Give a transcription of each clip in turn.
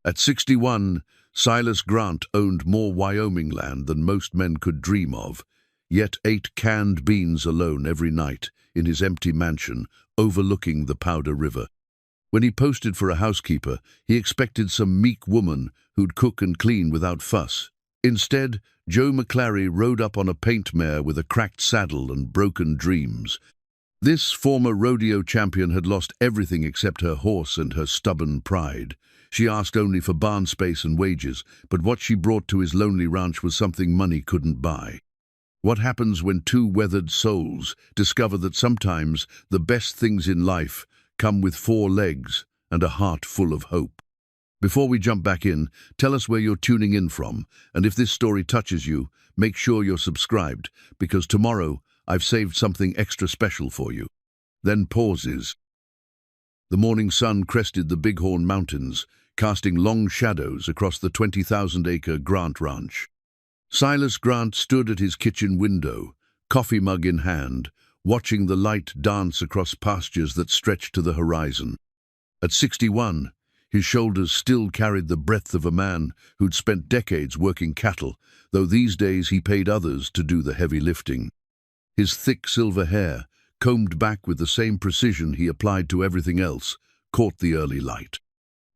At 61, Silas Grant owned more Wyoming land than most men could dream of, yet ate canned beans alone every night in his empty mansion overlooking the Powder River. When he posted for a housekeeper, he expected some meek woman who'd cook and clean without fuss. Instead, Joe McClary rode up on a paint mare with a cracked saddle and broken dreams. This former rodeo champion had lost everything except her horse and her stubborn pride. She asked only for barn space and wages, but what she brought to his lonely ranch was something money couldn't buy. What happens when two weathered souls discover that sometimes the best things in life come with 4 legs and a heart full of hope? Before we jump back in, tell us where you're tuning in from, and if this story touches you, make sure you're subscribed, because tomorrow I've saved something extra special for you. Then pauses. The morning sun crested the Bighorn Mountains, casting long shadows across the 20,000-acre Grant Ranch. Silas Grant stood at his kitchen window, coffee mug in hand, watching the light dance across pastures that stretched to the horizon. At 61, his shoulders still carried the breadth of a man who'd spent decades working cattle, though these days he paid others to do the heavy lifting. His thick silver hair, combed back with the same precision he applied to everything else, caught the early light.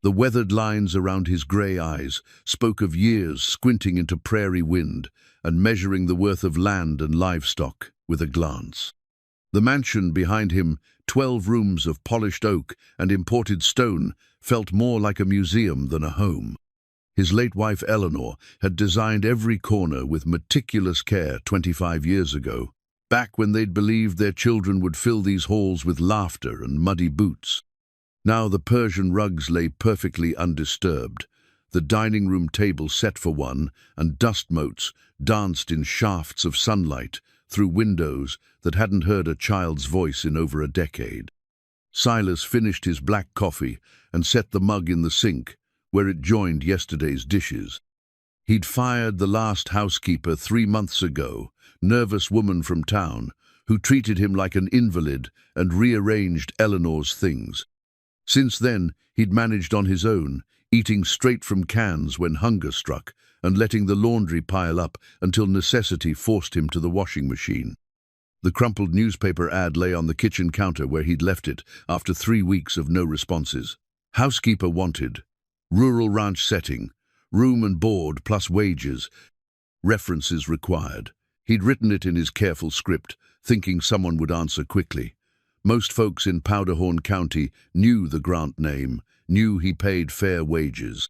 The weathered lines around his grey eyes spoke of years squinting into prairie wind and measuring the worth of land and livestock with a glance. The mansion behind him, 12 rooms of polished oak and imported stone, felt more like a museum than a home. His late wife Eleanor had designed every corner with meticulous care 25 years ago, back when they'd believed their children would fill these halls with laughter and muddy boots. Now the Persian rugs lay perfectly undisturbed, the dining room table set for one, and dust motes danced in shafts of sunlight through windows that hadn't heard a child's voice in over a decade. Silas finished his black coffee and set the mug in the sink, where it joined yesterday's dishes. He'd fired the last housekeeper 3 months ago, nervous woman from town, who treated him like an invalid and rearranged Eleanor's things. Since then, he'd managed on his own, eating straight from cans when hunger struck and letting the laundry pile up until necessity forced him to the washing machine. The crumpled newspaper ad lay on the kitchen counter where he'd left it after 3 weeks of no responses. Housekeeper wanted. Rural ranch setting. Room and board plus wages. References required. He'd written it in his careful script, thinking someone would answer quickly. Most folks in Powderhorn County knew the Grant name, knew he paid fair wages.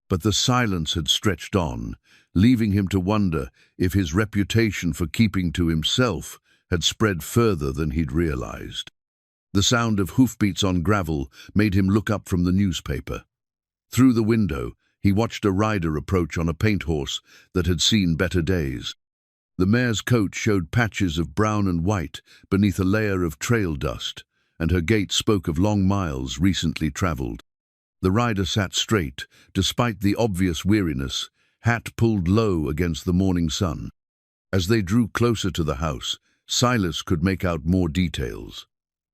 But the silence had stretched on, leaving him to wonder if his reputation for keeping to himself had spread further than he'd realized. The sound of hoofbeats on gravel made him look up from the newspaper. Through the window, he watched a rider approach on a paint horse that had seen better days. The mare's coat showed patches of brown and white beneath a layer of trail dust, and her gait spoke of long miles recently traveled. The rider sat straight, despite the obvious weariness, hat pulled low against the morning sun. As they drew closer to the house, Silas could make out more details.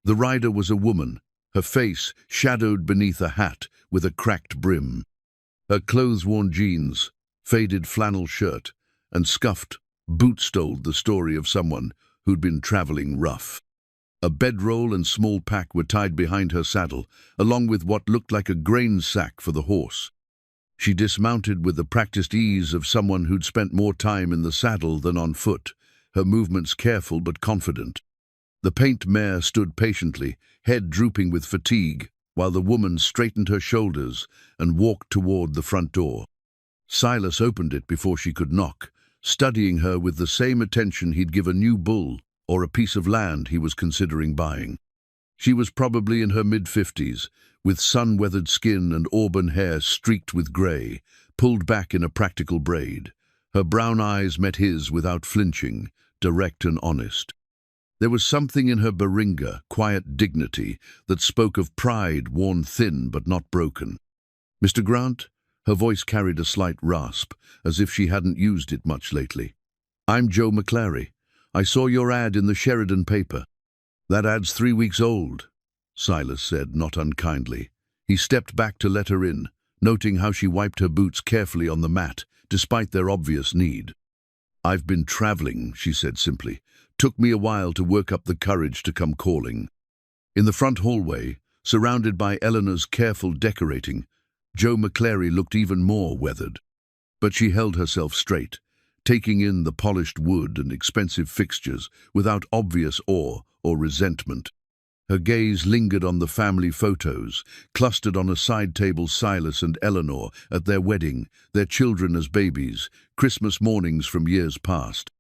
The rider was a woman, her face shadowed beneath a hat with a cracked brim. Her clothes-worn jeans, faded flannel shirt, and scuffed boots told the story of someone who'd been traveling rough. A bedroll and small pack were tied behind her saddle, along with what looked like a grain sack for the horse. She dismounted with the practiced ease of someone who'd spent more time in the saddle than on foot, her movements careful but confident. The paint mare stood patiently, head drooping with fatigue, while the woman straightened her shoulders and walked toward the front door. Silas opened it before she could knock, studying her with the same attention he'd give a new bull or a piece of land he was considering buying. She was probably in her mid-50s, with sun-weathered skin and auburn hair streaked with grey, pulled back in a practical braid. Her brown eyes met his without flinching, direct and honest. There was something in her Beringa, quiet dignity, that spoke of pride worn thin but not broken. "Mr. Grant?" Her voice carried a slight rasp, as if she hadn't used it much lately. "I'm Joe McClary. I saw your ad in the Sheridan paper." "That ad's 3 weeks old," Silas said, not unkindly. He stepped back to let her in, noting how she wiped her boots carefully on the mat, despite their obvious need. "I've been traveling," she said simply. "Took me a while to work up the courage to come calling." In the front hallway, surrounded by Eleanor's careful decorating, Jo McClary looked even more weathered. But she held herself straight, taking in the polished wood and expensive fixtures without obvious awe or resentment. Her gaze lingered on the family photos, clustered on a side table Silas and Eleanor at their wedding, their children as babies, Christmas mornings from years past.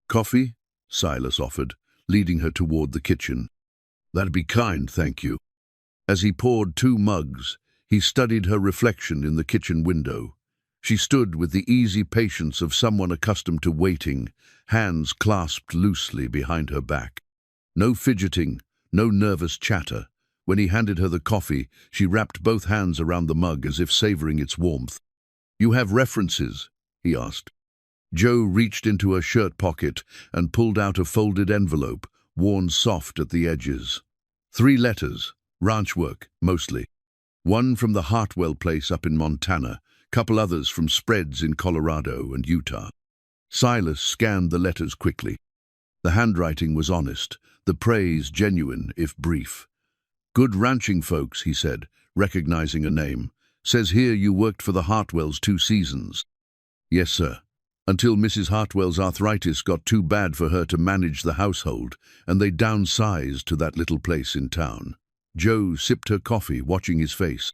"Coffee?" Silas offered, leading her toward the kitchen. "That'd be kind, thank you." As he poured 2 mugs, he studied her reflection in the kitchen window. She stood with the easy patience of someone accustomed to waiting, hands clasped loosely behind her back. No fidgeting, no nervous chatter. When he handed her the coffee, she wrapped both hands around the mug as if savoring its warmth. "You have references?" he asked. Jo reached into her shirt pocket and pulled out a folded envelope, worn soft at the edges. 3 letters, ranch work, mostly. One from the Hartwell place up in Montana, couple others from spreads in Colorado and Utah. Silas scanned the letters quickly. The handwriting was honest, the praise genuine, if brief. "Good ranching folks," he said, recognizing a name. "Says here you worked for the Hartwells 2 seasons. "Yes, sir. Until Mrs. Hartwell's arthritis got too bad for her to manage the household, and they downsized to that little place in town." Jo sipped her coffee, watching his face.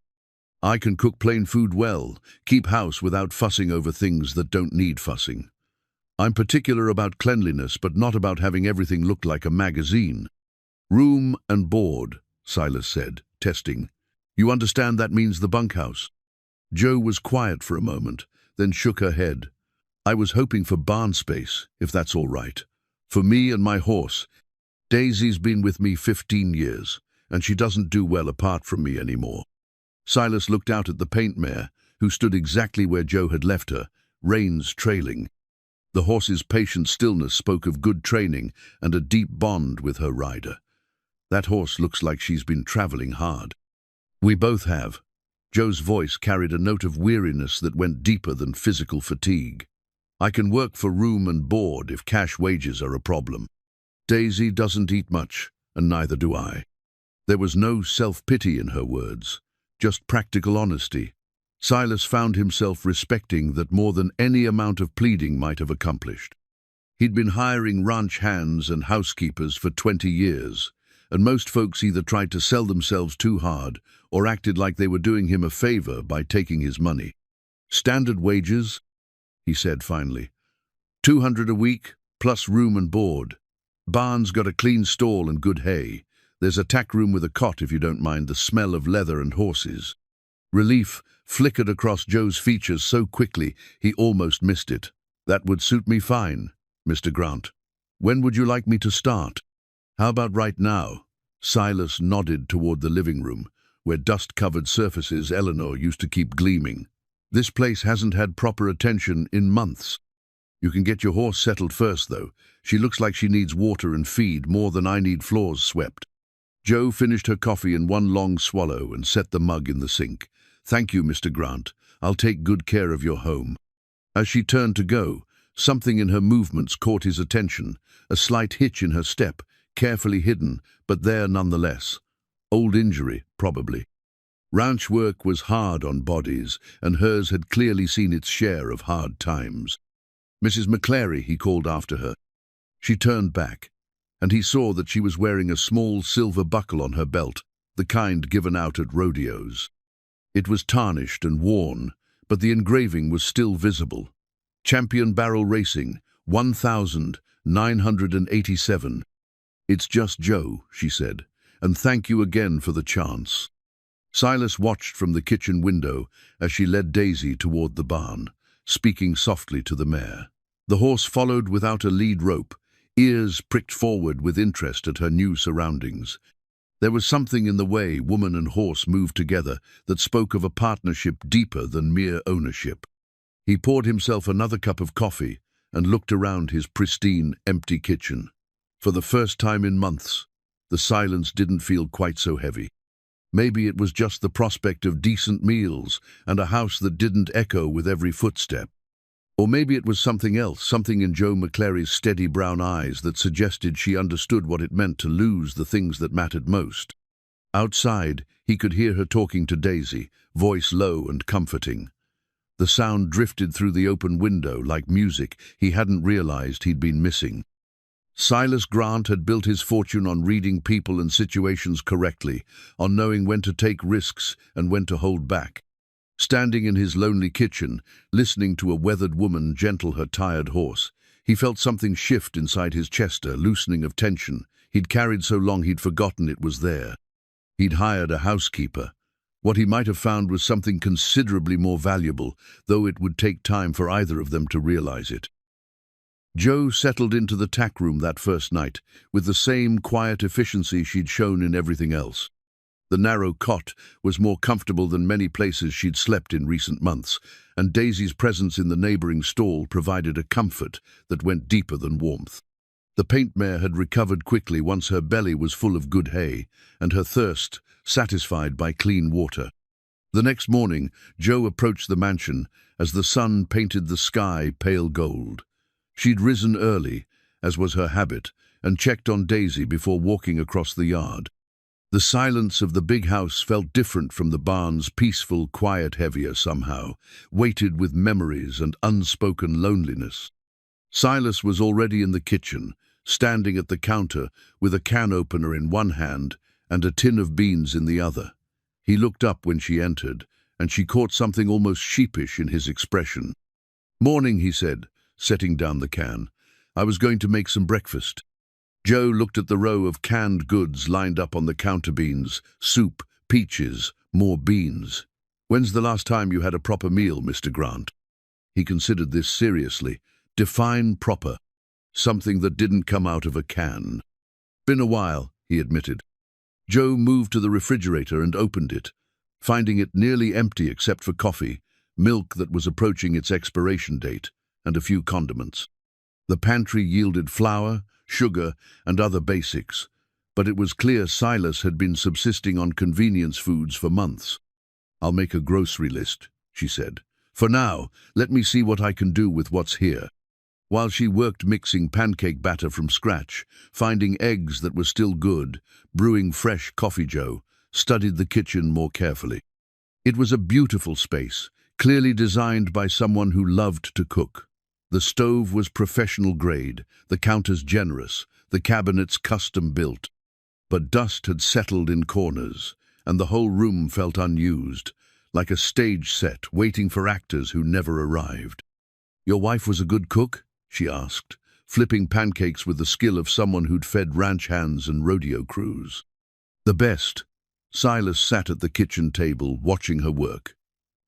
"I can cook plain food well, keep house without fussing over things that don't need fussing. I'm particular about cleanliness, but not about having everything look like a magazine." "Room and board," Silas said, testing. "You understand that means the bunkhouse?" Jo was quiet for a moment, then shook her head. "I was hoping for barn space, if that's all right. For me and my horse. Daisy's been with me 15 years, and she doesn't do well apart from me anymore." Silas looked out at the paint mare, who stood exactly where Jo had left her, reins trailing. The horse's patient stillness spoke of good training and a deep bond with her rider. "That horse looks like she's been traveling hard." "We both have." Jo's voice carried a note of weariness that went deeper than physical fatigue. "I can work for room and board if cash wages are a problem. Daisy doesn't eat much, and neither do I." There was no self-pity in her words, just practical honesty. Silas found himself respecting that more than any amount of pleading might have accomplished. He'd been hiring ranch hands and housekeepers for 20 years, and most folks either tried to sell themselves too hard or acted like they were doing him a favor by taking his money. "Standard wages," he said finally. "200 a week, plus room and board. Barn's got a clean stall and good hay. There's a tack room with a cot if you don't mind the smell of leather and horses." Relief flickered across Jo's features so quickly he almost missed it. "That would suit me fine, Mr. Grant. When would you like me to start?" "How about right now?" Silas nodded toward the living room, where dust-covered surfaces Eleanor used to keep gleaming. "This place hasn't had proper attention in months. You can get your horse settled first, though. She looks like she needs water and feed more than I need floors swept." Jo finished her coffee in one long swallow and set the mug in the sink. "Thank you, Mr. Grant. I'll take good care of your home." As she turned to go, something in her movements caught his attention, a slight hitch in her step, carefully hidden, but there nonetheless. Old injury, probably. Ranch work was hard on bodies, and hers had clearly seen its share of hard times. "Mrs. McClary," he called after her. She turned back, and he saw that she was wearing a small silver buckle on her belt, the kind given out at rodeos. It was tarnished and worn, but the engraving was still visible. "Champion Barrel Racing, 1987. "It's just Jo," she said, "and thank you again for the chance." Silas watched from the kitchen window as she led Daisy toward the barn, speaking softly to the mare. The horse followed without a lead rope, ears pricked forward with interest at her new surroundings. There was something in the way woman and horse moved together that spoke of a partnership deeper than mere ownership. He poured himself another cup of coffee and looked around his pristine, empty kitchen. For the first time in months, the silence didn't feel quite so heavy. Maybe it was just the prospect of decent meals and a house that didn't echo with every footstep. Or maybe it was something else, something in Joe McClary's steady brown eyes that suggested she understood what it meant to lose the things that mattered most. Outside, he could hear her talking to Daisy, voice low and comforting. The sound drifted through the open window like music he hadn't realized he'd been missing. Silas Grant had built his fortune on reading people and situations correctly, on knowing when to take risks and when to hold back. Standing in his lonely kitchen, listening to a weathered woman gentle her tired horse, he felt something shift inside his chest, a loosening of tension he'd carried so long he'd forgotten it was there. He'd hired a housekeeper. What he might have found was something considerably more valuable, though it would take time for either of them to realize it. Joe settled into the tack room that first night, with the same quiet efficiency she'd shown in everything else. The narrow cot was more comfortable than many places she'd slept in recent months, and Daisy's presence in the neighboring stall provided a comfort that went deeper than warmth. The paint mare had recovered quickly once her belly was full of good hay, and her thirst satisfied by clean water. The next morning, Joe approached the mansion as the sun painted the sky pale gold. She'd risen early, as was her habit, and checked on Daisy before walking across the yard. The silence of the big house felt different from the barn's peaceful, quiet, heavier somehow, weighted with memories and unspoken loneliness. Silas was already in the kitchen, standing at the counter with a can opener in one hand and a tin of beans in the other. He looked up when she entered, and she caught something almost sheepish in his expression. "Morning," he said, setting down the can. "I was going to make some breakfast." Joe looked at the row of canned goods lined up on the counter: beans, soup, peaches, more beans. "When's the last time you had a proper meal, Mr. Grant?" He considered this seriously. Define proper. Something that didn't come out of a can. "Been a while," he admitted. Joe moved to the refrigerator and opened it, finding it nearly empty except for coffee, milk that was approaching its expiration date, and a few condiments. The pantry yielded flour, sugar, and other basics, but it was clear Silas had been subsisting on convenience foods for months. "I'll make a grocery list," she said. "For now, let me see what I can do with what's here." While she worked mixing pancake batter from scratch, finding eggs that were still good, brewing fresh coffee, Joe studied the kitchen more carefully. It was a beautiful space, clearly designed by someone who loved to cook. The stove was professional grade, the counters generous, the cabinets custom built. But dust had settled in corners, and the whole room felt unused, like a stage set waiting for actors who never arrived. "Your wife was a good cook?" she asked, flipping pancakes with the skill of someone who'd fed ranch hands and rodeo crews. "The best." Silas sat at the kitchen table, watching her work.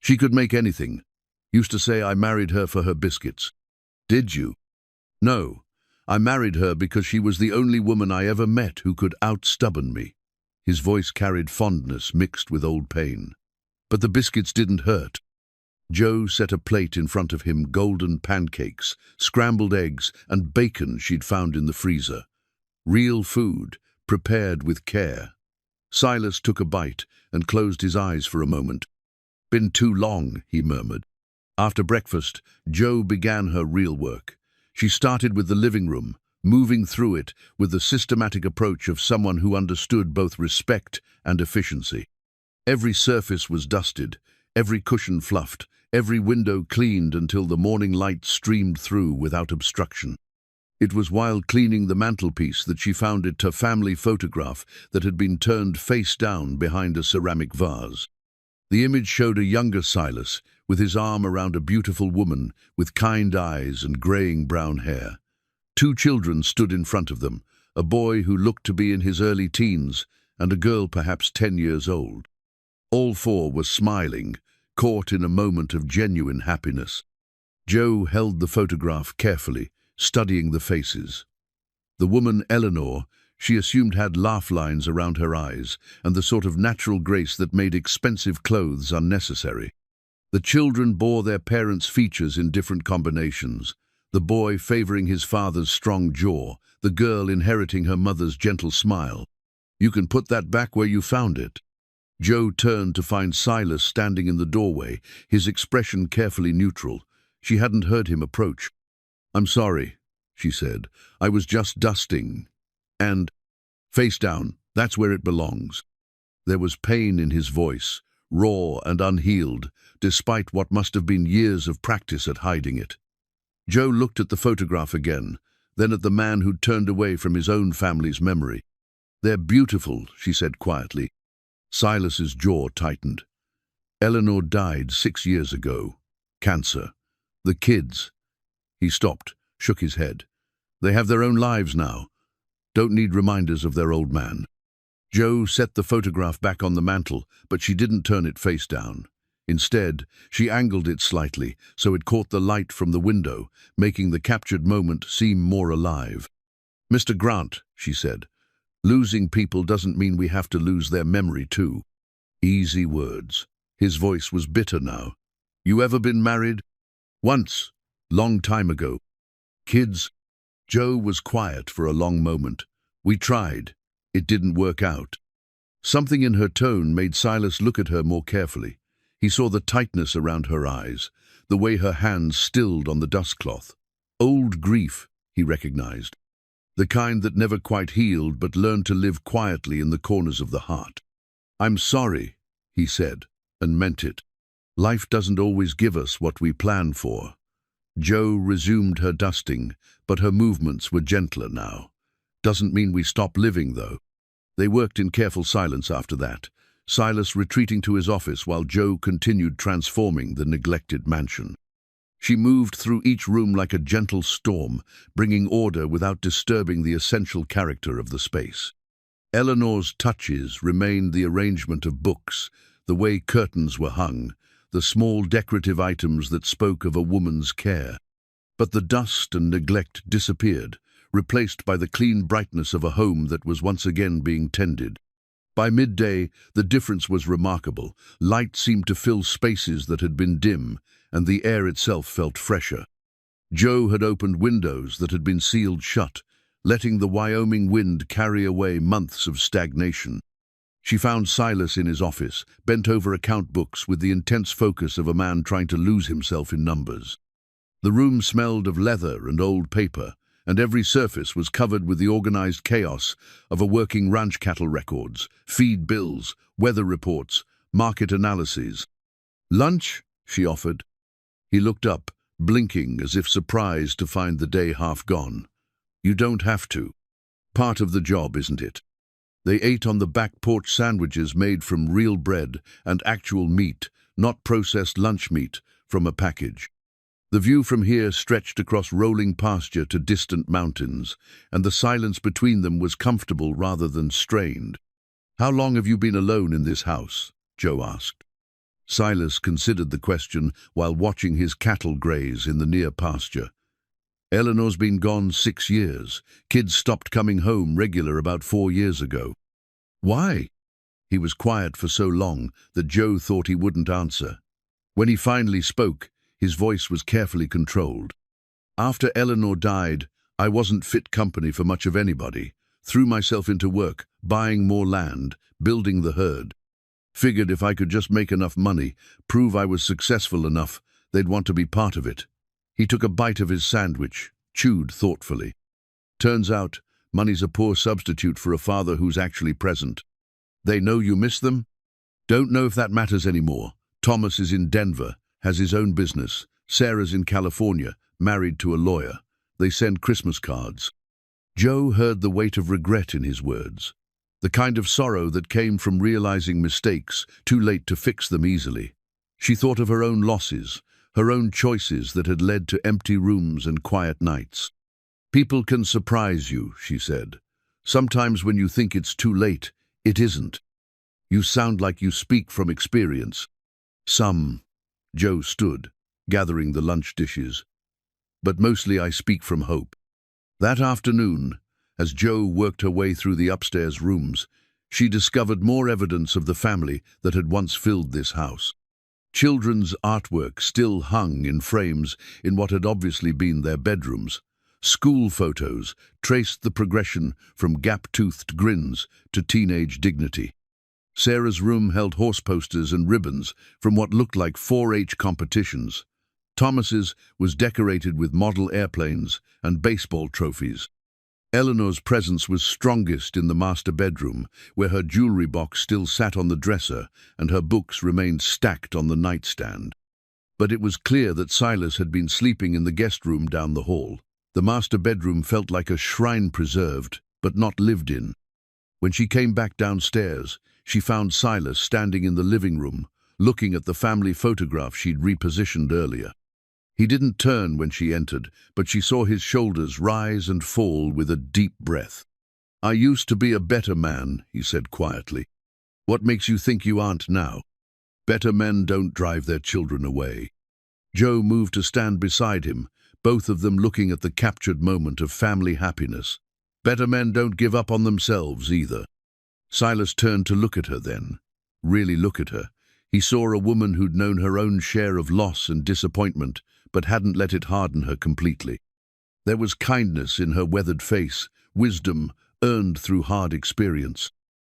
"She could make anything. Used to say I married her for her biscuits." "Did you?" "No. I married her because she was the only woman I ever met who could out-stubborn me." His voice carried fondness mixed with old pain. "But the biscuits didn't hurt." Joe set a plate in front of him, golden pancakes, scrambled eggs, and bacon she'd found in the freezer. Real food, prepared with care. Silas took a bite and closed his eyes for a moment. "Been too long," he murmured. After breakfast, Joe began her real work. She started with the living room, moving through it with the systematic approach of someone who understood both respect and efficiency. Every surface was dusted, every cushion fluffed, every window cleaned until the morning light streamed through without obstruction. It was while cleaning the mantelpiece that she found it a family photograph that had been turned face down behind a ceramic vase. The image showed a younger Silas, with his arm around a beautiful woman with kind eyes and graying brown hair. Two children stood in front of them, a boy who looked to be in his early teens and a girl perhaps 10 years old. All four were smiling, caught in a moment of genuine happiness. Joe held the photograph carefully, studying the faces. The woman, Eleanor, she assumed had laugh lines around her eyes and the sort of natural grace that made expensive clothes unnecessary. The children bore their parents' features in different combinations, the boy favoring his father's strong jaw, the girl inheriting her mother's gentle smile. "You can put that back where you found it." Joe turned to find Silas standing in the doorway, his expression carefully neutral. She hadn't heard him approach. "I'm sorry," she said. "I was just dusting. And face down, that's where it belongs." There was pain in his voice, raw and unhealed, despite what must have been years of practice at hiding it. Joe looked at the photograph again, then at the man who'd turned away from his own family's memory. "They're beautiful," she said quietly. Silas's jaw tightened. "Eleanor died 6 years ago. Cancer. The kids." He stopped, shook his head. "They have their own lives now. Don't need reminders of their old man." Joe set the photograph back on the mantel, but she didn't turn it face down. Instead, she angled it slightly so it caught the light from the window, making the captured moment seem more alive. "Mr. Grant," she said, "losing people doesn't mean we have to lose their memory too." Easy words. His voice was bitter now. "You ever been married?" "Once. Long time ago." "Kids?" Joe was quiet for a long moment. "We tried. It didn't work out." Something in her tone made Silas look at her more carefully. He saw the tightness around her eyes, the way her hands stilled on the dustcloth. Old grief, he recognized. The kind that never quite healed but learned to live quietly in the corners of the heart. "I'm sorry," he said, and meant it. "Life doesn't always give us what we plan for." Joe resumed her dusting, but her movements were gentler now. "Doesn't mean we stop living, though." They worked in careful silence after that, Silas retreating to his office while Joe continued transforming the neglected mansion. She moved through each room like a gentle storm, bringing order without disturbing the essential character of the space. Eleanor's touches remained the arrangement of books, the way curtains were hung, the small decorative items that spoke of a woman's care. But the dust and neglect disappeared, replaced by the clean brightness of a home that was once again being tended. By midday, the difference was remarkable. Light seemed to fill spaces that had been dim, and the air itself felt fresher. Joe had opened windows that had been sealed shut, letting the Wyoming wind carry away months of stagnation. She found Silas in his office, bent over account books with the intense focus of a man trying to lose himself in numbers. The room smelled of leather and old paper, and every surface was covered with the organized chaos of a working ranch cattle records, feed bills, weather reports, market analyses. "Lunch?" she offered. He looked up, blinking as if surprised to find the day half gone. "You don't have to. Part of the job, isn't it?" They ate on the back porch sandwiches made from real bread and actual meat, not processed lunch meat, from a package. The view from here stretched across rolling pasture to distant mountains, and the silence between them was comfortable rather than strained. "How long have you been alone in this house?" Joe asked. Silas considered the question while watching his cattle graze in the near pasture. "Eleanor's been gone 6 years. Kids stopped coming home regular about 4 years ago." "Why?" He was quiet for so long that Joe thought he wouldn't answer. When he finally spoke, his voice was carefully controlled. "After Eleanor died, I wasn't fit company for much of anybody. Threw myself into work, buying more land, building the herd. Figured if I could just make enough money, prove I was successful enough, they'd want to be part of it." He took a bite of his sandwich, chewed thoughtfully. "Turns out, money's a poor substitute for a father who's actually present." "They know you miss them?" "Don't know if that matters anymore. Thomas is in Denver, has his own business. Sarah's in California, married to a lawyer. They send Christmas cards." Joe heard the weight of regret in his words, the kind of sorrow that came from realizing mistakes, too late to fix them easily. She thought of her own losses, her own choices that had led to empty rooms and quiet nights. "People can surprise you," she said. "Sometimes when you think it's too late, it isn't. You sound like you speak from experience." "Some." Joe stood, gathering the lunch dishes. "But mostly I speak from hope." That afternoon, as Joe worked her way through the upstairs rooms, she discovered more evidence of the family that had once filled this house. Children's artwork still hung in frames in what had obviously been their bedrooms. School photos traced the progression from gap-toothed grins to teenage dignity. Sarah's room held horse posters and ribbons from what looked like 4-H competitions. Thomas's was decorated with model airplanes and baseball trophies. Eleanor's presence was strongest in the master bedroom, where her jewelry box still sat on the dresser and her books remained stacked on the nightstand. But it was clear that Silas had been sleeping in the guest room down the hall. The master bedroom felt like a shrine preserved, but not lived in. When she came back downstairs, she found Silas standing in the living room, looking at the family photograph she'd repositioned earlier. He didn't turn when she entered, but she saw his shoulders rise and fall with a deep breath. "I used to be a better man," he said quietly. "What makes you think you aren't now? Better men don't drive their children away." Joe moved to stand beside him, both of them looking at the captured moment of family happiness. "Better men don't give up on themselves either." Silas turned to look at her then. Really look at her. He saw a woman who'd known her own share of loss and disappointment, but hadn't let it harden her completely. There was kindness in her weathered face, wisdom earned through hard experience.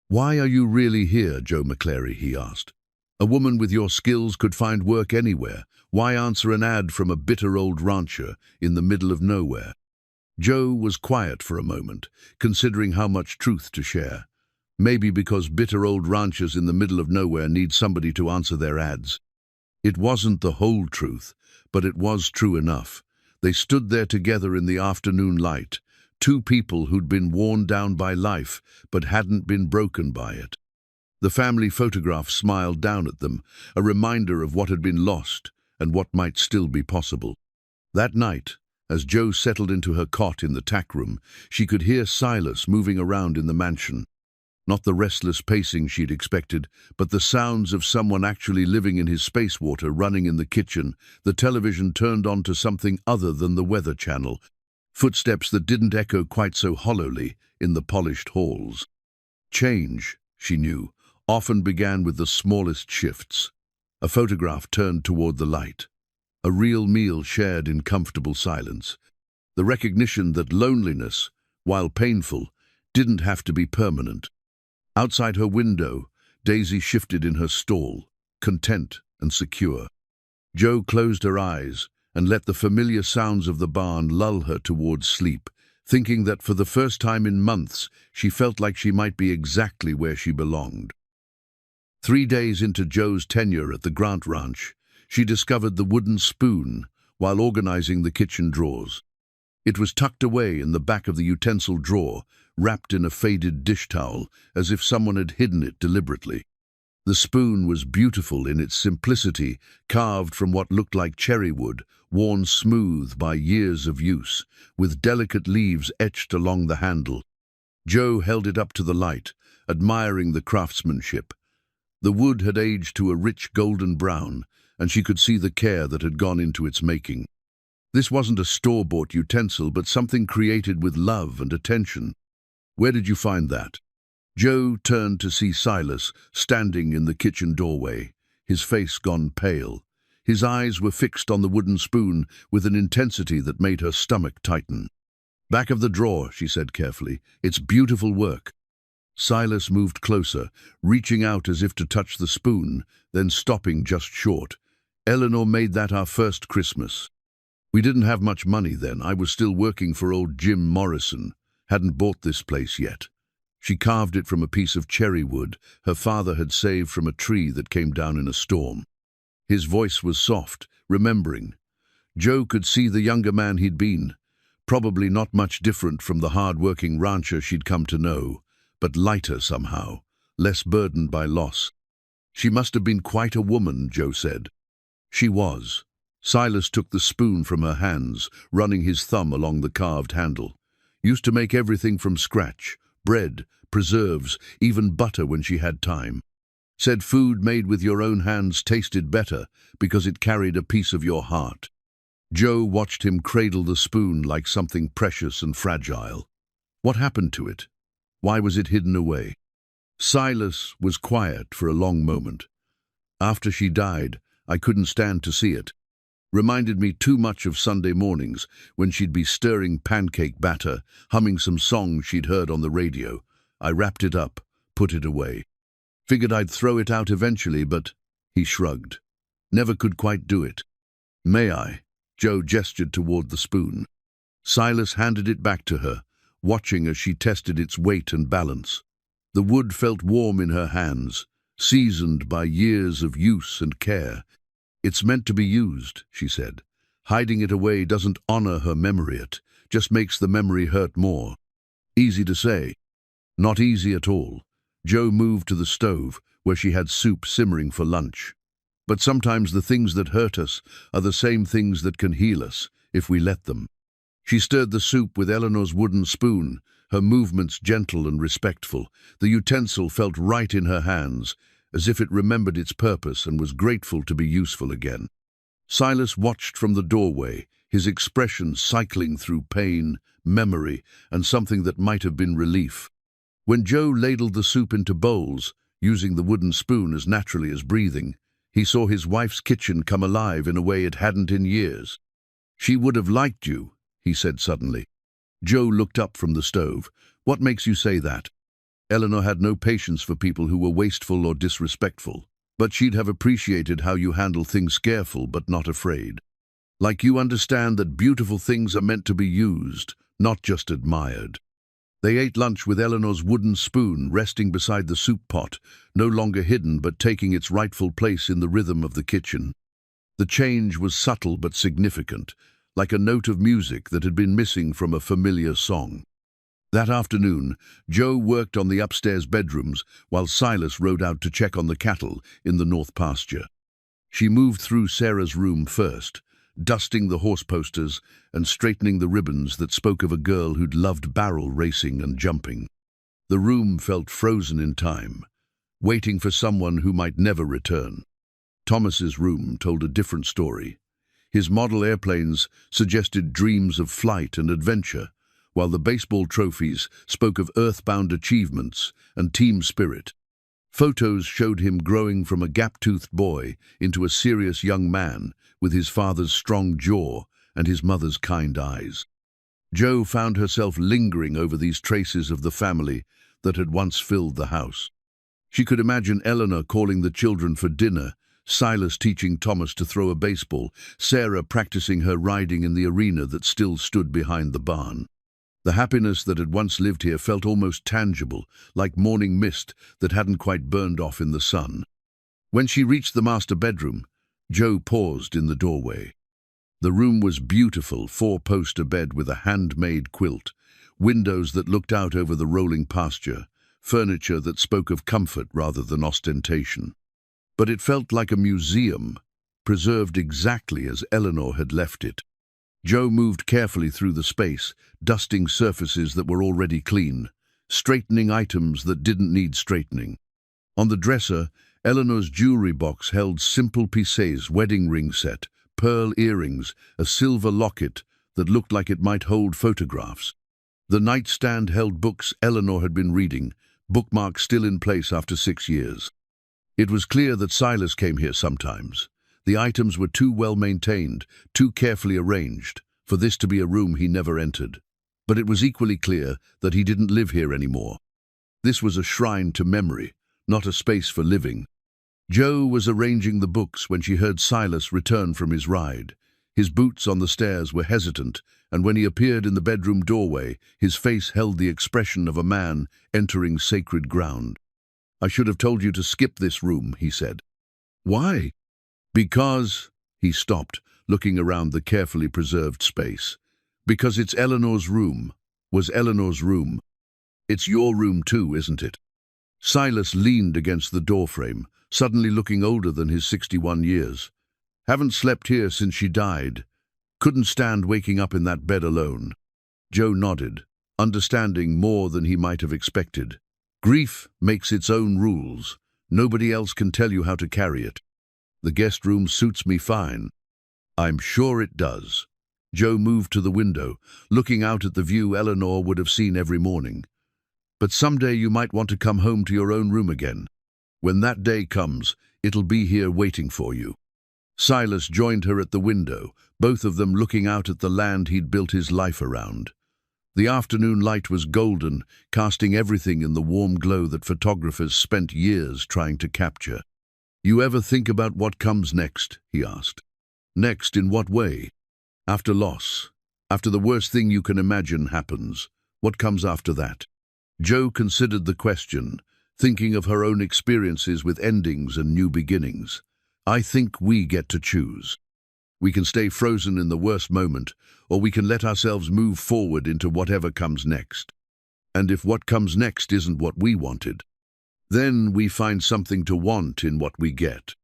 "Why are you really here, Joe McClary?" he asked. "A woman with your skills could find work anywhere. Why answer an ad from a bitter old rancher in the middle of nowhere?" Joe was quiet for a moment, considering how much truth to share. Maybe because bitter old ranchers in the middle of nowhere need somebody to answer their ads. It wasn't the whole truth, but it was true enough. They stood there together in the afternoon light, two people who'd been worn down by life, but hadn't been broken by it. The family photograph smiled down at them, a reminder of what had been lost and what might still be possible. That night, as Joe settled into her cot in the tack room, she could hear Silas moving around in the mansion. Not the restless pacing she'd expected, but the sounds of someone actually living in his space water running in the kitchen. The television turned on to something other than the Weather Channel, footsteps that didn't echo quite so hollowly in the polished halls. Change, she knew, often began with the smallest shifts. A photograph turned toward the light. A real meal shared in comfortable silence. The recognition that loneliness, while painful, didn't have to be permanent. Outside her window, Daisy shifted in her stall, content and secure. Joe closed her eyes and let the familiar sounds of the barn lull her towards sleep, thinking that for the first time in months she felt like she might be exactly where she belonged. 3 days into Joe's tenure at the Grant Ranch, she discovered the wooden spoon while organizing the kitchen drawers. It was tucked away in the back of the utensil drawer, wrapped in a faded dish towel, as if someone had hidden it deliberately. The spoon was beautiful in its simplicity, carved from what looked like cherry wood, worn smooth by years of use, with delicate leaves etched along the handle. Joe held it up to the light, admiring the craftsmanship. The wood had aged to a rich golden brown, and she could see the care that had gone into its making. This wasn't a store-bought utensil, but something created with love and attention. "Where did you find that?" Joe turned to see Silas standing in the kitchen doorway, his face gone pale. His eyes were fixed on the wooden spoon with an intensity that made her stomach tighten. "Back of the drawer," she said carefully. "It's beautiful work." Silas moved closer, reaching out as if to touch the spoon, then stopping just short. "Eleanor made that our first Christmas. We didn't have much money then. I was still working for old Jim Morrison. Hadn't bought this place yet. She carved it from a piece of cherry wood her father had saved from a tree that came down in a storm." His voice was soft, remembering. Joe could see the younger man he'd been, probably not much different from the hard-working rancher she'd come to know, but lighter somehow, less burdened by loss. "She must have been quite a woman," Joe said. She was. Silas took the spoon from her hands, running his thumb along the carved handle. "Used to make everything from scratch, bread, preserves, even butter when she had time. Said food made with your own hands tasted better because it carried a piece of your heart." Joe watched him cradle the spoon like something precious and fragile. What happened to it? Why was it hidden away? Silas was quiet for a long moment. "After she died, I couldn't stand to see it. Reminded me too much of Sunday mornings when she'd be stirring pancake batter, humming some songs she'd heard on the radio. I wrapped it up, put it away." Figured I'd throw it out eventually, but he shrugged. Never could quite do it. May I? Joe gestured toward the spoon. Silas handed it back to her, watching as she tested its weight and balance. The wood felt warm in her hands, seasoned by years of use and care. It's meant to be used, she said. Hiding it away doesn't honor her memory, it just makes the memory hurt more. Easy to say. Not easy at all. Joe moved to the stove, where she had soup simmering for lunch. But sometimes the things that hurt us are the same things that can heal us, if we let them. She stirred the soup with Eleanor's wooden spoon, her movements gentle and respectful. The utensil felt right in her hands, as if it remembered its purpose and was grateful to be useful again. Silas watched from the doorway, his expression cycling through pain, memory, and something that might have been relief. When Joe ladled the soup into bowls, using the wooden spoon as naturally as breathing, he saw his wife's kitchen come alive in a way it hadn't in years. "She would have liked you," he said suddenly. Joe looked up from the stove. "What makes you say that?" Eleanor had no patience for people who were wasteful or disrespectful, but she'd have appreciated how you handle things careful but not afraid. Like you understand that beautiful things are meant to be used, not just admired. They ate lunch with Eleanor's wooden spoon resting beside the soup pot, no longer hidden but taking its rightful place in the rhythm of the kitchen. The change was subtle but significant, like a note of music that had been missing from a familiar song. That afternoon, Joe worked on the upstairs bedrooms while Silas rode out to check on the cattle in the north pasture. She moved through Sarah's room first, dusting the horse posters and straightening the ribbons that spoke of a girl who'd loved barrel racing and jumping. The room felt frozen in time, waiting for someone who might never return. Thomas's room told a different story. His model airplanes suggested dreams of flight and adventure, while the baseball trophies spoke of earthbound achievements and team spirit. Photos showed him growing from a gap-toothed boy into a serious young man with his father's strong jaw and his mother's kind eyes. Joe found herself lingering over these traces of the family that had once filled the house. She could imagine Eleanor calling the children for dinner, Silas teaching Thomas to throw a baseball, Sarah practicing her riding in the arena that still stood behind the barn. The happiness that had once lived here felt almost tangible, like morning mist that hadn't quite burned off in the sun. When she reached the master bedroom, Joe paused in the doorway. The room was beautiful, four-poster bed with a handmade quilt, windows that looked out over the rolling pasture, furniture that spoke of comfort rather than ostentation. But it felt like a museum, preserved exactly as Eleanor had left it. Joe moved carefully through the space, dusting surfaces that were already clean, straightening items that didn't need straightening. On the dresser, Eleanor's jewelry box held simple Pisset's wedding ring set, pearl earrings, a silver locket that looked like it might hold photographs. The nightstand held books Eleanor had been reading, bookmarks still in place after 6 years. It was clear that Silas came here sometimes. The items were too well maintained, too carefully arranged, for this to be a room he never entered. But it was equally clear that he didn't live here anymore. This was a shrine to memory, not a space for living. Joe was arranging the books when she heard Silas return from his ride. His boots on the stairs were hesitant, and when he appeared in the bedroom doorway, his face held the expression of a man entering sacred ground. "I should have told you to skip this room," he said. "Why?" "Because," he stopped, looking around the carefully preserved space. "Because it's Eleanor's room, was Eleanor's room. It's your room too, isn't it?" Silas leaned against the doorframe, suddenly looking older than his 61 years. "Haven't slept here since she died. Couldn't stand waking up in that bed alone." Joe nodded, understanding more than he might have expected. Grief makes its own rules. Nobody else can tell you how to carry it. "The guest room suits me fine." "I'm sure it does." Joe moved to the window, looking out at the view Eleanor would have seen every morning. "But someday you might want to come home to your own room again. When that day comes, it'll be here waiting for you." Silas joined her at the window, both of them looking out at the land he'd built his life around. The afternoon light was golden, casting everything in the warm glow that photographers spent years trying to capture. "You ever think about what comes next?" he asked. "Next in what way?" "After loss. After the worst thing you can imagine happens. What comes after that?" Jo considered the question, thinking of her own experiences with endings and new beginnings. "I think we get to choose. We can stay frozen in the worst moment, or we can let ourselves move forward into whatever comes next. And if what comes next isn't what we wanted, then we find something to want in what we get."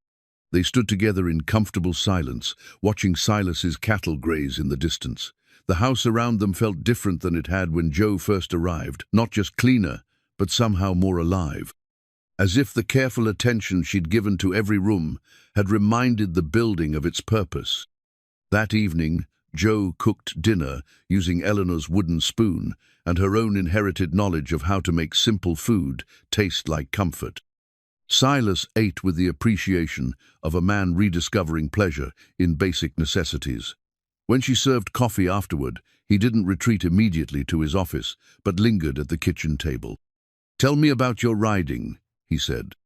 They stood together in comfortable silence, watching Silas's cattle graze in the distance. The house around them felt different than it had when Jo first arrived, not just cleaner, but somehow more alive. As if the careful attention she'd given to every room had reminded the building of its purpose. That evening, Jo cooked dinner using Eleanor's wooden spoon and her own inherited knowledge of how to make simple food taste like comfort. Silas ate with the appreciation of a man rediscovering pleasure in basic necessities. When she served coffee afterward, he didn't retreat immediately to his office, but lingered at the kitchen table. "Tell me about your riding," he said.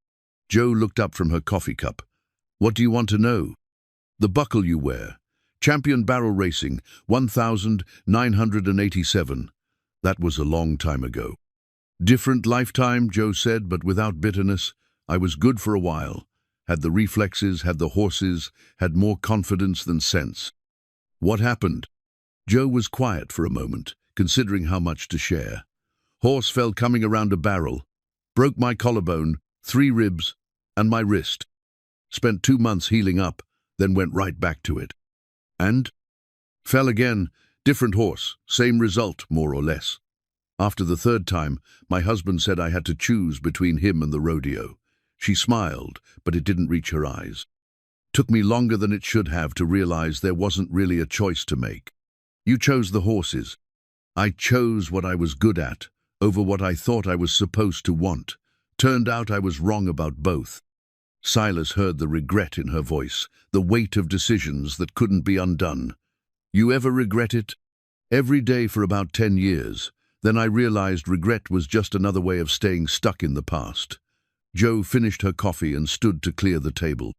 Jo looked up from her coffee cup. "What do you want to know?" "The buckle you wear. Champion Barrel Racing, 1987. That was a long time ago." "Different lifetime," Jo said, but without bitterness. "I was good for a while. Had the reflexes, had the horses, had more confidence than sense." "What happened?" Jo was quiet for a moment, considering how much to share. "Horse fell coming around a barrel. Broke my collarbone, 3 ribs, and my wrist. Spent 2 months healing up, then went right back to it." "And?" "Fell again, different horse, same result, more or less. After the 3rd time, my husband said I had to choose between him and the rodeo." She smiled, but it didn't reach her eyes. "Took me longer than it should have to realize there wasn't really a choice to make." "You chose the horses." "I chose what I was good at, over what I thought I was supposed to want. Turned out I was wrong about both." Silas heard the regret in her voice, the weight of decisions that couldn't be undone. "You ever regret it?" "Every day for about 10 years. Then I realized regret was just another way of staying stuck in the past." Jo finished her coffee and stood to clear the table.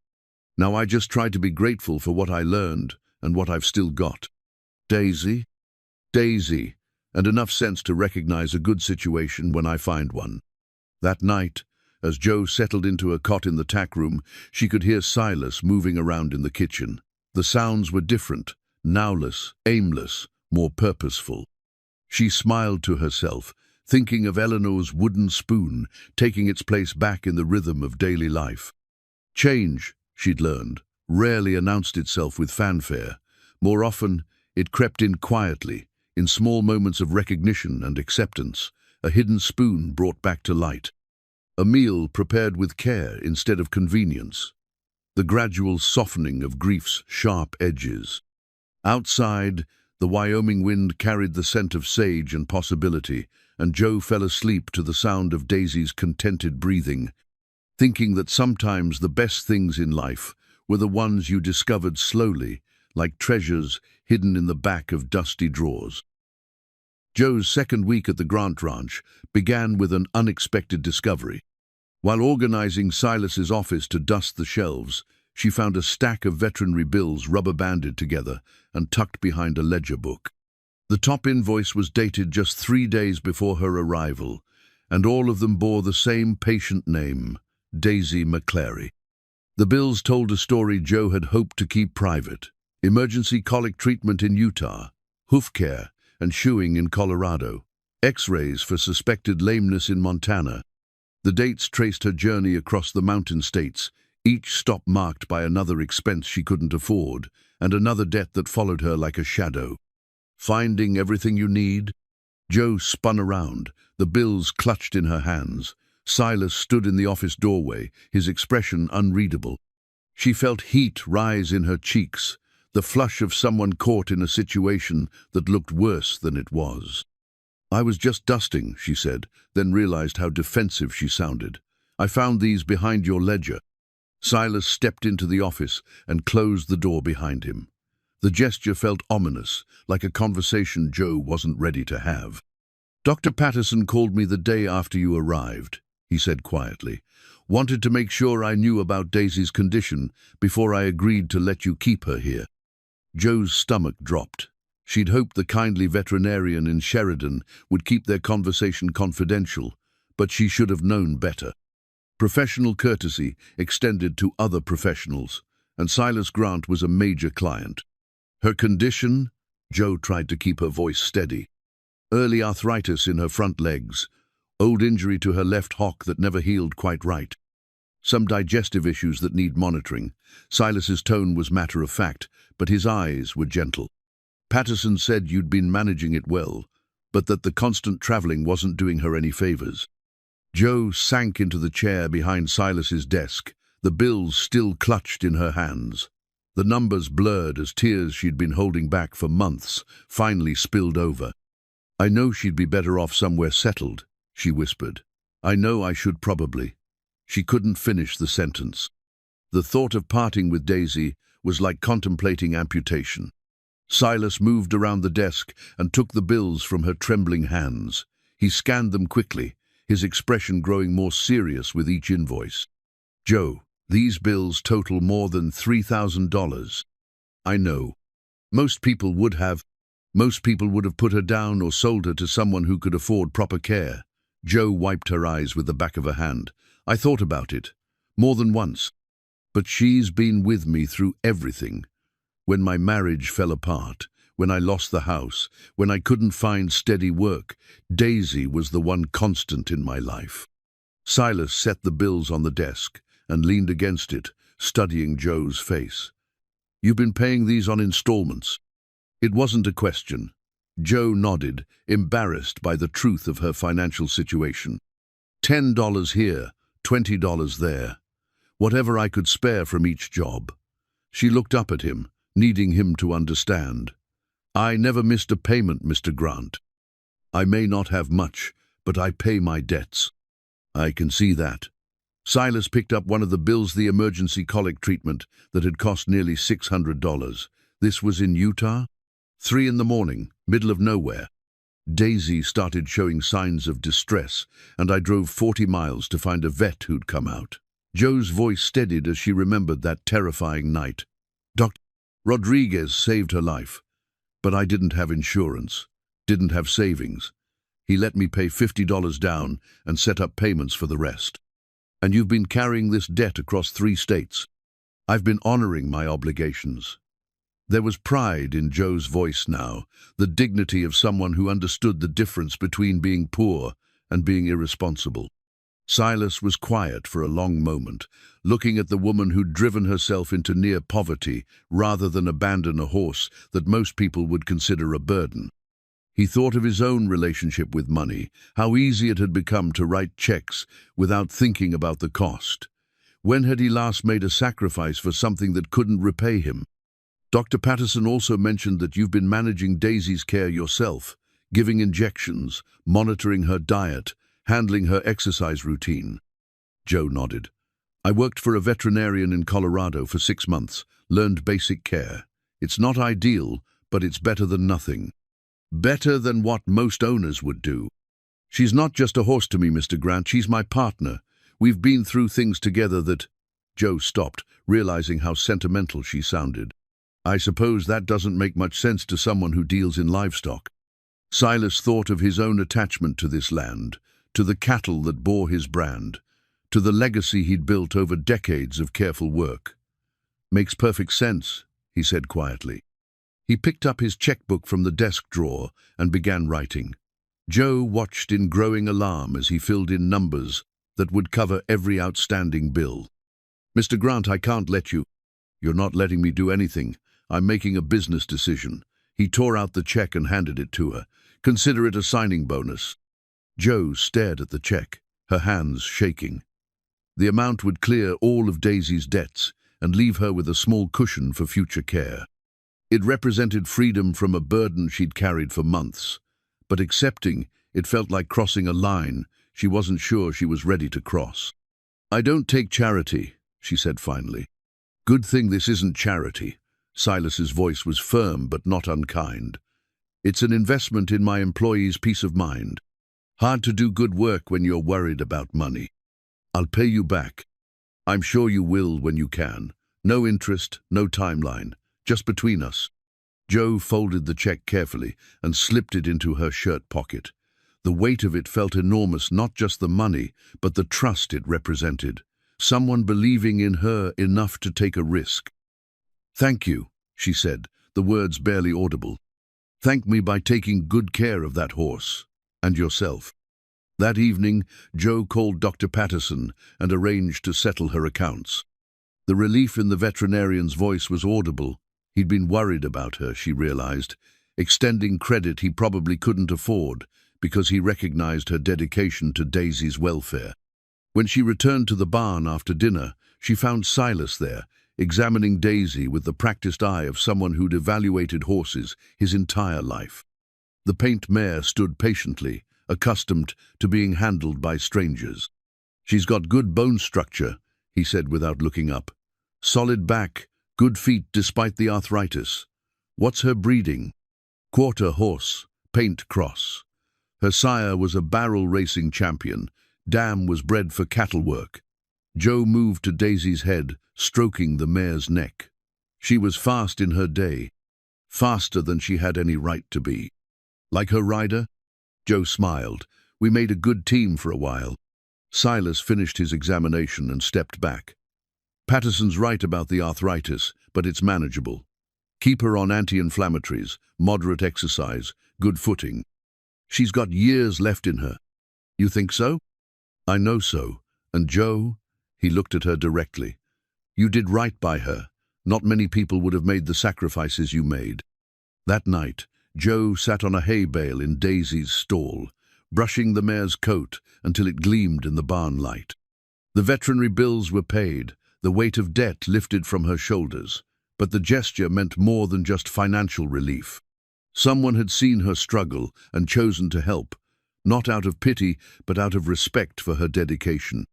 "Now I just try to be grateful for what I learned and what I've still got. Daisy, and enough sense to recognize a good situation when I find one." That night, as Jo settled into a cot in the tack room, she could hear Silas moving around in the kitchen. The sounds were different, nowless, aimless, more purposeful. She smiled to herself, thinking of Eleanor's wooden spoon taking its place back in the rhythm of daily life. Change, she'd learned, rarely announced itself with fanfare. More often, it crept in quietly, in small moments of recognition and acceptance, a hidden spoon brought back to light. A meal prepared with care instead of convenience. The gradual softening of grief's sharp edges. Outside, the Wyoming wind carried the scent of sage and possibility, and Jo fell asleep to the sound of Daisy's contented breathing, thinking that sometimes the best things in life were the ones you discovered slowly, like treasures hidden in the back of dusty drawers. Jo's second week at the Grant Ranch began with an unexpected discovery. While organizing Silas's office to dust the shelves, she found a stack of veterinary bills rubber-banded together and tucked behind a ledger book. The top invoice was dated just 3 days before her arrival, and all of them bore the same patient name, Daisy McClary. The bills told a story Jo had hoped to keep private: emergency colic treatment in Utah, hoof care and shoeing in Colorado, X-rays for suspected lameness in Montana. The dates traced her journey across the mountain states, each stop marked by another expense she couldn't afford, and another debt that followed her like a shadow. Finding everything you need? Jo spun around, the bills clutched in her hands. Silas stood in the office doorway, his expression unreadable. She felt heat rise in her cheeks, the flush of someone caught in a situation that looked worse than it was. "I was just dusting," she said, then realized how defensive she sounded. "I found these behind your ledger." Silas stepped into the office and closed the door behind him. The gesture felt ominous, like a conversation Joe wasn't ready to have. "Dr. Patterson called me the day after you arrived," he said quietly. "Wanted to make sure I knew about Daisy's condition before I agreed to let you keep her here." Joe's stomach dropped. She'd hoped the kindly veterinarian in Sheridan would keep their conversation confidential, but she should have known better. Professional courtesy extended to other professionals, and Silas Grant was a major client. Her condition? Joe tried to keep her voice steady. Early arthritis in her front legs, old injury to her left hock that never healed quite right. Some digestive issues that need monitoring. Silas's tone was matter-of-fact, but his eyes were gentle. "Patterson said you'd been managing it well, but that the constant traveling wasn't doing her any favors." Joe sank into the chair behind Silas's desk, the bills still clutched in her hands. The numbers blurred as tears she'd been holding back for months finally spilled over. "I know she'd be better off somewhere settled," she whispered. "I know I should probably." She couldn't finish the sentence. The thought of parting with Daisy was like contemplating amputation. Silas moved around the desk and took the bills from her trembling hands. He scanned them quickly, his expression growing more serious with each invoice. "Joe, these bills total more than $3,000. I know. Most people would have put her down or sold her to someone who could afford proper care." Joe wiped her eyes with the back of her hand. "I thought about it, more than once. But she's been with me through everything. When my marriage fell apart, when I lost the house, when I couldn't find steady work, Daisy was the one constant in my life." Silas set the bills on the desk and leaned against it, studying Joe's face. "You've been paying these on installments?" It wasn't a question. Joe nodded, embarrassed by the truth of her financial situation. $10 here, $20 there. Whatever I could spare from each job. She looked up at him, needing him to understand. "I never missed a payment, Mr. Grant. I may not have much, but I pay my debts." "I can see that." Silas picked up one of the bills, the emergency colic treatment that had cost nearly $600. This was in Utah? 3 in the morning, middle of nowhere. Daisy started showing signs of distress, and I drove 40 miles to find a vet who'd come out. Joe's voice steadied as she remembered that terrifying night. "Dr. Rodriguez saved her life, but I didn't have insurance, didn't have savings. He let me pay $50 down and set up payments for the rest. And you've been carrying this debt across 3 states. I've been honoring my obligations." There was pride in Joe's voice now, the dignity of someone who understood the difference between being poor and being irresponsible. Silas was quiet for a long moment, looking at the woman who'd driven herself into near poverty rather than abandon a horse that most people would consider a burden. He thought of his own relationship with money, how easy it had become to write checks without thinking about the cost. When had he last made a sacrifice for something that couldn't repay him? "Dr. Patterson also mentioned that you've been managing Daisy's care yourself, giving injections, monitoring her diet, handling her exercise routine." Joe nodded. "I worked for a veterinarian in Colorado for 6 months, learned basic care. It's not ideal, but it's better than nothing. Better than what most owners would do. She's not just a horse to me, Mr. Grant, she's my partner. We've been through things together that—" Joe stopped, realizing how sentimental she sounded. "I suppose that doesn't make much sense to someone who deals in livestock." Silas thought of his own attachment to this land, to the cattle that bore his brand, to the legacy he'd built over decades of careful work. "Makes perfect sense," he said quietly. He picked up his checkbook from the desk drawer and began writing. Joe watched in growing alarm as he filled in numbers that would cover every outstanding bill. "Mr. Grant, I can't let you." "You're not letting me do anything. I'm making a business decision." He tore out the check and handed it to her. "Consider it a signing bonus." Joe stared at the check, her hands shaking. The amount would clear all of Daisy's debts and leave her with a small cushion for future care. It represented freedom from a burden she'd carried for months, but accepting it felt like crossing a line she wasn't sure she was ready to cross. "I don't take charity," she said finally. "Good thing this isn't charity. Silas's voice was firm but not unkind. "It's an investment in my employees' peace of mind. Hard to do good work when you're worried about money. I'll pay you back. I'm sure you will when you can. No interest, no timeline, just between us." Joe folded the check carefully and slipped it into her shirt pocket. The weight of it felt enormous, not just the money, but the trust it represented. Someone believing in her enough to take a risk. "Thank you," she said, the words barely audible. "Thank me by taking good care of that horse. And yourself." That evening, Joe called Dr. Patterson and arranged to settle her accounts. The relief in the veterinarian's voice was audible. He'd been worried about her, she realized, extending credit he probably couldn't afford because he recognized her dedication to Daisy's welfare. When she returned to the barn after dinner, she found Silas there, examining Daisy with the practiced eye of someone who'd evaluated horses his entire life. The paint mare stood patiently, accustomed to being handled by strangers. "She's got good bone structure," he said without looking up. "Solid back, good feet despite the arthritis. What's her breeding?" "Quarter horse, paint cross. Her sire was a barrel racing champion. Dam was bred for cattle work." Joe moved to Daisy's head, stroking the mare's neck. "She was fast in her day, faster than she had any right to be." "Like her rider?" Joe smiled. "We made a good team for a while." Silas finished his examination and stepped back. "Patterson's right about the arthritis, but it's manageable. Keep her on anti-inflammatories, moderate exercise, good footing. She's got years left in her." "You think so?" "I know so. And Joe," he looked at her directly, "you did right by her. Not many people would have made the sacrifices you made." That night, Joe sat on a hay bale in Daisy's stall, brushing the mare's coat until it gleamed in the barn light. The veterinary bills were paid, the weight of debt lifted from her shoulders, but the gesture meant more than just financial relief. Someone had seen her struggle and chosen to help, not out of pity, but out of respect for her dedication.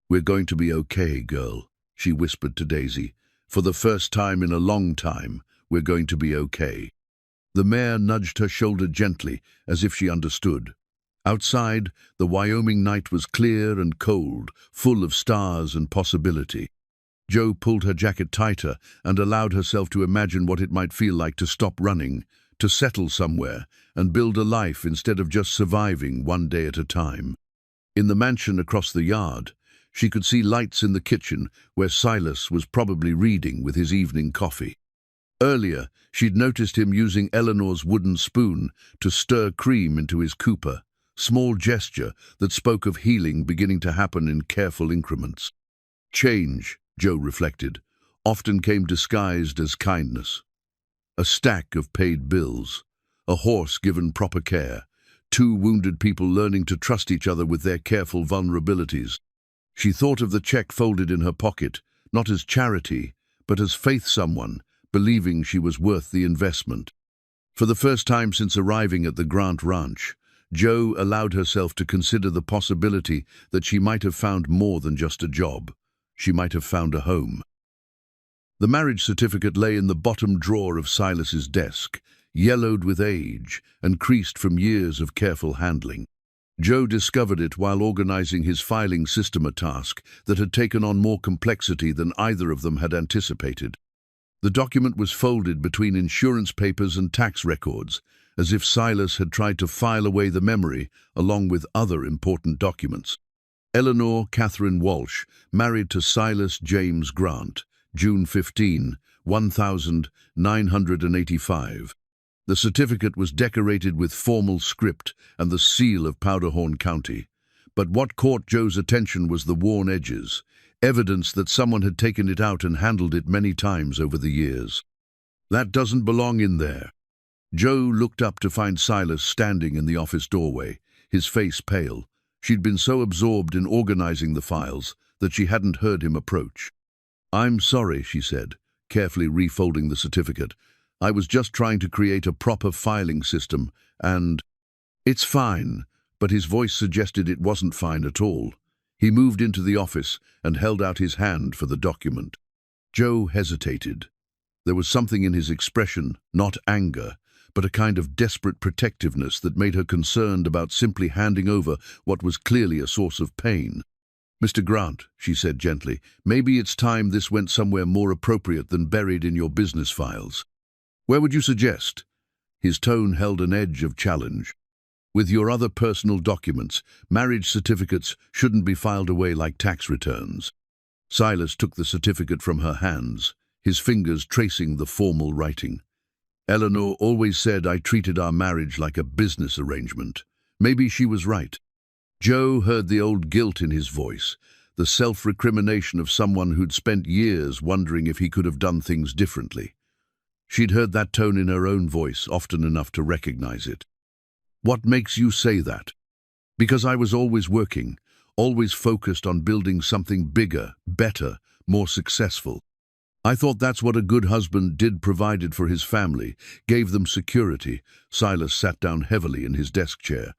"We're going to be okay, girl," she whispered to Daisy. "For the first time in a long time, we're going to be okay." The mare nudged her shoulder gently, as if she understood. Outside, the Wyoming night was clear and cold, full of stars and possibility. Joe pulled her jacket tighter and allowed herself to imagine what it might feel like to stop running, to settle somewhere, and build a life instead of just surviving one day at a time. In the mansion across the yard, she could see lights in the kitchen where Silas was probably reading with his evening coffee. Earlier, she'd noticed him using Eleanor's wooden spoon to stir cream into his cooper, small gesture that spoke of healing beginning to happen in careful increments. Change, Joe reflected, often came disguised as kindness. A stack of paid bills, a horse given proper care, two wounded people learning to trust each other with their careful vulnerabilities. She thought of the check folded in her pocket, not as charity, but as faith someone, believing she was worth the investment. For the first time since arriving at the Grant Ranch, Joe allowed herself to consider the possibility that she might have found more than just a job. She might have found a home. The marriage certificate lay in the bottom drawer of Silas's desk, yellowed with age and creased from years of careful handling. Joe discovered it while organizing his filing system, a task that had taken on more complexity than either of them had anticipated. The document was folded between insurance papers and tax records, as if Silas had tried to file away the memory along with other important documents. Eleanor Catherine Walsh, married to Silas James Grant, June 15, 1985. The certificate was decorated with formal script and the seal of Powderhorn County. But what caught Joe's attention was the worn edges, evidence that someone had taken it out and handled it many times over the years. "That doesn't belong in there." Joe looked up to find Silas standing in the office doorway, his face pale. She'd been so absorbed in organizing the files that she hadn't heard him approach. "I'm sorry," she said, carefully refolding the certificate. "I was just trying to create a proper filing system, and—" "It's fine," but his voice suggested it wasn't fine at all. He moved into the office and held out his hand for the document. Joe hesitated. There was something in his expression, not anger, but a kind of desperate protectiveness that made her concerned about simply handing over what was clearly a source of pain. "Mr. Grant," she said gently, "maybe it's time this went somewhere more appropriate than buried in your business files. Where would you suggest?" His tone held an edge of challenge. "With your other personal documents, marriage certificates shouldn't be filed away like tax returns." Silas took the certificate from her hands, his fingers tracing the formal writing. "Eleanor always said I treated our marriage like a business arrangement. Maybe she was right." Joe heard the old guilt in his voice, the self-recrimination of someone who'd spent years wondering if he could have done things differently. She'd heard that tone in her own voice often enough to recognize it. "What makes you say that?" "Because I was always working, always focused on building something bigger, better, more successful. I thought that's what a good husband did, provided for his family, gave them security." Silas sat down heavily in his desk chair.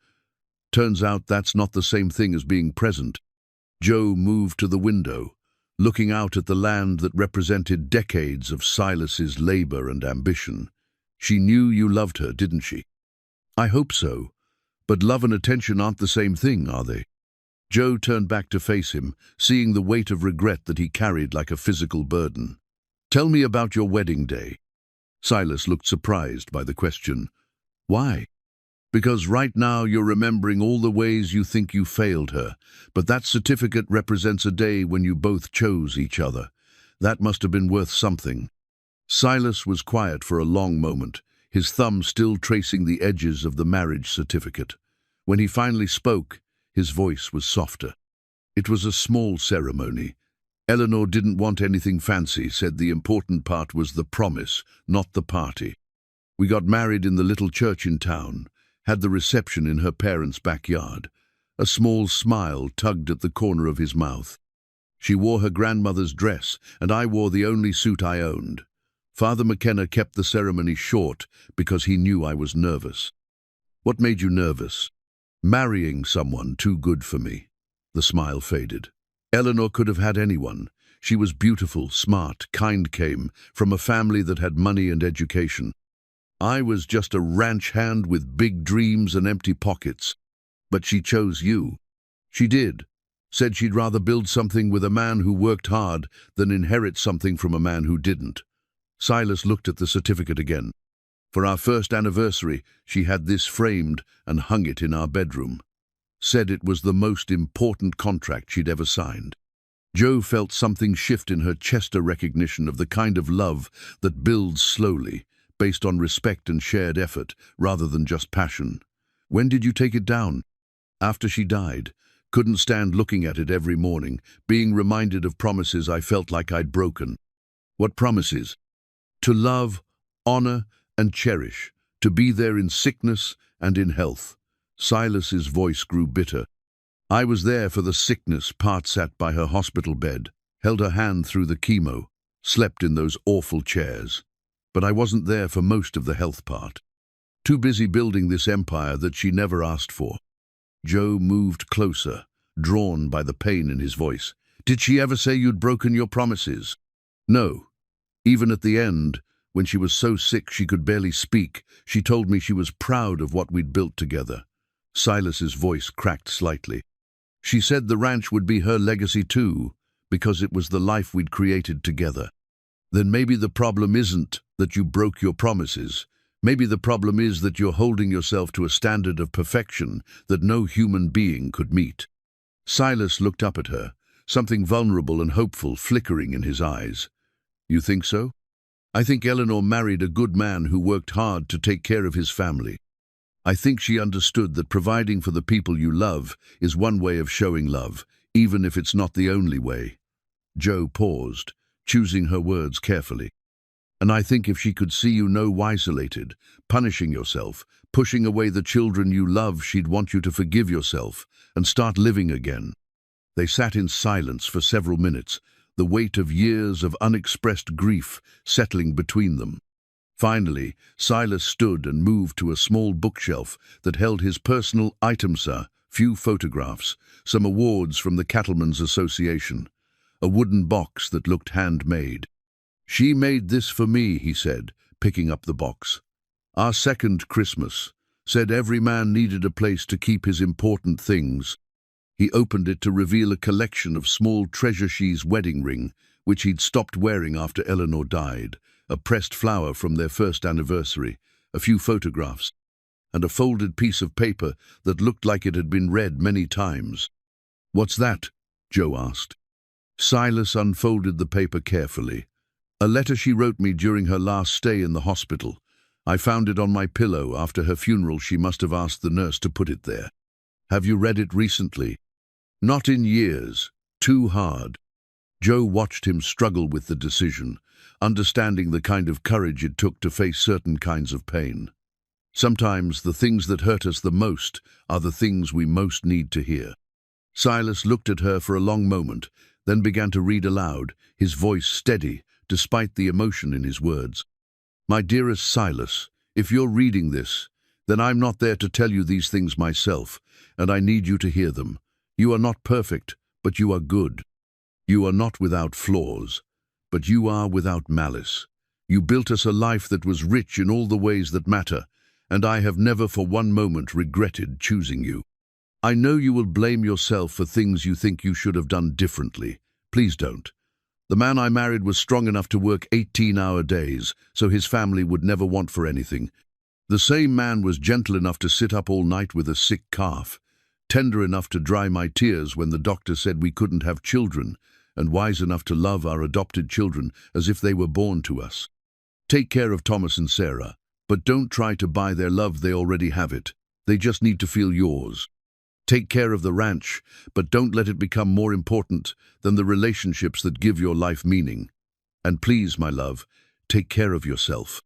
"Turns out that's not the same thing as being present." Joe moved to the window, looking out at the land that represented decades of Silas's labor and ambition. "She knew you loved her, didn't she?" "I hope so. But love and attention aren't the same thing, are they?" Joe turned back to face him, seeing the weight of regret that he carried like a physical burden. "Tell me about your wedding day." Silas looked surprised by the question. "Why?" "Because right now you're remembering all the ways you think you failed her, but that certificate represents a day when you both chose each other. That must have been worth something." Silas was quiet for a long moment, his thumb still tracing the edges of the marriage certificate. When he finally spoke, his voice was softer. "It was a small ceremony. Eleanor didn't want anything fancy, said the important part was the promise, not the party. We got married in the little church in town, had the reception in her parents' backyard." A small smile tugged at the corner of his mouth. "She wore her grandmother's dress, and I wore the only suit I owned. Father McKenna kept the ceremony short because he knew I was nervous." "What made you nervous?" "Marrying someone too good for me." The smile faded. "Eleanor could have had anyone. She was beautiful, smart, kind, came from a family that had money and education. I was just a ranch hand with big dreams and empty pockets. But she chose you." "She did. Said she'd rather build something with a man who worked hard than inherit something from a man who didn't." Silas looked at the certificate again. "For our first anniversary, she had this framed and hung it in our bedroom. Said it was the most important contract she'd ever signed." Joe felt something shift in her chest, a recognition of the kind of love that builds slowly, based on respect and shared effort, rather than just passion. "When did you take it down?" "After she died. Couldn't stand looking at it every morning, being reminded of promises I felt like I'd broken." "What promises?" "To love, honor, and cherish, to be there in sickness and in health." Silas's voice grew bitter. "I was there for the sickness, part sat by her hospital bed, held her hand through the chemo, slept in those awful chairs. But I wasn't there for most of the health part. Too busy building this empire that she never asked for." Joe moved closer, drawn by the pain in his voice. "Did she ever say you'd broken your promises?" "No. Even at the end, when she was so sick she could barely speak, she told me she was proud of what we'd built together." Silas's voice cracked slightly. "She said the ranch would be her legacy too, because it was the life we'd created together." "Then maybe the problem isn't that you broke your promises. Maybe the problem is that you're holding yourself to a standard of perfection that no human being could meet." Silas looked up at her, something vulnerable and hopeful flickering in his eyes. "You think so?" "I think Eleanor married a good man who worked hard to take care of his family. I think she understood that providing for the people you love is one way of showing love, even if it's not the only way." Joe paused, choosing her words carefully. "And I think if she could see you isolated, punishing yourself, pushing away the children you love, she'd want you to forgive yourself and start living again." They sat in silence for several minutes, the weight of years of unexpressed grief settling between them. Finally, Silas stood and moved to a small bookshelf that held his personal items, a few photographs, some awards from the Cattlemen's Association, a wooden box that looked handmade. "She made this for me," he said, picking up the box. "Our second Christmas. Said every man needed a place to keep his important things." He opened it to reveal a collection of small treasure she's wedding ring, which he'd stopped wearing after Eleanor died, a pressed flower from their first anniversary, a few photographs, and a folded piece of paper that looked like it had been read many times. "What's that?" Joe asked. Silas unfolded the paper carefully. "A letter she wrote me during her last stay in the hospital. I found it on my pillow. After her funeral, she must have asked the nurse to put it there." "Have you read it recently?" "Not in years. Too hard." Joe watched him struggle with the decision, understanding the kind of courage it took to face certain kinds of pain. Sometimes the things that hurt us the most are the things we most need to hear. Silas looked at her for a long moment, then began to read aloud, his voice steady, despite the emotion in his words. "My dearest Silas, if you're reading this, then I'm not there to tell you these things myself, and I need you to hear them. You are not perfect, but you are good. You are not without flaws, but you are without malice. You built us a life that was rich in all the ways that matter, and I have never for one moment regretted choosing you. I know you will blame yourself for things you think you should have done differently. Please don't. The man I married was strong enough to work 18-hour days, so his family would never want for anything. The same man was gentle enough to sit up all night with a sick calf, tender enough to dry my tears when the doctor said we couldn't have children, and wise enough to love our adopted children as if they were born to us. Take care of Thomas and Sarah, but don't try to buy their love. They already have it. They just need to feel yours. Take care of the ranch, but don't let it become more important than the relationships that give your life meaning. And please, my love, take care of yourself.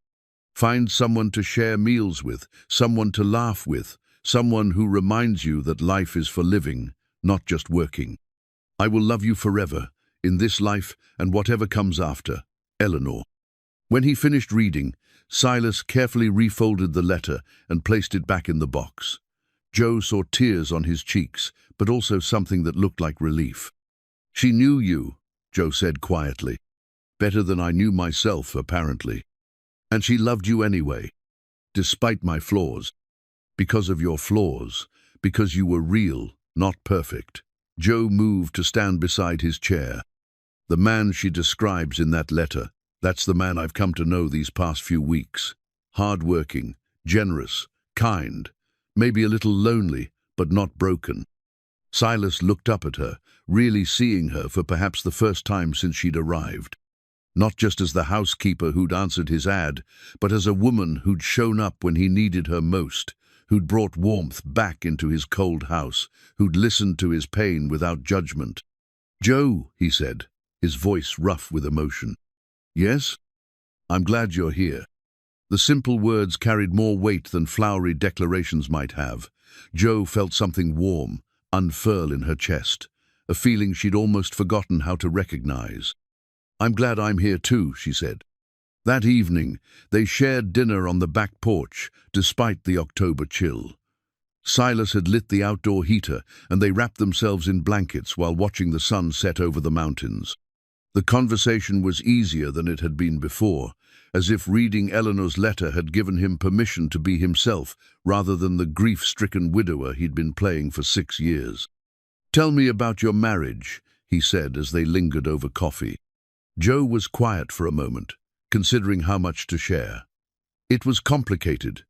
Find someone to share meals with, someone to laugh with, someone who reminds you that life is for living, not just working. I will love you forever, in this life and whatever comes after. Eleanor." When he finished reading, Silas carefully refolded the letter and placed it back in the box. Joe saw tears on his cheeks, but also something that looked like relief. "She knew you," Joe said quietly. "Better than I knew myself, apparently. And she loved you anyway, despite my flaws. Because of your flaws, because you were real, not perfect." Joe moved to stand beside his chair. "The man she describes in that letter, that's the man I've come to know these past few weeks. Hard-working, generous, kind, maybe a little lonely, but not broken." Silas looked up at her, really seeing her for perhaps the first time since she'd arrived. Not just as the housekeeper who'd answered his ad, but as a woman who'd shown up when he needed her most, who'd brought warmth back into his cold house, who'd listened to his pain without judgment. "Joe," he said, his voice rough with emotion. "Yes? I'm glad you're here." The simple words carried more weight than flowery declarations might have. Joe felt something warm unfurl in her chest, a feeling she'd almost forgotten how to recognize. "I'm glad I'm here too," she said. That evening, they shared dinner on the back porch, despite the October chill. Silas had lit the outdoor heater, and they wrapped themselves in blankets while watching the sun set over the mountains. The conversation was easier than it had been before, as if reading Eleanor's letter had given him permission to be himself rather than the grief-stricken widower he'd been playing for 6 years. "Tell me about your marriage," he said as they lingered over coffee. Joe was quiet for a moment, considering how much to share. "It was complicated.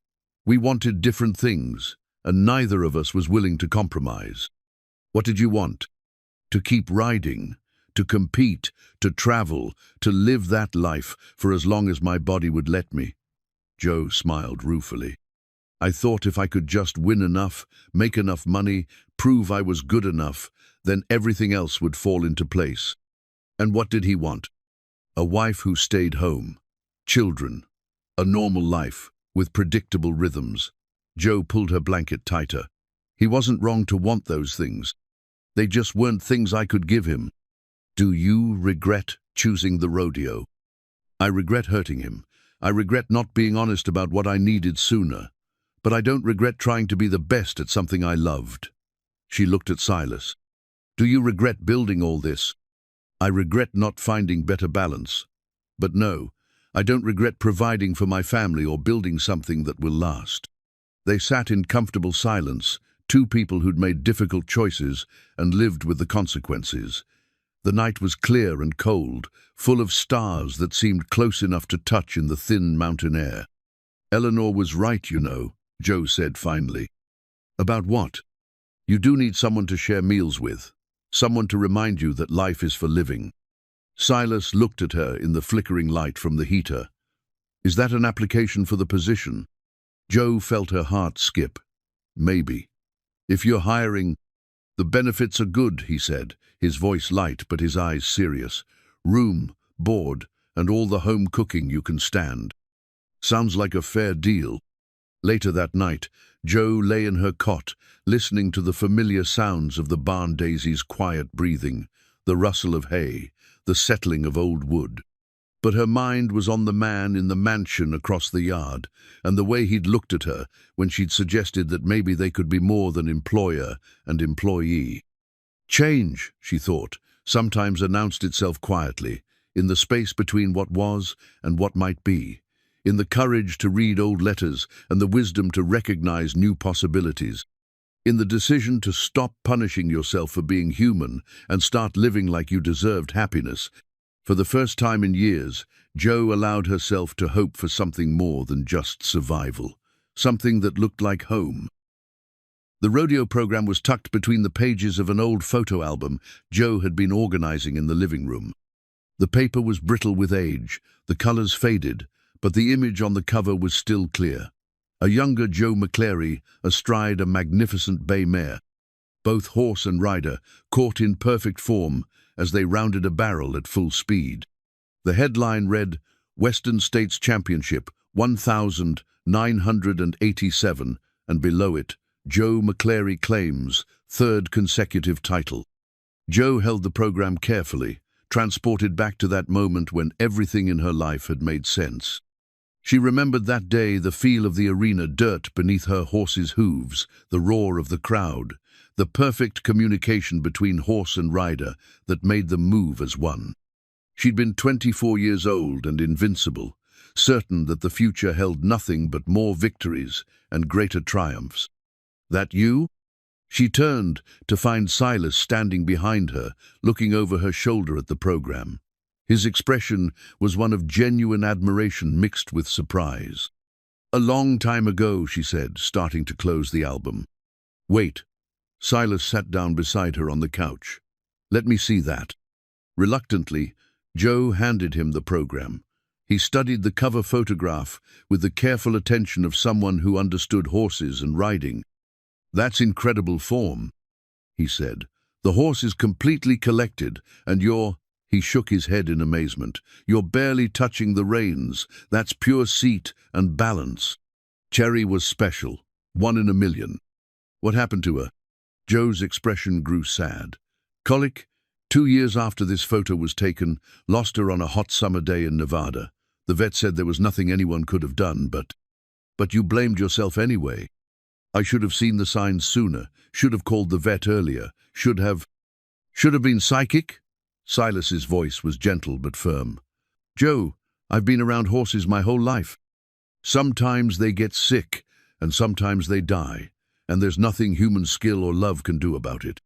We wanted different things, and neither of us was willing to compromise." "What did you want?" "To keep riding, to compete, to travel, to live that life for as long as my body would let me." Joe smiled ruefully. "I thought if I could just win enough, make enough money, prove I was good enough, then everything else would fall into place." "And what did he want?" "A wife who stayed home, children, a normal life with predictable rhythms." Joe pulled her blanket tighter. "He wasn't wrong to want those things. They just weren't things I could give him." "Do you regret choosing the rodeo?" "I regret hurting him. I regret not being honest about what I needed sooner. But I don't regret trying to be the best at something I loved." She looked at Silas. "Do you regret building all this?" "I regret not finding better balance. But no, I don't regret providing for my family or building something that will last." They sat in comfortable silence, two people who'd made difficult choices and lived with the consequences. The night was clear and cold, full of stars that seemed close enough to touch in the thin mountain air. "Eleanor was right, you know," Joe said finally. "About what?" "You do need someone to share meals with, someone to remind you that life is for living." Silas looked at her in the flickering light from the heater. "Is that an application for the position?" Joe felt her heart skip. "Maybe. If you're hiring—" "The benefits are good," he said, his voice light but his eyes serious. "Room, board, and all the home cooking you can stand. Sounds like a fair deal." Later that night, Joe lay in her cot, listening to the familiar sounds of the barn daisy's quiet breathing, the rustle of hay, the settling of old wood. But her mind was on the man in the mansion across the yard, and the way he'd looked at her when she'd suggested that maybe they could be more than employer and employee. Change, she thought, sometimes announced itself quietly, in the space between what was and what might be, in the courage to read old letters and the wisdom to recognize new possibilities, in the decision to stop punishing yourself for being human and start living like you deserved happiness. For the first time in years, Jo allowed herself to hope for something more than just survival, something that looked like home. The rodeo program was tucked between the pages of an old photo album Jo had been organizing in the living room. The paper was brittle with age, the colors faded, but the image on the cover was still clear. A younger Joe McClary astride a magnificent bay mare, both horse and rider caught in perfect form as they rounded a barrel at full speed. The headline read, "Western States Championship, 1987, and below it, Joe McClary claims third consecutive title. Joe held the program carefully, transported back to that moment when everything in her life had made sense. She remembered that day, the feel of the arena, dirt beneath her horse's hooves, the roar of the crowd, the perfect communication between horse and rider that made them move as one. She'd been 24 years old and invincible, certain that the future held nothing but more victories and greater triumphs. "That you?" She turned to find Silas standing behind her, looking over her shoulder at the program. His expression was one of genuine admiration mixed with surprise. "A long time ago," she said, starting to close the album. "Wait." Silas sat down beside her on the couch. "Let me see that." Reluctantly, Joe handed him the program. He studied the cover photograph with the careful attention of someone who understood horses and riding. "That's incredible form," he said. "The horse is completely collected, and you're—" He shook his head in amazement. "You're barely touching the reins. That's pure seat and balance." Cherry was special, 1 in a million. "What happened to her?" Joe's expression grew sad. "Colic, 2 years after this photo was taken, lost her on a hot summer day in Nevada. The vet said there was nothing anyone could have done, but you blamed yourself anyway." "I should have seen the signs sooner, should have called the vet earlier, should have been psychic?" Silas's voice was gentle but firm. "Joe, I've been around horses my whole life. Sometimes they get sick, and sometimes they die, and there's nothing human skill or love can do about it."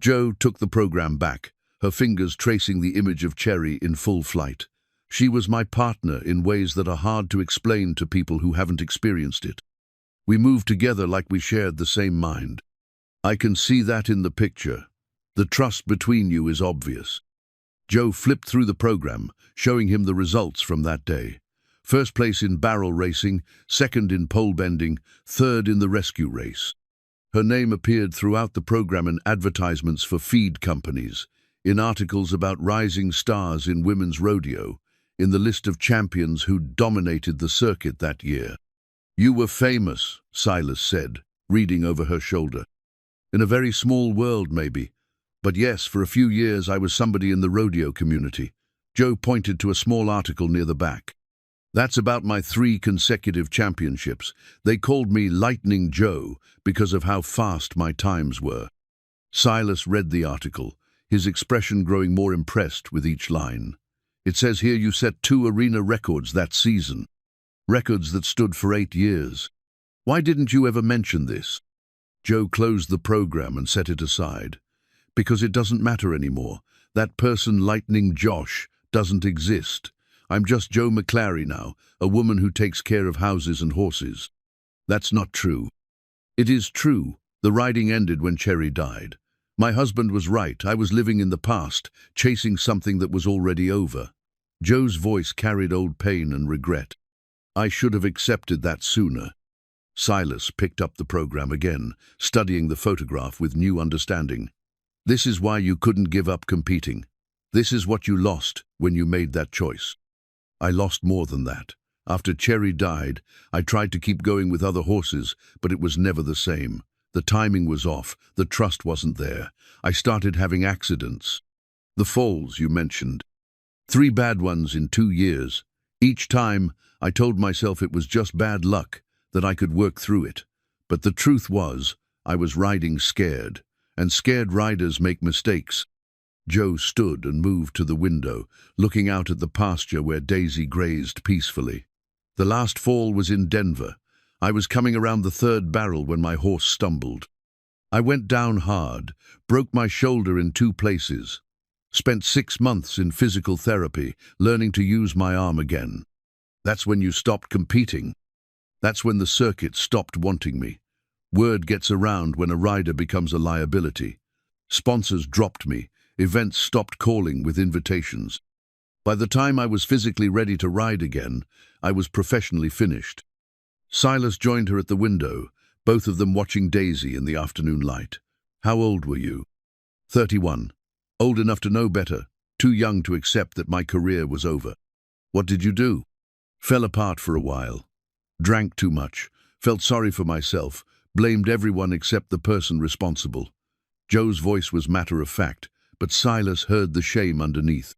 Joe took the program back, her fingers tracing the image of Cherry in full flight. "She was my partner in ways that are hard to explain to people who haven't experienced it. We moved together like we shared the same mind. I can see that in the picture. The trust between you is obvious." Joe flipped through the program, showing him the results from that day. First place in barrel racing, second in pole bending, third in the rescue race. Her name appeared throughout the program in advertisements for feed companies, in articles about rising stars in women's rodeo, in the list of champions who dominated the circuit that year. "You were famous," Silas said, reading over her shoulder. "In a very small world, maybe. But yes, for a few years I was somebody in the rodeo community." Joe pointed to a small article near the back. "That's about my 3 consecutive championships. They called me Lightning Joe because of how fast my times were." Silas read the article, his expression growing more impressed with each line. It says here you set 2 arena records that season. Records that stood for 8 years. Why didn't you ever mention this? Joe closed the program and set it aside. Because it doesn't matter anymore. That person, Lightning Josh, doesn't exist. I'm just Joe McClary now, a woman who takes care of houses and horses. That's not true. It is true. The riding ended when Cherry died. My husband was right. I was living in the past, chasing something that was already over. Joe's voice carried old pain and regret. I should have accepted that sooner. Silas picked up the program again, studying the photograph with new understanding. This is why you couldn't give up competing. This is what you lost when you made that choice. I lost more than that. After Cherry died, I tried to keep going with other horses, but it was never the same. The timing was off, the trust wasn't there. I started having accidents. The falls you mentioned. 3 bad ones in 2 years. Each time, I told myself it was just bad luck, that I could work through it. But the truth was, I was riding scared, and scared riders make mistakes. Joe stood and moved to the window, looking out at the pasture where Daisy grazed peacefully. The last fall was in Denver. I was coming around the 3rd barrel when my horse stumbled. I went down hard, broke my shoulder in 2 places. Spent 6 months in physical therapy, learning to use my arm again. That's when you stopped competing. That's when the circuit stopped wanting me. Word gets around when a rider becomes a liability. Sponsors dropped me. Events stopped calling with invitations. By the time I was physically ready to ride again, I was professionally finished. Silas joined her at the window, both of them watching Daisy in the afternoon light. How old were you? 31. Old enough to know better, too young to accept that my career was over. What did you do? Fell apart for a while. Drank too much, felt sorry for myself, blamed everyone except the person responsible. Joe's voice was matter of fact, but Silas heard the shame underneath.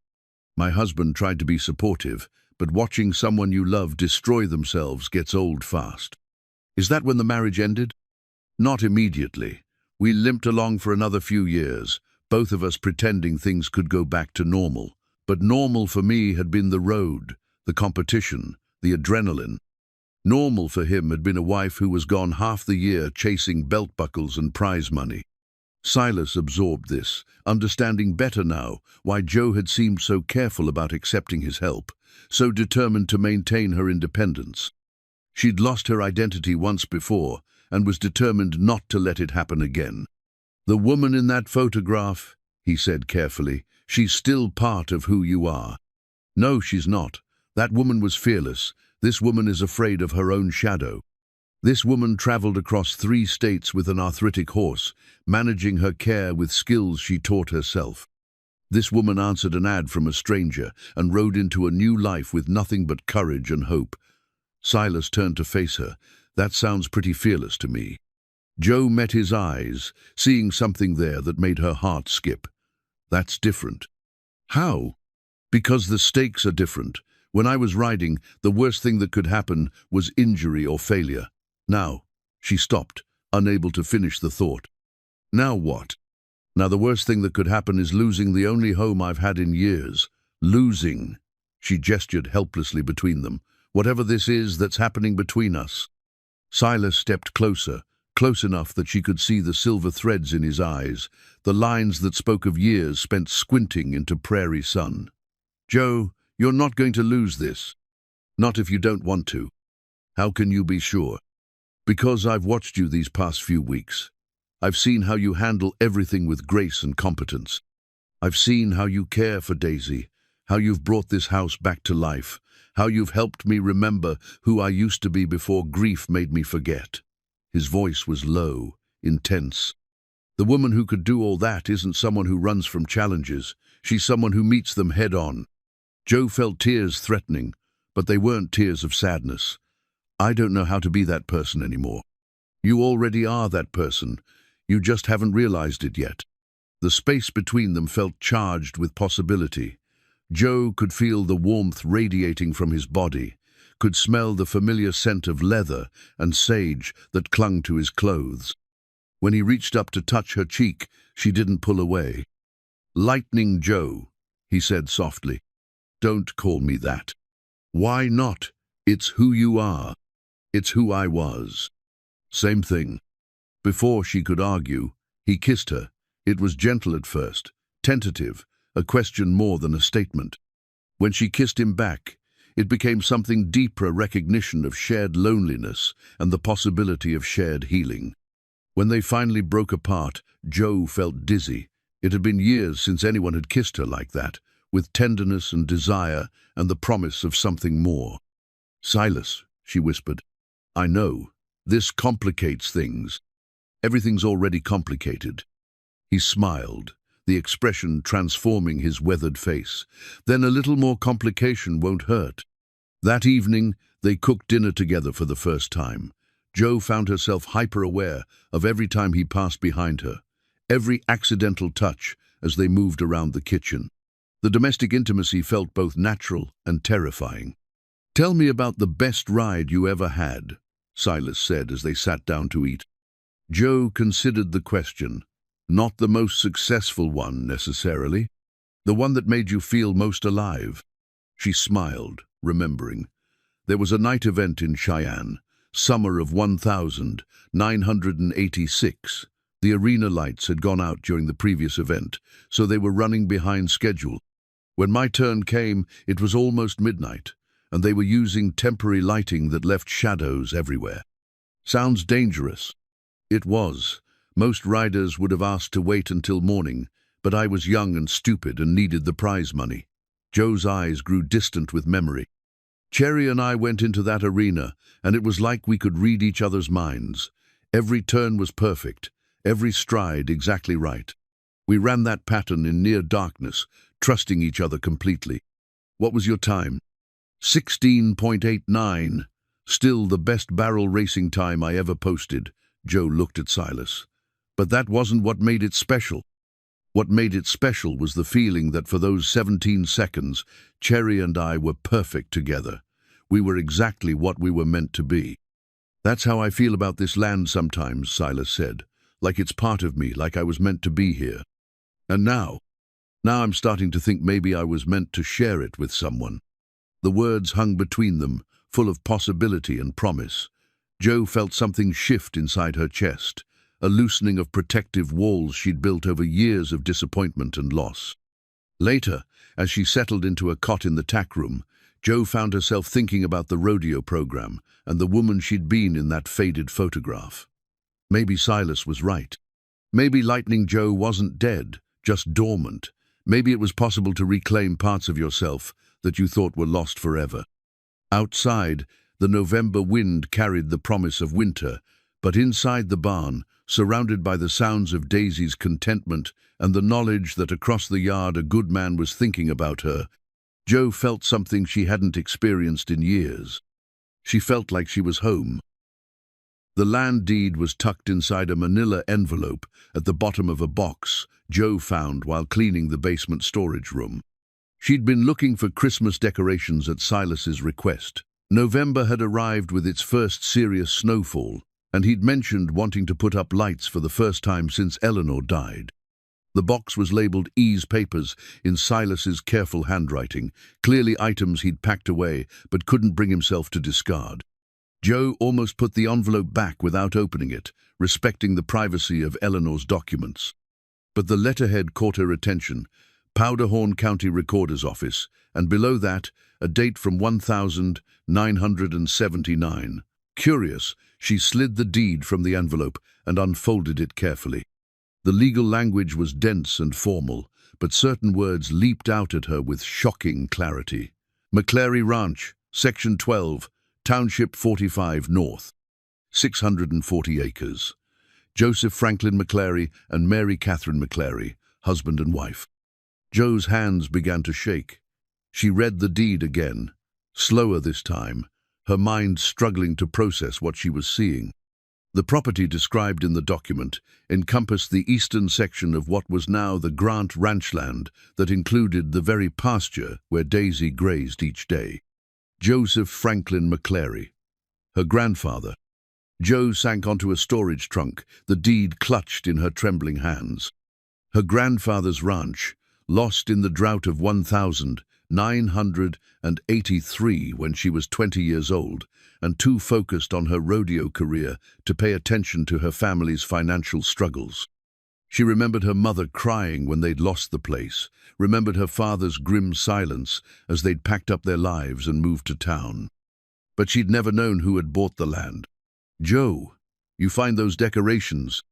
My husband tried to be supportive, but watching someone you love destroy themselves gets old fast. Is that when the marriage ended? Not immediately. We limped along for another few years, both of us pretending things could go back to normal. But normal for me had been the road, the competition, the adrenaline. Normal for him had been a wife who was gone half the year chasing belt buckles and prize money. Silas absorbed this, understanding better now why Joe had seemed so careful about accepting his help, so determined to maintain her independence. She'd lost her identity once before and was determined not to let it happen again. The woman in that photograph, he said carefully, she's still part of who you are. No, she's not. That woman was fearless. This woman is afraid of her own shadow. This woman traveled across 3 states with an arthritic horse, managing her care with skills she taught herself. This woman answered an ad from a stranger and rode into a new life with nothing but courage and hope. Silas turned to face her. That sounds pretty fearless to me. Joe met his eyes, seeing something there that made her heart skip. That's different. How? Because the stakes are different. When I was riding, the worst thing that could happen was injury or failure. Now, she stopped, unable to finish the thought. Now what? Now the worst thing that could happen is losing the only home I've had in years. Losing. She gestured helplessly between them. Whatever this is that's happening between us. Silas stepped closer, close enough that she could see the silver threads in his eyes, the lines that spoke of years spent squinting into prairie sun. Joe, you're not going to lose this. Not if you don't want to. How can you be sure? Because I've watched you these past few weeks. I've seen how you handle everything with grace and competence. I've seen how you care for Daisy, how you've brought this house back to life, how you've helped me remember who I used to be before grief made me forget. His voice was low, intense. The woman who could do all that isn't someone who runs from challenges. She's someone who meets them head on. Joe felt tears threatening, but they weren't tears of sadness. I don't know how to be that person anymore. You already are that person. You just haven't realized it yet. The space between them felt charged with possibility. Joe could feel the warmth radiating from his body, could smell the familiar scent of leather and sage that clung to his clothes. When he reached up to touch her cheek, she didn't pull away. "Lightning Joe," he said softly. Don't call me that. Why not? It's who you are. It's who I was. Same thing. Before she could argue, he kissed her. It was gentle at first, tentative, a question more than a statement. When she kissed him back, it became something deeper, a recognition of shared loneliness and the possibility of shared healing. When they finally broke apart, Joe felt dizzy. It had been years since anyone had kissed her like that, with tenderness and desire and the promise of something more. "Silas," she whispered, "I know. This complicates things. Everything's already complicated." He smiled, the expression transforming his weathered face. "Then a little more complication won't hurt." That evening, they cooked dinner together for the first time. Jo found herself hyper-aware of every time he passed behind her, every accidental touch as they moved around the kitchen. The domestic intimacy felt both natural and terrifying. "Tell me about the best ride you ever had," Silas said as they sat down to eat. Jo considered the question. Not the most successful one, necessarily. The one that made you feel most alive. She smiled, remembering. There was a night event in Cheyenne, summer of 1986. The arena lights had gone out during the previous event, so they were running behind schedule. When my turn came, it was almost midnight, and they were using temporary lighting that left shadows everywhere. Sounds dangerous. It was. Most riders would have asked to wait until morning, but I was young and stupid and needed the prize money. Joe's eyes grew distant with memory. Cherry and I went into that arena, and it was like we could read each other's minds. Every turn was perfect, every stride exactly right. We ran that pattern in near darkness, trusting each other completely. What was your time? 16.89. Still the best barrel racing time I ever posted. Joe looked at Silas. But that wasn't what made it special. What made it special was the feeling that for those 17 seconds, Cherry and I were perfect together. We were exactly what we were meant to be. "That's how I feel about this land sometimes," Silas said. "Like it's part of me, like I was meant to be here. And now I'm starting to think maybe I was meant to share it with someone." The words hung between them, full of possibility and promise. Jo felt something shift inside her chest, a loosening of protective walls she'd built over years of disappointment and loss. Later, as she settled into a cot in the tack room, Jo found herself thinking about the rodeo program and the woman she'd been in that faded photograph. Maybe Silas was right. Maybe Lightning Jo wasn't dead, just dormant. Maybe it was possible to reclaim parts of yourself that you thought were lost forever. Outside, the November wind carried the promise of winter, but inside the barn, surrounded by the sounds of Daisy's contentment and the knowledge that across the yard a good man was thinking about her, Jo felt something she hadn't experienced in years. She felt like she was home. The land deed was tucked inside a manila envelope at the bottom of a box Jo found while cleaning the basement storage room. She'd been looking for Christmas decorations at Silas's request. November had arrived with its first serious snowfall, and he'd mentioned wanting to put up lights for the first time since Eleanor died. The box was labeled Ease Papers in Silas's careful handwriting, clearly items he'd packed away but couldn't bring himself to discard. Jo almost put the envelope back without opening it, respecting the privacy of Eleanor's documents. But the letterhead caught her attention: Powderhorn County Recorder's Office, and below that, a date from 1979. Curious, she slid the deed from the envelope and unfolded it carefully. The legal language was dense and formal, but certain words leaped out at her with shocking clarity. McClary Ranch, Section 12, Township 45 North. 640 acres. Joseph Franklin McClary and Mary Catherine McClary, husband and wife. Jo's hands began to shake. She read the deed again, slower this time, her mind struggling to process what she was seeing. The property described in the document encompassed the eastern section of what was now the Grant Ranchland that included the very pasture where Daisy grazed each day. Joseph Franklin McClary, her grandfather. Jo sank onto a storage trunk, the deed clutched in her trembling hands. Her grandfather's ranch, lost in the drought of 1000, 983 when she was 20 years old, and too focused on her rodeo career to pay attention to her family's financial struggles. She remembered her mother crying when they'd lost the place, remembered her father's grim silence as they'd packed up their lives and moved to town. But she'd never known who had bought the land. "Joe, you find those decorations?"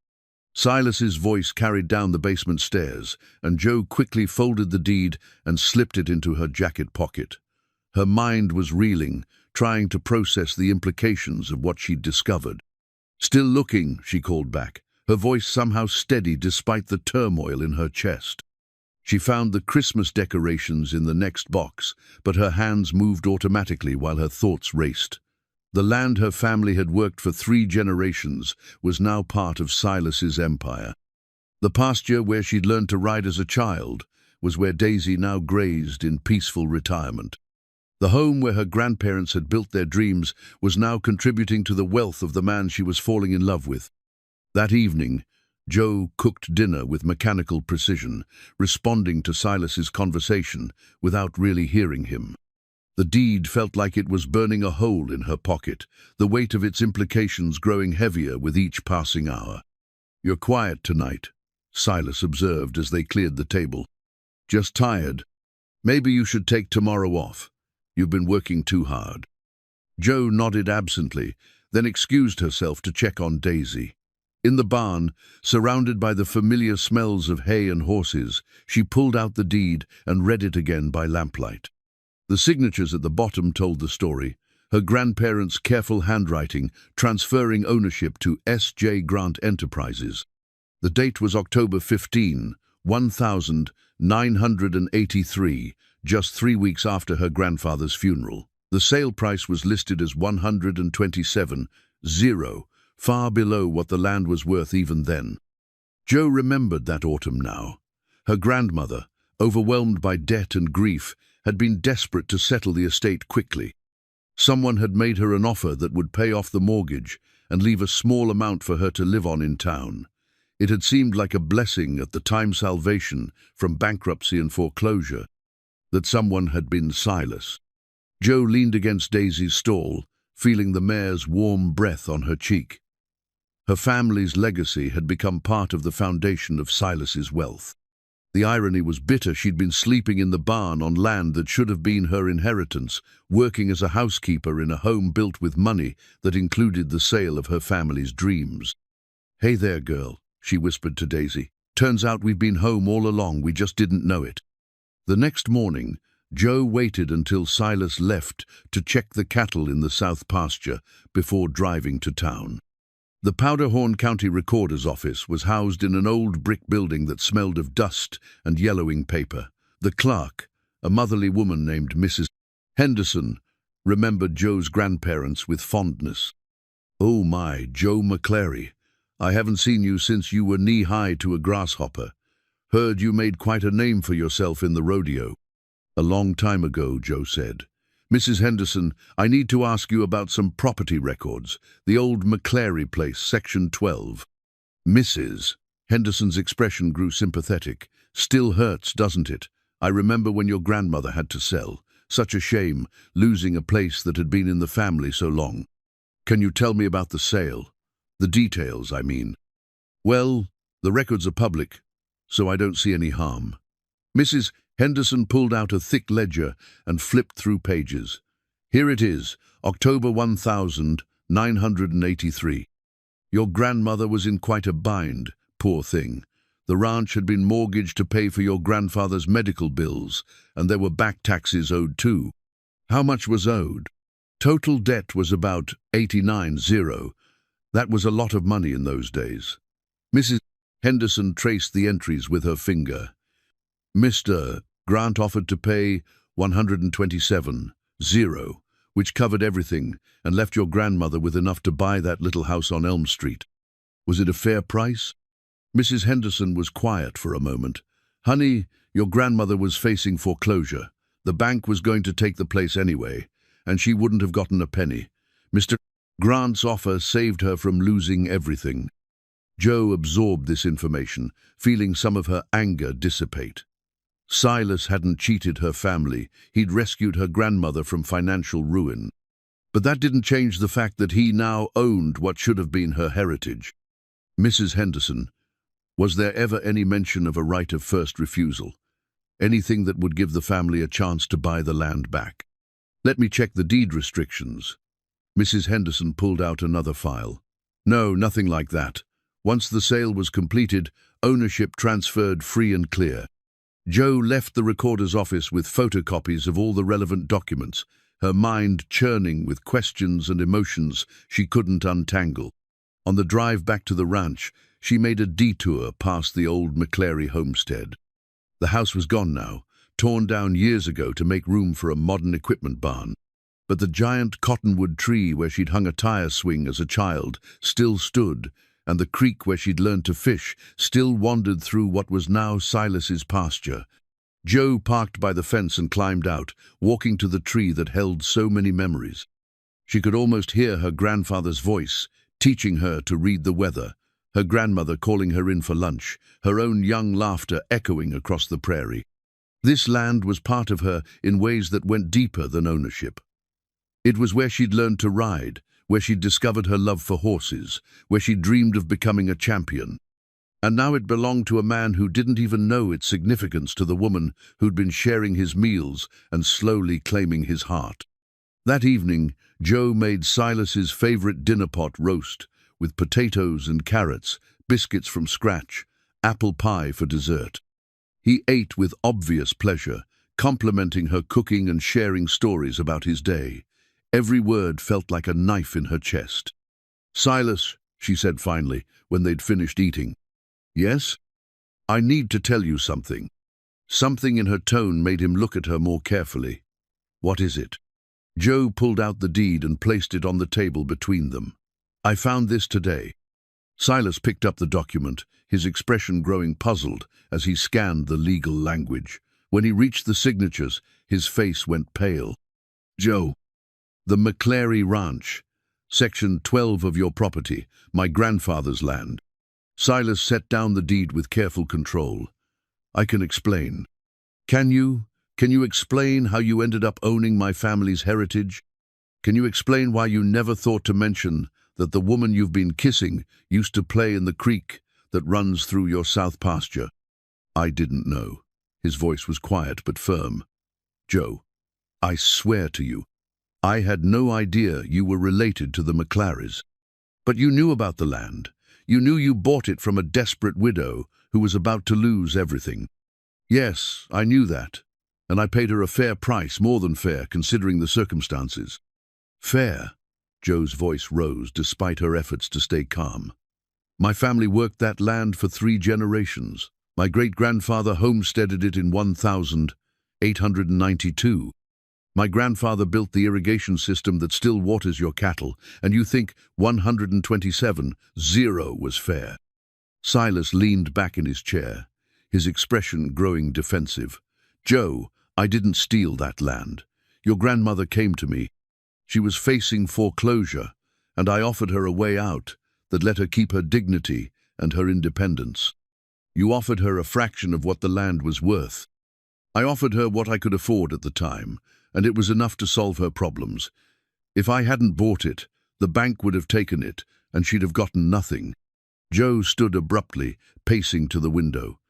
Silas's voice carried down the basement stairs, and Joe quickly folded the deed and slipped it into her jacket pocket. Her mind was reeling, trying to process the implications of what she'd discovered. "Still looking," she called back, her voice somehow steady despite the turmoil in her chest. She found the Christmas decorations in the next box, but her hands moved automatically while her thoughts raced. The land her family had worked for 3 generations was now part of Silas's empire. The pasture where she'd learned to ride as a child was where Daisy now grazed in peaceful retirement. The home where her grandparents had built their dreams was now contributing to the wealth of the man she was falling in love with. That evening, Joe cooked dinner with mechanical precision, responding to Silas's conversation without really hearing him. The deed felt like it was burning a hole in her pocket, the weight of its implications growing heavier with each passing hour. "You're quiet tonight," Silas observed as they cleared the table. "Just tired. Maybe you should take tomorrow off. You've been working too hard." Joe nodded absently, then excused herself to check on Daisy. In the barn, surrounded by the familiar smells of hay and horses, she pulled out the deed and read it again by lamplight. The signatures at the bottom told the story, her grandparents' careful handwriting transferring ownership to S.J. Grant Enterprises. The date was October 15, 1983, just 3 weeks after her grandfather's funeral. The sale price was listed as $127,000, far below what the land was worth even then. Joe remembered that autumn now. Her grandmother, overwhelmed by debt and grief, had been desperate to settle the estate quickly. Someone had made her an offer that would pay off the mortgage and leave a small amount for her to live on in town. It had seemed like a blessing at the time, salvation from bankruptcy and foreclosure. That someone had been Silas. Joe leaned against Daisy's stall, feeling the mare's warm breath on her cheek. Her family's legacy had become part of the foundation of Silas's wealth. The irony was bitter. She'd been sleeping in the barn on land that should have been her inheritance, working as a housekeeper in a home built with money that included the sale of her family's dreams. "Hey there, girl," she whispered to Daisy. "Turns out we've been home all along, we just didn't know it." The next morning, Joe waited until Silas left to check the cattle in the south pasture before driving to town. The Powderhorn County Recorder's office was housed in an old brick building that smelled of dust and yellowing paper. The clerk, a motherly woman named Mrs. Henderson, remembered Joe's grandparents with fondness. "Oh my, Joe McClary, I haven't seen you since you were knee-high to a grasshopper. Heard you made quite a name for yourself in the rodeo." "A long time ago," Joe said. "Mrs. Henderson, I need to ask you about some property records. The old McClary place, Section 12. "Mrs. Henderson's expression grew sympathetic. "Still hurts, doesn't it? I remember when your grandmother had to sell. Such a shame, losing a place that had been in the family so long. Can you tell me about the sale? The details, I mean." "Well, the records are public, so I don't see any harm." Mrs. Henderson pulled out a thick ledger and flipped through pages. "Here it is, October 1983. Your grandmother was in quite a bind, poor thing. The ranch had been mortgaged to pay for your grandfather's medical bills, and there were back taxes owed too." "How much was owed?" "Total debt was about 89,000. That was a lot of money in those days." Mrs. Henderson traced the entries with her finger. "Mr. Grant offered to pay 127,000, which covered everything and left your grandmother with enough to buy that little house on Elm Street. Was it a fair price?" Mrs. Henderson was quiet for a moment. "Honey, your grandmother was facing foreclosure. The bank was going to take the place anyway, and she wouldn't have gotten a penny. Mr. Grant's offer saved her from losing everything." Joe absorbed this information, feeling some of her anger dissipate. Silas hadn't cheated her family. He'd rescued her grandmother from financial ruin. But that didn't change the fact that he now owned what should have been her heritage. Mrs. Henderson, was there ever any mention of a right of first refusal? Anything that would give the family a chance to buy the land back? Let me check the deed restrictions. Mrs. Henderson pulled out another file. No, nothing like that. Once the sale was completed, ownership transferred free and clear. Jo left the recorder's office with photocopies of all the relevant documents, her mind churning with questions and emotions she couldn't untangle. On the drive back to the ranch, she made a detour past the old McClary homestead. The house was gone now, torn down years ago to make room for a modern equipment barn. But the giant cottonwood tree where she'd hung a tire swing as a child still stood, and the creek where she'd learned to fish still wandered through what was now Silas's pasture. Jo parked by the fence and climbed out, walking to the tree that held so many memories. She could almost hear her grandfather's voice, teaching her to read the weather, her grandmother calling her in for lunch, her own young laughter echoing across the prairie. This land was part of her in ways that went deeper than ownership. It was where she'd learned to ride, where she'd discovered her love for horses, where she dreamed of becoming a champion. And now it belonged to a man who didn't even know its significance to the woman who'd been sharing his meals and slowly claiming his heart. That evening, Jo made Silas's favorite dinner pot roast, with potatoes and carrots, biscuits from scratch, apple pie for dessert. He ate with obvious pleasure, complimenting her cooking and sharing stories about his day. Every word felt like a knife in her chest. "Silas," she said finally, when they'd finished eating. "Yes? I need to tell you something." Something in her tone made him look at her more carefully. "What is it?" Jo pulled out the deed and placed it on the table between them. "I found this today." Silas picked up the document, his expression growing puzzled as he scanned the legal language. When he reached the signatures, his face went pale. "Jo, the McClary Ranch, Section 12 of your property, my grandfather's land." Silas set down the deed with careful control. "I can explain." Can you explain how you ended up owning my family's heritage? Can you explain why you never thought to mention that the woman you've been kissing used to play in the creek that runs through your south pasture?" "I didn't know." His voice was quiet but firm. "Jo, I swear to you, I had no idea you were related to the McClarys. But you knew about the land. You knew you bought it from a desperate widow who was about to lose everything." "Yes, I knew that, and I paid her a fair price, more than fair, considering the circumstances." "Fair?" Jo's voice rose despite her efforts to stay calm. "My family worked that land for 3 generations. My great-grandfather homesteaded it in 1892. My grandfather built the irrigation system that still waters your cattle, and you think 127-0 was fair." Silas leaned back in his chair, his expression growing defensive. "Jo, I didn't steal that land. Your grandmother came to me. She was facing foreclosure, and I offered her a way out that let her keep her dignity and her independence. You offered her a fraction of what the land was worth. I offered her what I could afford at the time, and it was enough to solve her problems. If I hadn't bought it, the bank would have taken it, and she'd have gotten nothing." Jo stood abruptly, pacing to the window.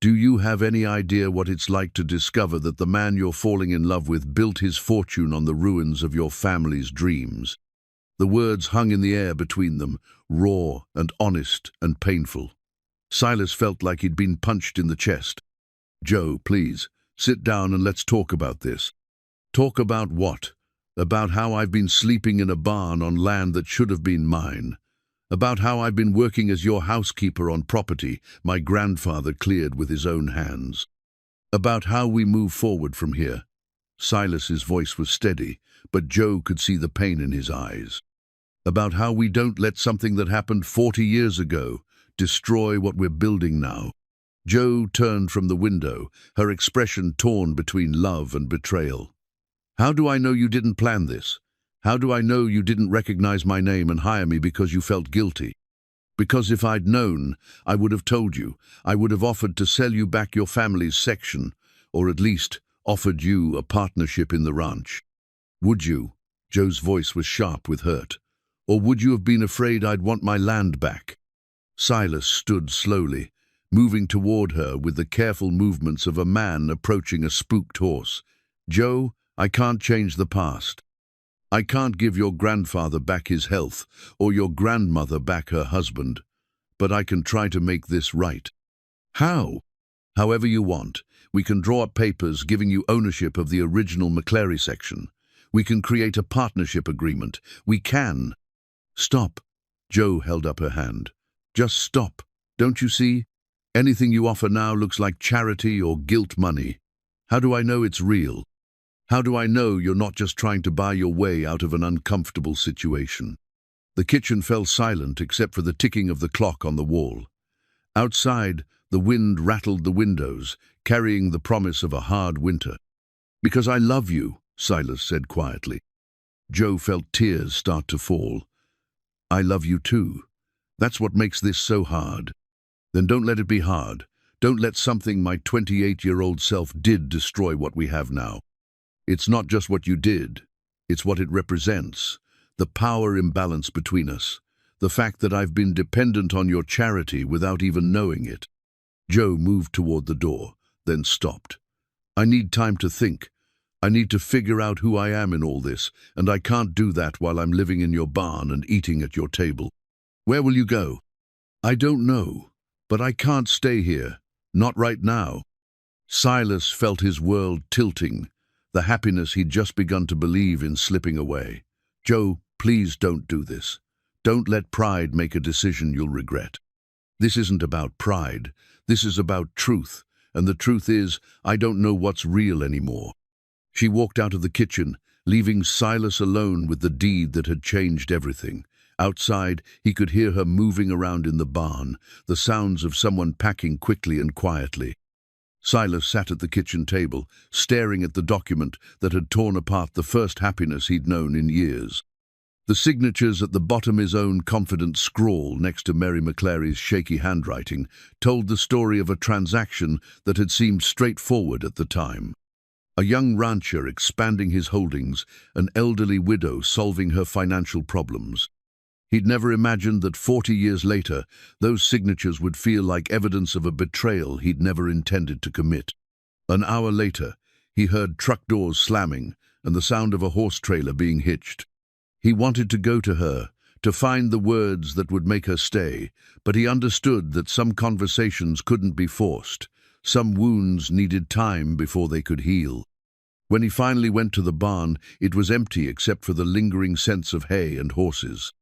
"Do you have any idea what it's like to discover that the man you're falling in love with built his fortune on the ruins of your family's dreams?" The words hung in the air between them, raw and honest and painful. Silas felt like he'd been punched in the chest. "Jo, please, sit down and let's talk about this." "Talk about what?" "About how I've been sleeping in a barn on land that should have been mine. About how I've been working as your housekeeper on property my grandfather cleared with his own hands. About how we move forward from here." Silas's voice was steady, but Jo could see the pain in his eyes. "About how we don't let something that happened 40 years ago destroy what we're building now." Jo turned from the window, her expression torn between love and betrayal. "How do I know you didn't plan this? How do I know you didn't recognize my name and hire me because you felt guilty? Because if I'd known, I would have told you. I would have offered to sell you back your family's section. or at least offered you a partnership in the ranch? Would you?" Joe's voice was sharp with hurt. "Or would you have been afraid I'd want my land back?" Silas stood slowly, moving toward her with the careful movements of a man approaching a spooked horse. "Joe, I can't change the past. I can't give your grandfather back his health, or your grandmother back her husband. But I can try to make this right." "How?" "However you want. We can draw up papers giving you ownership of the original McClary section. We can create a partnership agreement. We can—" "Stop." Joe held up her hand. "Just stop. Don't you see? Anything you offer now looks like charity or guilt money. How do I know it's real? How do I know you're not just trying to buy your way out of an uncomfortable situation?" The kitchen fell silent except for the ticking of the clock on the wall. Outside, the wind rattled the windows, carrying the promise of a hard winter. "Because I love you," Silas said quietly. Joe felt tears start to fall. "I love you too. That's what makes this so hard." "Then don't let it be hard. Don't let something my 28-year-old self did destroy what we have now. It's not just what you did. It's what it represents. The power imbalance between us. The fact that I've been dependent on your charity without even knowing it." Joe moved toward the door, then stopped. "I need time to think. I need to figure out who I am in all this, and I can't do that while I'm living in your barn and eating at your table." "Where will you go?" "I don't know, but I can't stay here. Not right now." Silas felt his world tilting, the happiness he'd just begun to believe in slipping away. "Joe, please don't do this. Don't let pride make a decision you'll regret." "This isn't about pride. This is about truth, and the truth is, I don't know what's real anymore." She walked out of the kitchen, leaving Silas alone with the deed that had changed everything. Outside, he could hear her moving around in the barn, the sounds of someone packing quickly and quietly. Silas sat at the kitchen table, staring at the document that had torn apart the first happiness he'd known in years. The signatures at the bottom, his own confident scrawl next to Mary McClary's shaky handwriting, told the story of a transaction that had seemed straightforward at the time. A young rancher expanding his holdings, an elderly widow solving her financial problems. He'd never imagined that 40 years later, those signatures would feel like evidence of a betrayal he'd never intended to commit. An hour later, he heard truck doors slamming and the sound of a horse trailer being hitched. He wanted to go to her, to find the words that would make her stay, but he understood that some conversations couldn't be forced. Some wounds needed time before they could heal. When he finally went to the barn, it was empty except for the lingering sense of hay and horses.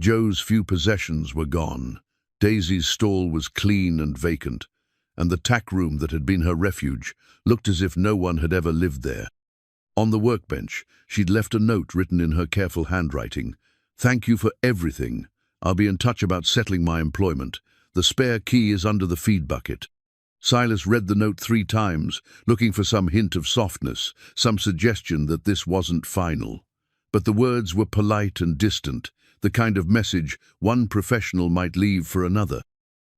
Joe's few possessions were gone. Daisy's stall was clean and vacant, and the tack room that had been her refuge looked as if no one had ever lived there. On the workbench, she'd left a note written in her careful handwriting. "Thank you for everything. I'll be in touch about settling my employment. The spare key is under the feed bucket." Silas read the note 3 times, looking for some hint of softness, some suggestion that this wasn't final. But the words were polite and distant, the kind of message one professional might leave for another.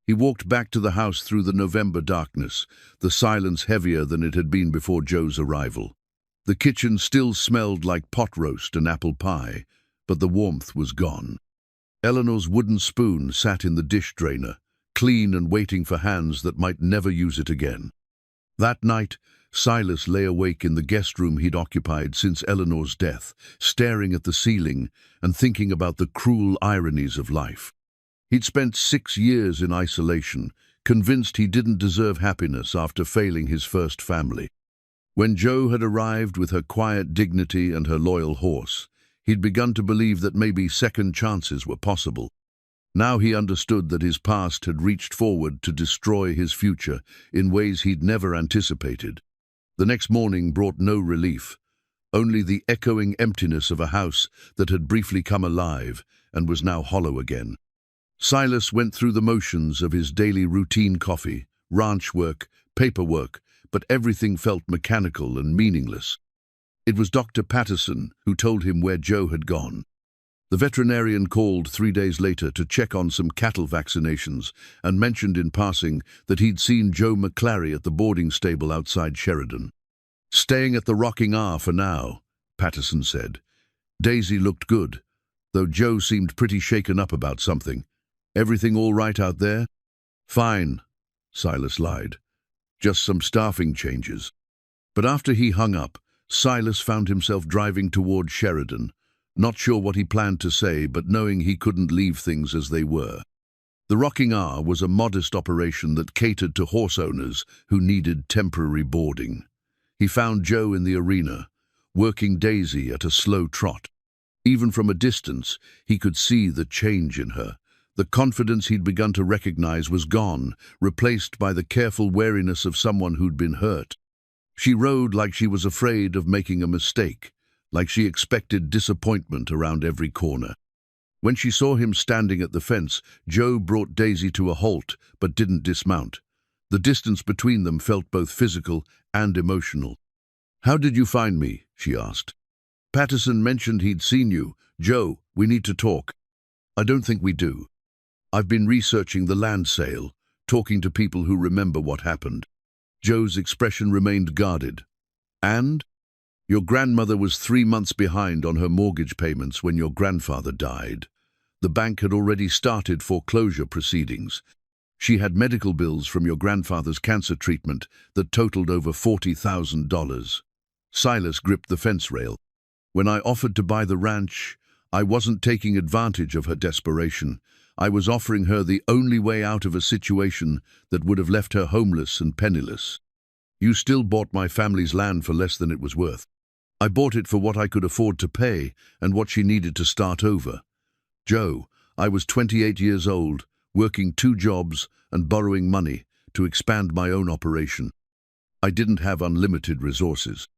He walked back to the house through the November darkness, the silence heavier than it had been before Joe's arrival. The kitchen still smelled like pot roast and apple pie, but the warmth was gone. Eleanor's wooden spoon sat in the dish drainer, clean and waiting for hands that might never use it again. That night, Silas lay awake in the guest room he'd occupied since Eleanor's death, staring at the ceiling and thinking about the cruel ironies of life. He'd spent 6 years in isolation, convinced he didn't deserve happiness after failing his first family. When Joe had arrived with her quiet dignity and her loyal horse, he'd begun to believe that maybe second chances were possible. Now he understood that his past had reached forward to destroy his future in ways he'd never anticipated. The next morning brought no relief, only the echoing emptiness of a house that had briefly come alive and was now hollow again. Silas went through the motions of his daily routine: coffee, ranch work, paperwork, but everything felt mechanical and meaningless. It was Dr. Patterson who told him where Joe had gone. The veterinarian called 3 days later to check on some cattle vaccinations and mentioned in passing that he'd seen Joe McClary at the boarding stable outside Sheridan. "Staying at the Rocking R for now," Patterson said. Daisy looked good, though Joe seemed pretty shaken up about something. "Everything all right out there?" "Fine," Silas lied. "Just some staffing changes." But after he hung up, Silas found himself driving toward Sheridan, not sure what he planned to say, but knowing he couldn't leave things as they were. The Rocking R was a modest operation that catered to horse owners who needed temporary boarding. He found Joe in the arena, working Daisy at a slow trot. Even from a distance, he could see the change in her. The confidence he'd begun to recognize was gone, replaced by the careful wariness of someone who'd been hurt. She rode like she was afraid of making a mistake, like she expected disappointment around every corner. When she saw him standing at the fence, Joe brought Daisy to a halt, but didn't dismount. The distance between them felt both physical and emotional. "How did you find me?" she asked. "Patterson mentioned he'd seen you. Joe, we need to talk." "I don't think we do. I've been researching the land sale, talking to people who remember what happened." Joe's expression remained guarded. "And? Your grandmother was 3 months behind on her mortgage payments when your grandfather died. The bank had already started foreclosure proceedings. She had medical bills from your grandfather's cancer treatment that totaled over $40,000. Silas gripped the fence rail. "When I offered to buy the ranch, I wasn't taking advantage of her desperation. I was offering her the only way out of a situation that would have left her homeless and penniless. You still bought my family's land for less than it was worth. I bought it for what I could afford to pay and what she needed to start over. Joe, I was 28 years old, working 2 jobs and borrowing money to expand my own operation. I didn't have unlimited resources."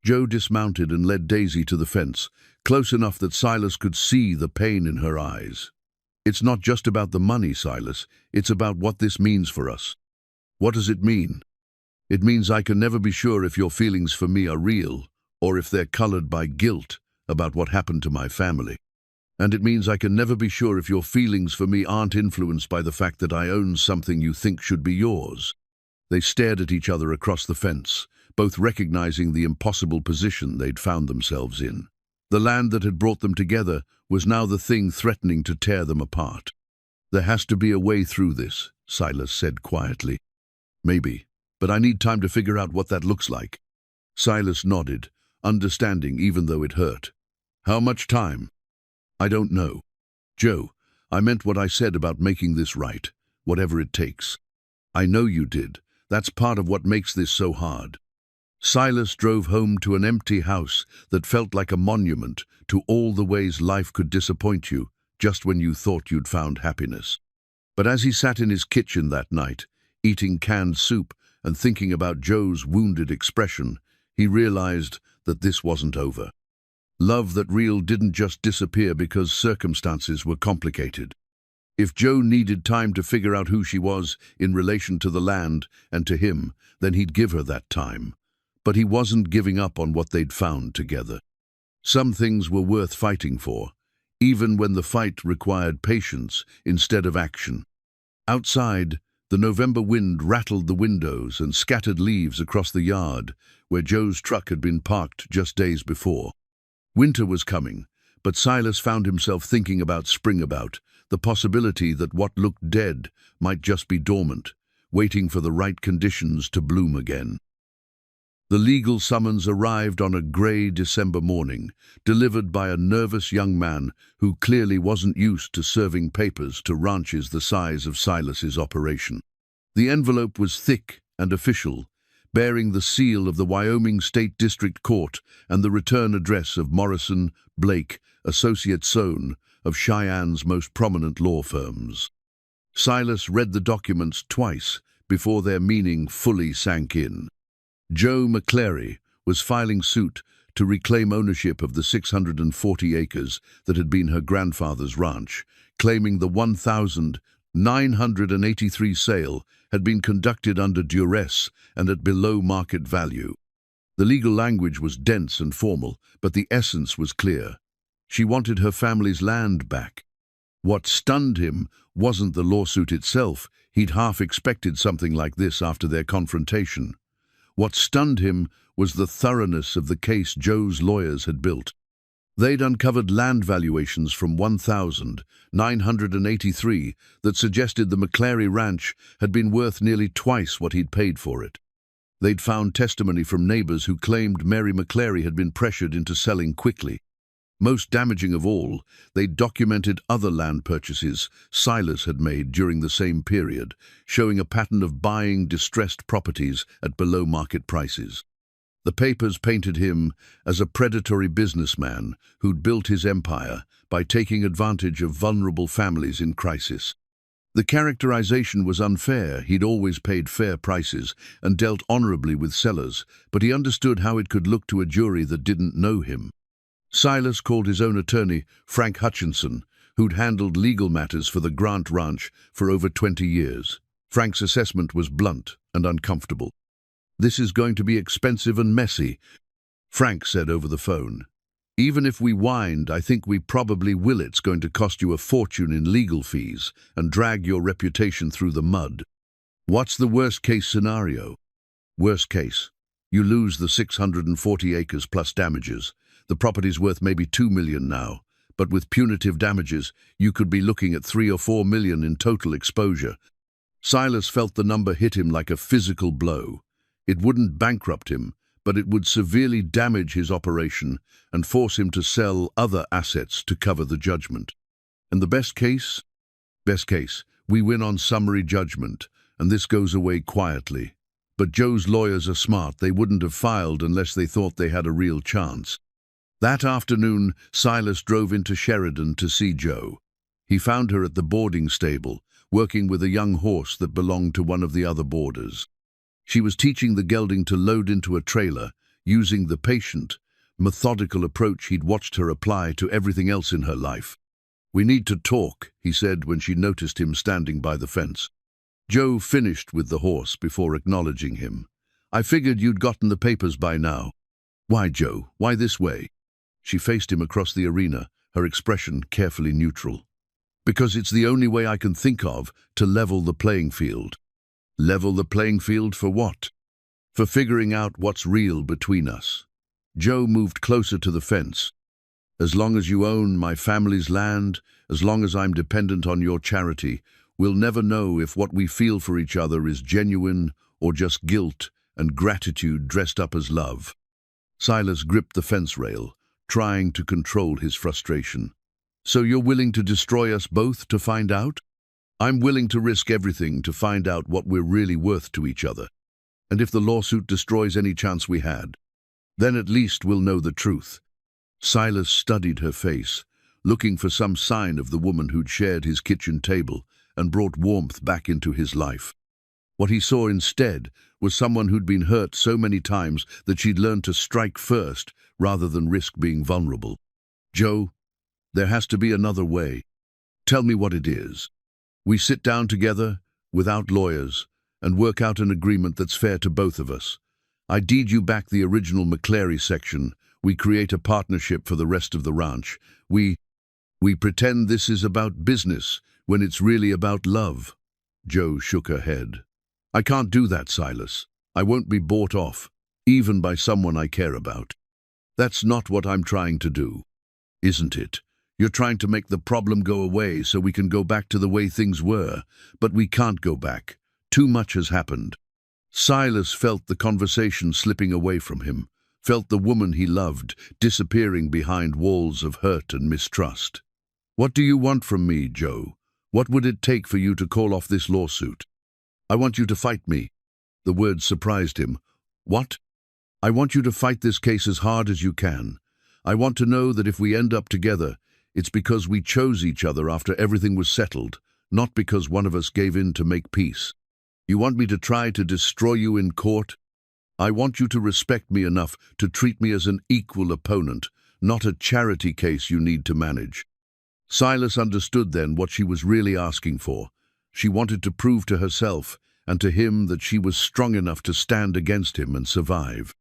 Joe dismounted and led Daisy to the fence, close enough that Silas could see the pain in her eyes. "It's not just about the money, Silas. It's about what this means for us." "What does it mean?" "It means I can never be sure if your feelings for me are real, or if they're colored by guilt about what happened to my family. And it means I can never be sure if your feelings for me aren't influenced by the fact that I own something you think should be yours." They stared at each other across the fence, both recognizing the impossible position they'd found themselves in. The land that had brought them together was now the thing threatening to tear them apart. "There has to be a way through this," Silas said quietly. "Maybe, but I need time to figure out what that looks like." Silas nodded, understanding even though it hurt. "How much time?" "I don't know. Joe, I meant what I said about making this right, whatever it takes." "I know you did. That's part of what makes this so hard." Silas drove home to an empty house that felt like a monument to all the ways life could disappoint you just when you thought you'd found happiness. But as he sat in his kitchen that night, eating canned soup and thinking about Joe's wounded expression, he realized that this wasn't over. Love that real didn't just disappear because circumstances were complicated. If Joe needed time to figure out who she was in relation to the land and to him, then he'd give her that time. But he wasn't giving up on what they'd found together. Some things were worth fighting for, even when the fight required patience instead of action. Outside, the November wind rattled the windows and scattered leaves across the yard where Joe's truck had been parked just days before. Winter was coming, but Silas found himself thinking about spring, about the possibility that what looked dead might just be dormant, waiting for the right conditions to bloom again. The legal summons arrived on a grey December morning, delivered by a nervous young man who clearly wasn't used to serving papers to ranches the size of Silas's operation. The envelope was thick and official, bearing the seal of the Wyoming State District Court and the return address of Morrison, Blake, Associate Sohn, of Cheyenne's most prominent law firms. Silas read the documents twice before their meaning fully sank in. Joe McClary was filing suit to reclaim ownership of the 640 acres that had been her grandfather's ranch, claiming the 1,983 sale had been conducted under duress and at below market value. The legal language was dense and formal, but the essence was clear. She wanted her family's land back. What stunned him wasn't the lawsuit itself. He'd half expected something like this after their confrontation. What stunned him was the thoroughness of the case Joe's lawyers had built. They'd uncovered land valuations from 1983 that suggested the McClary Ranch had been worth nearly twice what he'd paid for it. They'd found testimony from neighbors who claimed Mary McClary had been pressured into selling quickly. Most damaging of all, they'd documented other land purchases Silas had made during the same period, showing a pattern of buying distressed properties at below-market prices. The papers painted him as a predatory businessman who'd built his empire by taking advantage of vulnerable families in crisis. The characterization was unfair. He'd always paid fair prices and dealt honorably with sellers, but he understood how it could look to a jury that didn't know him. Silas called his own attorney, Frank Hutchinson, who'd handled legal matters for the Grant Ranch for over 20 years. Frank's assessment was blunt and uncomfortable. "This is going to be expensive and messy," Frank said over the phone. "Even if we wind, I think we probably will. It's going to cost you a fortune in legal fees and drag your reputation through the mud." "What's the worst-case scenario?" "Worst case. You lose the 640 acres plus damages. The property's worth maybe $2 million now, but with punitive damages, you could be looking at $3 or $4 million in total exposure." Silas felt the number hit him like a physical blow. It wouldn't bankrupt him, but it would severely damage his operation and force him to sell other assets to cover the judgment. "And the best case? Best case, we win on summary judgment, and this goes away quietly. But Joe's lawyers are smart. They wouldn't have filed unless they thought they had a real chance." That afternoon, Silas drove into Sheridan to see Joe. He found her at the boarding stable, working with a young horse that belonged to one of the other boarders. She was teaching the gelding to load into a trailer, using the patient, methodical approach he'd watched her apply to everything else in her life. "We need to talk," he said when she noticed him standing by the fence. Joe finished with the horse before acknowledging him. "I figured you'd gotten the papers by now." "Why, Joe? Why this way?" She faced him across the arena, her expression carefully neutral. "Because it's the only way I can think of to level the playing field." "Level the playing field for what?" "For figuring out what's real between us." Joe moved closer to the fence. "As long as you own my family's land, as long as I'm dependent on your charity, we'll never know if what we feel for each other is genuine or just guilt and gratitude dressed up as love." Silas gripped the fence rail, trying to control his frustration. "So you're willing to destroy us both to find out?" "I'm willing to risk everything to find out what we're really worth to each other. And if the lawsuit destroys any chance we had, then at least we'll know the truth." Silas studied her face, looking for some sign of the woman who'd shared his kitchen table and brought warmth back into his life. What he saw instead was someone who'd been hurt so many times that she'd learned to strike first rather than risk being vulnerable. "Joe, there has to be another way. Tell me what it is. We sit down together, without lawyers, and work out an agreement that's fair to both of us. I deed you back the original McClary section. We create a partnership for the rest of the ranch. We pretend this is about business when it's really about love." Joe shook her head. "I can't do that, Silas. I won't be bought off, even by someone I care about." "That's not what I'm trying to do, isn't it? You're trying to make the problem go away so we can go back to the way things were, but we can't go back. Too much has happened." Silas felt the conversation slipping away from him, felt the woman he loved disappearing behind walls of hurt and mistrust. "What do you want from me, Joe? What would it take for you to call off this lawsuit?" "I want you to fight me." The words surprised him. "What?" "I want you to fight this case as hard as you can. I want to know that if we end up together, it's because we chose each other after everything was settled, not because one of us gave in to make peace. You want me to try to destroy you in court? I want you to respect me enough to treat me as an equal opponent, not a charity case you need to manage." Silas understood then what she was really asking for. She wanted to prove to herself and to him that she was strong enough to stand against him and survive.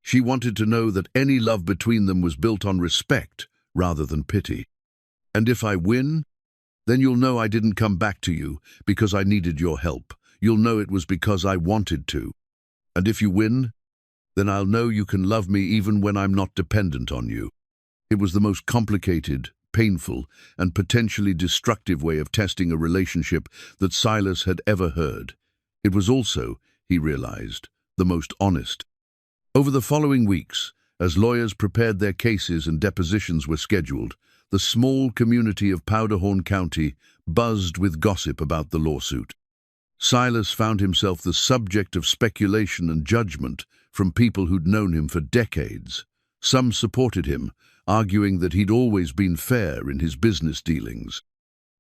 She wanted to know that any love between them was built on respect rather than pity. And if I win, then you'll know I didn't come back to you because I needed your help. You'll know it was because I wanted to. And if you win, then I'll know you can love me even when I'm not dependent on you. It was the most complicated, painful, and potentially destructive way of testing a relationship that Silas had ever heard. It was also, he realized, the most honest. Over the following weeks, as lawyers prepared their cases and depositions were scheduled, the small community of Powderhorn County buzzed with gossip about the lawsuit. Silas found himself the subject of speculation and judgment from people who'd known him for decades. Some supported him, arguing that he'd always been fair in his business dealings.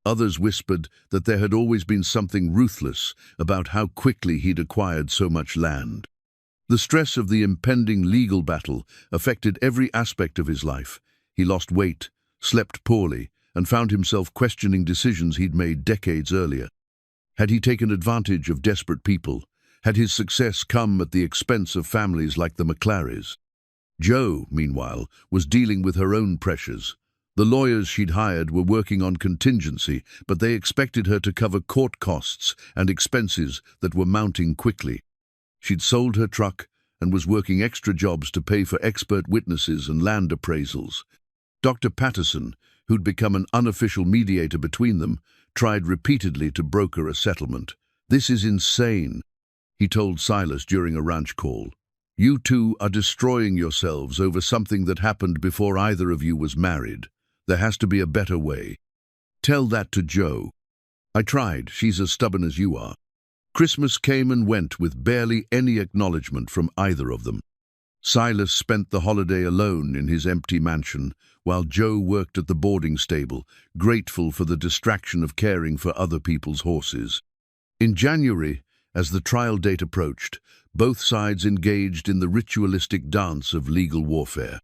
Others whispered that there had always been something ruthless about how quickly he'd acquired so much land. The stress of the impending legal battle affected every aspect of his life. He lost weight, slept poorly, and found himself questioning decisions he'd made decades earlier. Had he taken advantage of desperate people? Had his success come at the expense of families like the McClarys? Jo, meanwhile, was dealing with her own pressures. The lawyers she'd hired were working on contingency, but they expected her to cover court costs and expenses that were mounting quickly. She'd sold her truck and was working extra jobs to pay for expert witnesses and land appraisals. Dr. Patterson, who'd become an unofficial mediator between them, tried repeatedly to broker a settlement. "This is insane," he told Silas during a ranch call. "You two are destroying yourselves over something that happened before either of you was married. There has to be a better way. Tell that to Jo." "I tried. She's as stubborn as you are." Christmas came and went with barely any acknowledgement from either of them. Silas spent the holiday alone in his empty mansion, while Jo worked at the boarding stable, grateful for the distraction of caring for other people's horses. In January, as the trial date approached, both sides engaged in the ritualistic dance of legal warfare.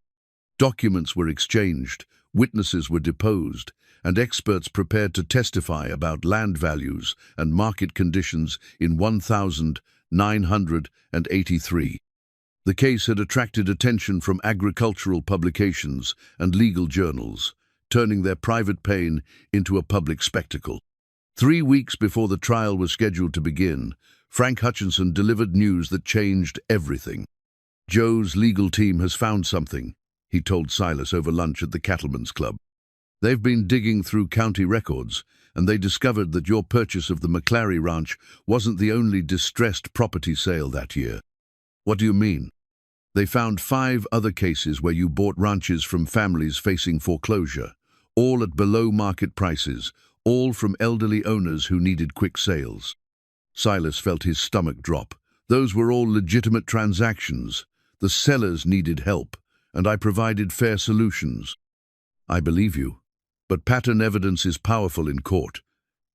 Documents were exchanged, witnesses were deposed, and experts prepared to testify about land values and market conditions in 1983. The case had attracted attention from agricultural publications and legal journals, turning their private pain into a public spectacle. 3 weeks before the trial was scheduled to begin, Frank Hutchinson delivered news that changed everything. "Jo's legal team has found something," he told Silas over lunch at the Cattlemen's Club. "They've been digging through county records, and they discovered that your purchase of the McClary Ranch wasn't the only distressed property sale that year." "What do you mean?" "They found 5 other cases where you bought ranches from families facing foreclosure, all at below-market prices, all from elderly owners who needed quick sales." Silas felt his stomach drop. "Those were all legitimate transactions. The sellers needed help, and I provided fair solutions." "I believe you, but pattern evidence is powerful in court.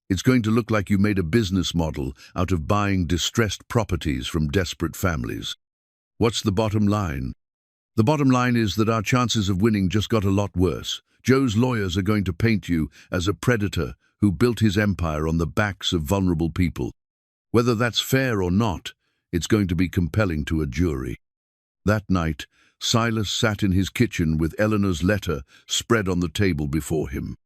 It's going to look like you made a business model out of buying distressed properties from desperate families." "What's the bottom line?" "The bottom line is that our chances of winning just got a lot worse. Jo's lawyers are going to paint you as a predator who built his empire on the backs of vulnerable people. Whether that's fair or not, it's going to be compelling to a jury." That night, Silas sat in his kitchen with Eleanor's letter spread on the table before him.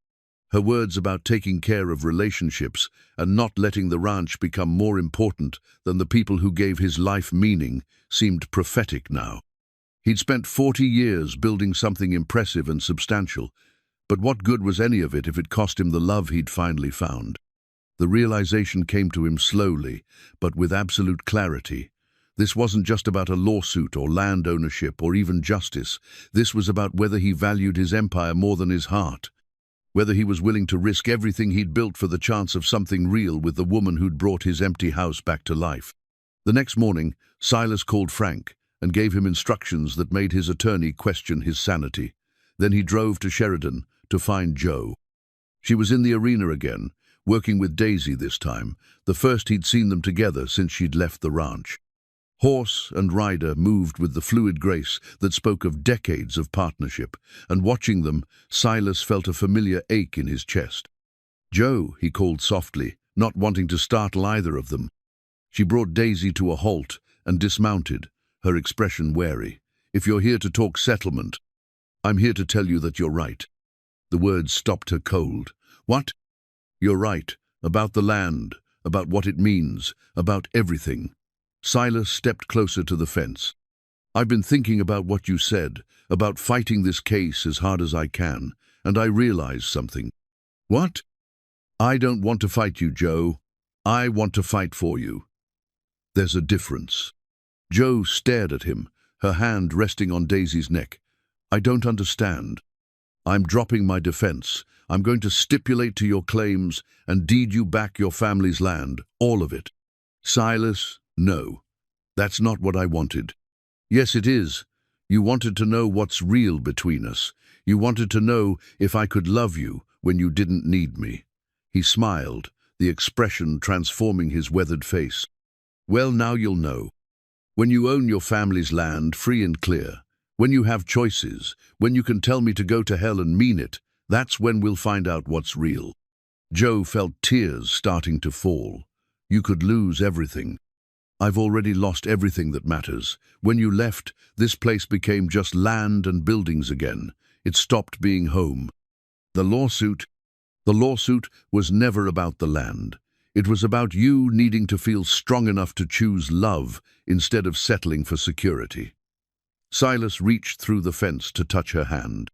Her words about taking care of relationships and not letting the ranch become more important than the people who gave his life meaning seemed prophetic now. He'd spent 40 years building something impressive and substantial, but what good was any of it if it cost him the love he'd finally found? The realization came to him slowly, but with absolute clarity. This wasn't just about a lawsuit or land ownership or even justice. This was about whether he valued his empire more than his heart. Whether he was willing to risk everything he'd built for the chance of something real with the woman who'd brought his empty house back to life. The next morning, Silas called Frank and gave him instructions that made his attorney question his sanity. Then he drove to Sheridan to find Jo. She was in the arena again, working with Daisy this time, the first he'd seen them together since she'd left the ranch. Horse and rider moved with the fluid grace that spoke of decades of partnership, and watching them, Silas felt a familiar ache in his chest. "Jo," he called softly, not wanting to startle either of them. She brought Daisy to a halt and dismounted, her expression wary. "If you're here to talk settlement, I'm here to tell you that you're right. The words stopped her cold. What? You're right. About the land, about what it means, about everything. Silas stepped closer to the fence. I've been thinking about what you said, about fighting this case as hard as I can, and I realized something. What? I don't want to fight you, Joe. I want to fight for you. There's a difference. Joe stared at him, her hand resting on Daisy's neck. I don't understand. I'm dropping my defense. I'm going to stipulate to your claims and deed you back your family's land, all of it. Silas, no. That's not what I wanted. Yes, it is. You wanted to know what's real between us. You wanted to know if I could love you when you didn't need me. He smiled, the expression transforming his weathered face. Well, now you'll know. When you own your family's land free and clear, when you have choices, when you can tell me to go to hell and mean it, that's when we'll find out what's real. Joe felt tears starting to fall. You could lose everything. I've already lost everything that matters. When you left, this place became just land and buildings again. It stopped being home. The lawsuit was never about the land. It was about you needing to feel strong enough to choose love instead of settling for security. Silas reached through the fence to touch her hand.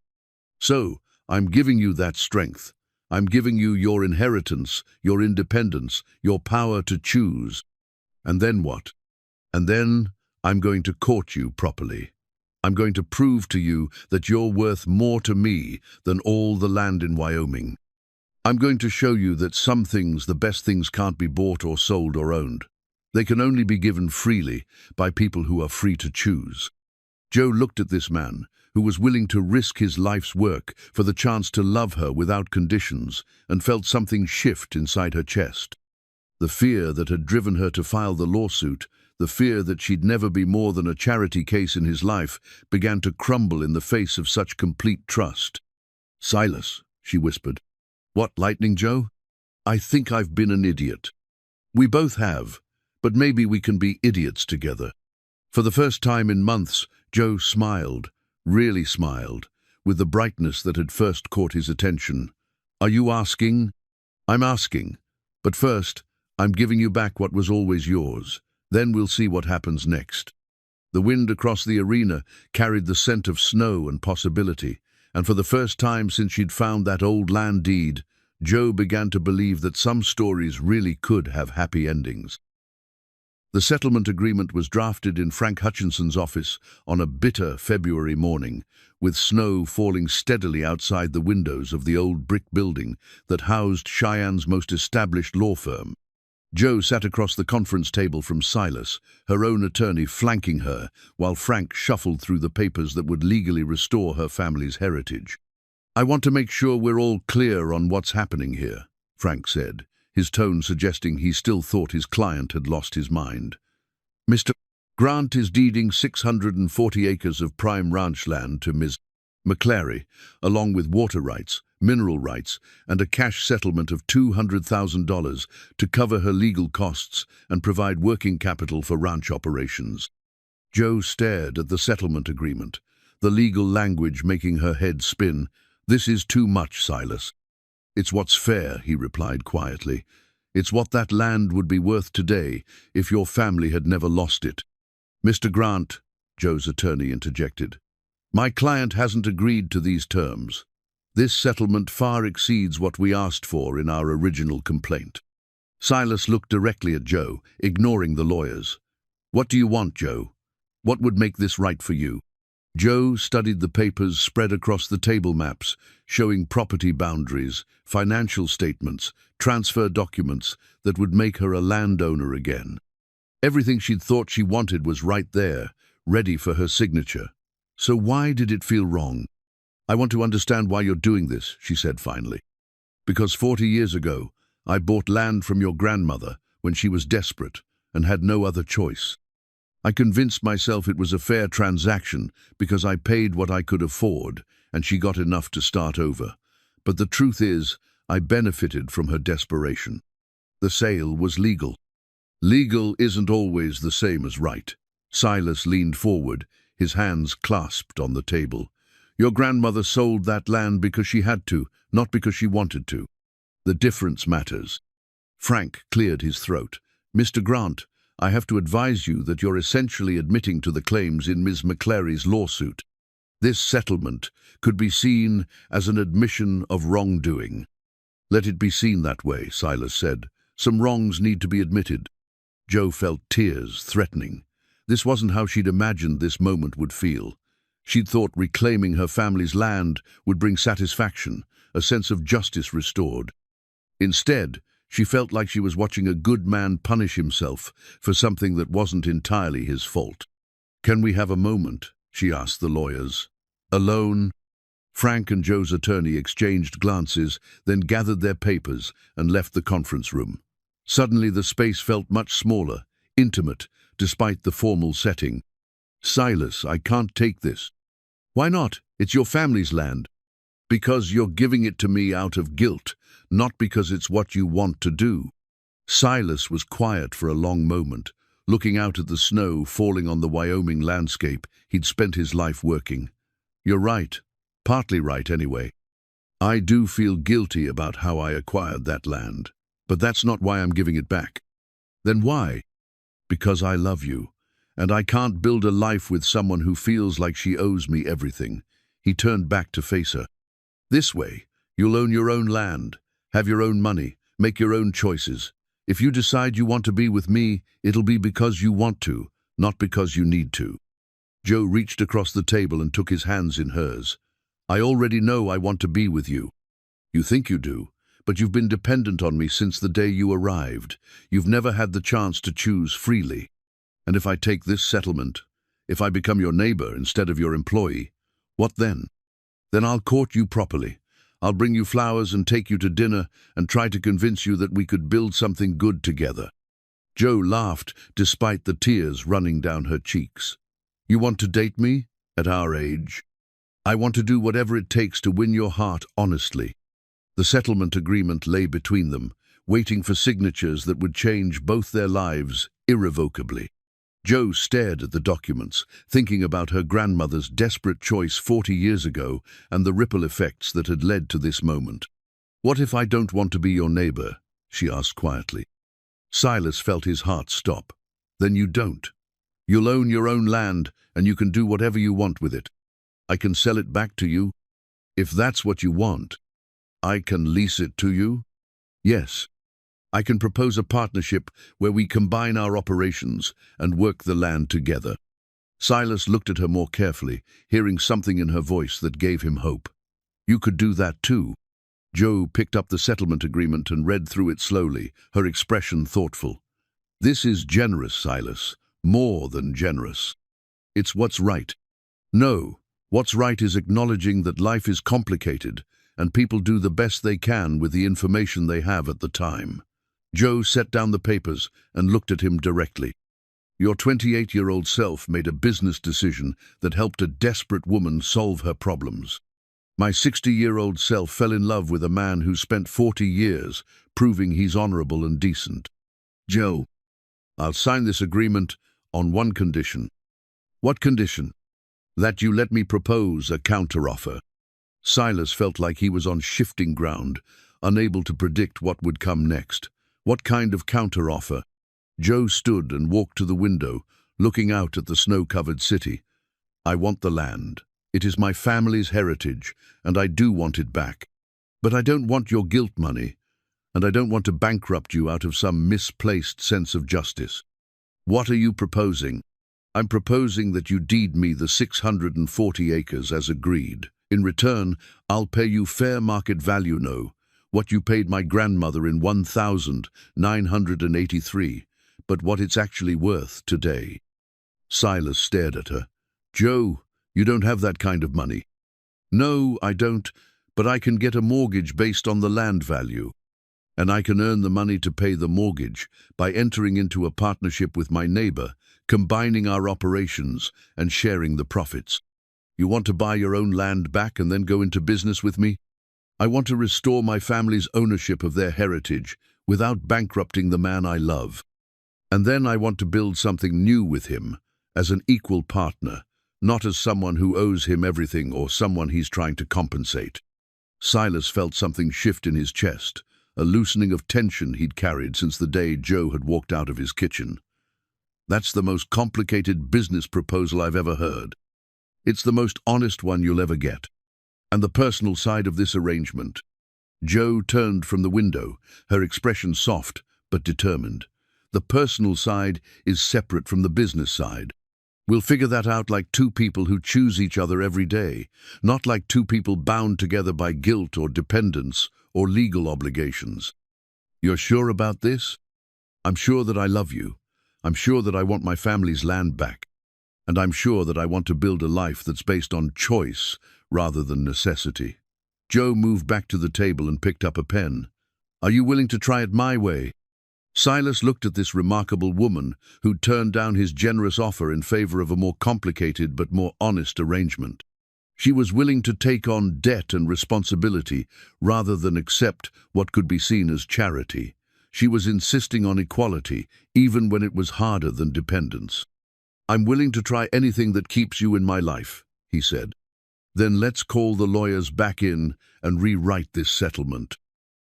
So, I'm giving you that strength. I'm giving you your inheritance, your independence, your power to choose. And then what? And then I'm going to court you properly. I'm going to prove to you that you're worth more to me than all the land in Wyoming. I'm going to show you that some things, the best things, can't be bought or sold or owned. They can only be given freely by people who are free to choose. Joe looked at this man, who was willing to risk his life's work for the chance to love her without conditions, and felt something shift inside her chest. The fear that had driven her to file the lawsuit, the fear that she'd never be more than a charity case in his life, began to crumble in the face of such complete trust. Silas, she whispered. What, Lightning Joe? I think I've been an idiot. We both have, but maybe we can be idiots together. For the first time in months, Joe smiled, really smiled, with the brightness that had first caught his attention. Are you asking? I'm asking. But first, I'm giving you back what was always yours. Then we'll see what happens next. The wind across the arena carried the scent of snow and possibility, and for the first time since she'd found that old land deed, Joe began to believe that some stories really could have happy endings. The settlement agreement was drafted in Frank Hutchinson's office on a bitter February morning, with snow falling steadily outside the windows of the old brick building that housed Cheyenne's most established law firm. Joe sat across the conference table from Silas, her own attorney flanking her, while Frank shuffled through the papers that would legally restore her family's heritage. I want to make sure we're all clear on what's happening here, Frank said, his tone suggesting he still thought his client had lost his mind. Mr. Grant is deeding 640 acres of prime ranch land to Ms. McClary, along with water rights, mineral rights, and a cash settlement of $200,000 to cover her legal costs and provide working capital for ranch operations. Joe stared at the settlement agreement, the legal language making her head spin. This is too much, Silas. It's what's fair, he replied quietly. It's what that land would be worth today if your family had never lost it. Mr. Grant, Joe's attorney interjected, my client hasn't agreed to these terms. This settlement far exceeds what we asked for in our original complaint. Silas looked directly at Joe, ignoring the lawyers. What do you want, Joe? What would make this right for you? Joe studied the papers spread across the table maps, showing property boundaries, financial statements, transfer documents that would make her a landowner again. Everything she'd thought she wanted was right there, ready for her signature. So why did it feel wrong? I want to understand why you're doing this, she said finally. Because 40 years ago, I bought land from your grandmother when she was desperate and had no other choice. I convinced myself it was a fair transaction because I paid what I could afford and she got enough to start over. But the truth is, I benefited from her desperation. The sale was legal. Legal isn't always the same as right. Silas leaned forward, his hands clasped on the table. Your grandmother sold that land because she had to, not because she wanted to. The difference matters." Frank cleared his throat. "Mr. Grant, I have to advise you that you're essentially admitting to the claims in Ms. McClary's lawsuit. This settlement could be seen as an admission of wrongdoing." "Let it be seen that way," Silas said. "Some wrongs need to be admitted." Joe felt tears threatening. This wasn't how she'd imagined this moment would feel. She'd thought reclaiming her family's land would bring satisfaction, a sense of justice restored. Instead, she felt like she was watching a good man punish himself for something that wasn't entirely his fault. "Can we have a moment?" she asked the lawyers. "Alone?" Frank and Joe's attorney exchanged glances, then gathered their papers and left the conference room. Suddenly the space felt much smaller, intimate, despite the formal setting. "Silas, I can't take this." "Why not? It's your family's land." "Because you're giving it to me out of guilt, not because it's what you want to do." Silas was quiet for a long moment, looking out at the snow falling on the Wyoming landscape he'd spent his life working. "You're right. Partly right, anyway. I do feel guilty about how I acquired that land, but that's not why I'm giving it back." "Then why?" "Because I love you, and I can't build a life with someone who feels like she owes me everything." He turned back to face her. "This way, you'll own your own land, have your own money, make your own choices. If you decide you want to be with me, it'll be because you want to, not because you need to." Joe reached across the table and took his hands in hers. "I already know I want to be with you. You think you do, but you've been dependent on me since the day you arrived. You've never had the chance to choose freely. And if I take this settlement, if I become your neighbor instead of your employee, what then? Then I'll court you properly. I'll bring you flowers and take you to dinner and try to convince you that we could build something good together." Joe laughed despite the tears running down her cheeks. "You want to date me? At our age? I want to do whatever it takes to win your heart honestly." The settlement agreement lay between them, waiting for signatures that would change both their lives irrevocably. Joe stared at the documents, thinking about her grandmother's desperate choice 40 years ago and the ripple effects that had led to this moment. "What if I don't want to be your neighbor?" she asked quietly. Silas felt his heart stop. "Then you don't. You'll own your own land, and you can do whatever you want with it. I can sell it back to you. If that's what you want, I can lease it to you. Yes. I can propose a partnership where we combine our operations and work the land together." Silas looked at her more carefully, hearing something in her voice that gave him hope. "You could do that too." Joe picked up the settlement agreement and read through it slowly, her expression thoughtful. "This is generous, Silas. More than generous. It's what's right." "No, what's right is acknowledging that life is complicated and people do the best they can with the information they have at the time." Joe set down the papers and looked at him directly. "Your 28-year-old self made a business decision that helped a desperate woman solve her problems. My 60-year-old self fell in love with a man who spent 40 years proving he's honorable and decent. Joe, I'll sign this agreement on one condition." "What condition?" "That you let me propose a counteroffer." Silas felt like he was on shifting ground, unable to predict what would come next. What kind of counteroffer? Joe stood and walked to the window, looking out at the snow-covered city. "I want the land. It is my family's heritage, and I do want it back. But I don't want your guilt money, and I don't want to bankrupt you out of some misplaced sense of justice." "What are you proposing?" "I'm proposing that you deed me the 640 acres as agreed. In return, I'll pay you fair market value what you paid my grandmother in 1983, but what it's actually worth today." Silas stared at her. "Joe, you don't have that kind of money." "No, I don't, but I can get a mortgage based on the land value. And I can earn the money to pay the mortgage by entering into a partnership with my neighbor, combining our operations and sharing the profits." "You want to buy your own land back and then go into business with me?" "I want to restore my family's ownership of their heritage without bankrupting the man I love. And then I want to build something new with him as an equal partner, not as someone who owes him everything or someone he's trying to compensate. Silas felt something shift in his chest, a loosening of tension he'd carried since the day Joe had walked out of his kitchen. That's the most complicated business proposal I've ever heard. It's the most honest one you'll ever get. And the personal side of this arrangement. Joe turned from the window, her expression soft but determined. The personal side is separate from the business side. We'll figure that out like two people who choose each other every day, not like two people bound together by guilt or dependence or legal obligations. You're sure about this? I'm sure that I love you. I'm sure that I want my family's land back. And I'm sure that I want to build a life that's based on choice rather than necessity. Joe moved back to the table and picked up a pen. Are you willing to try it my way? Silas looked at this remarkable woman who'd turned down his generous offer in favor of a more complicated but more honest arrangement. She was willing to take on debt and responsibility rather than accept what could be seen as charity. She was insisting on equality, even when it was harder than dependence. I'm willing to try anything that keeps you in my life, he said. Then let's call the lawyers back in and rewrite this settlement.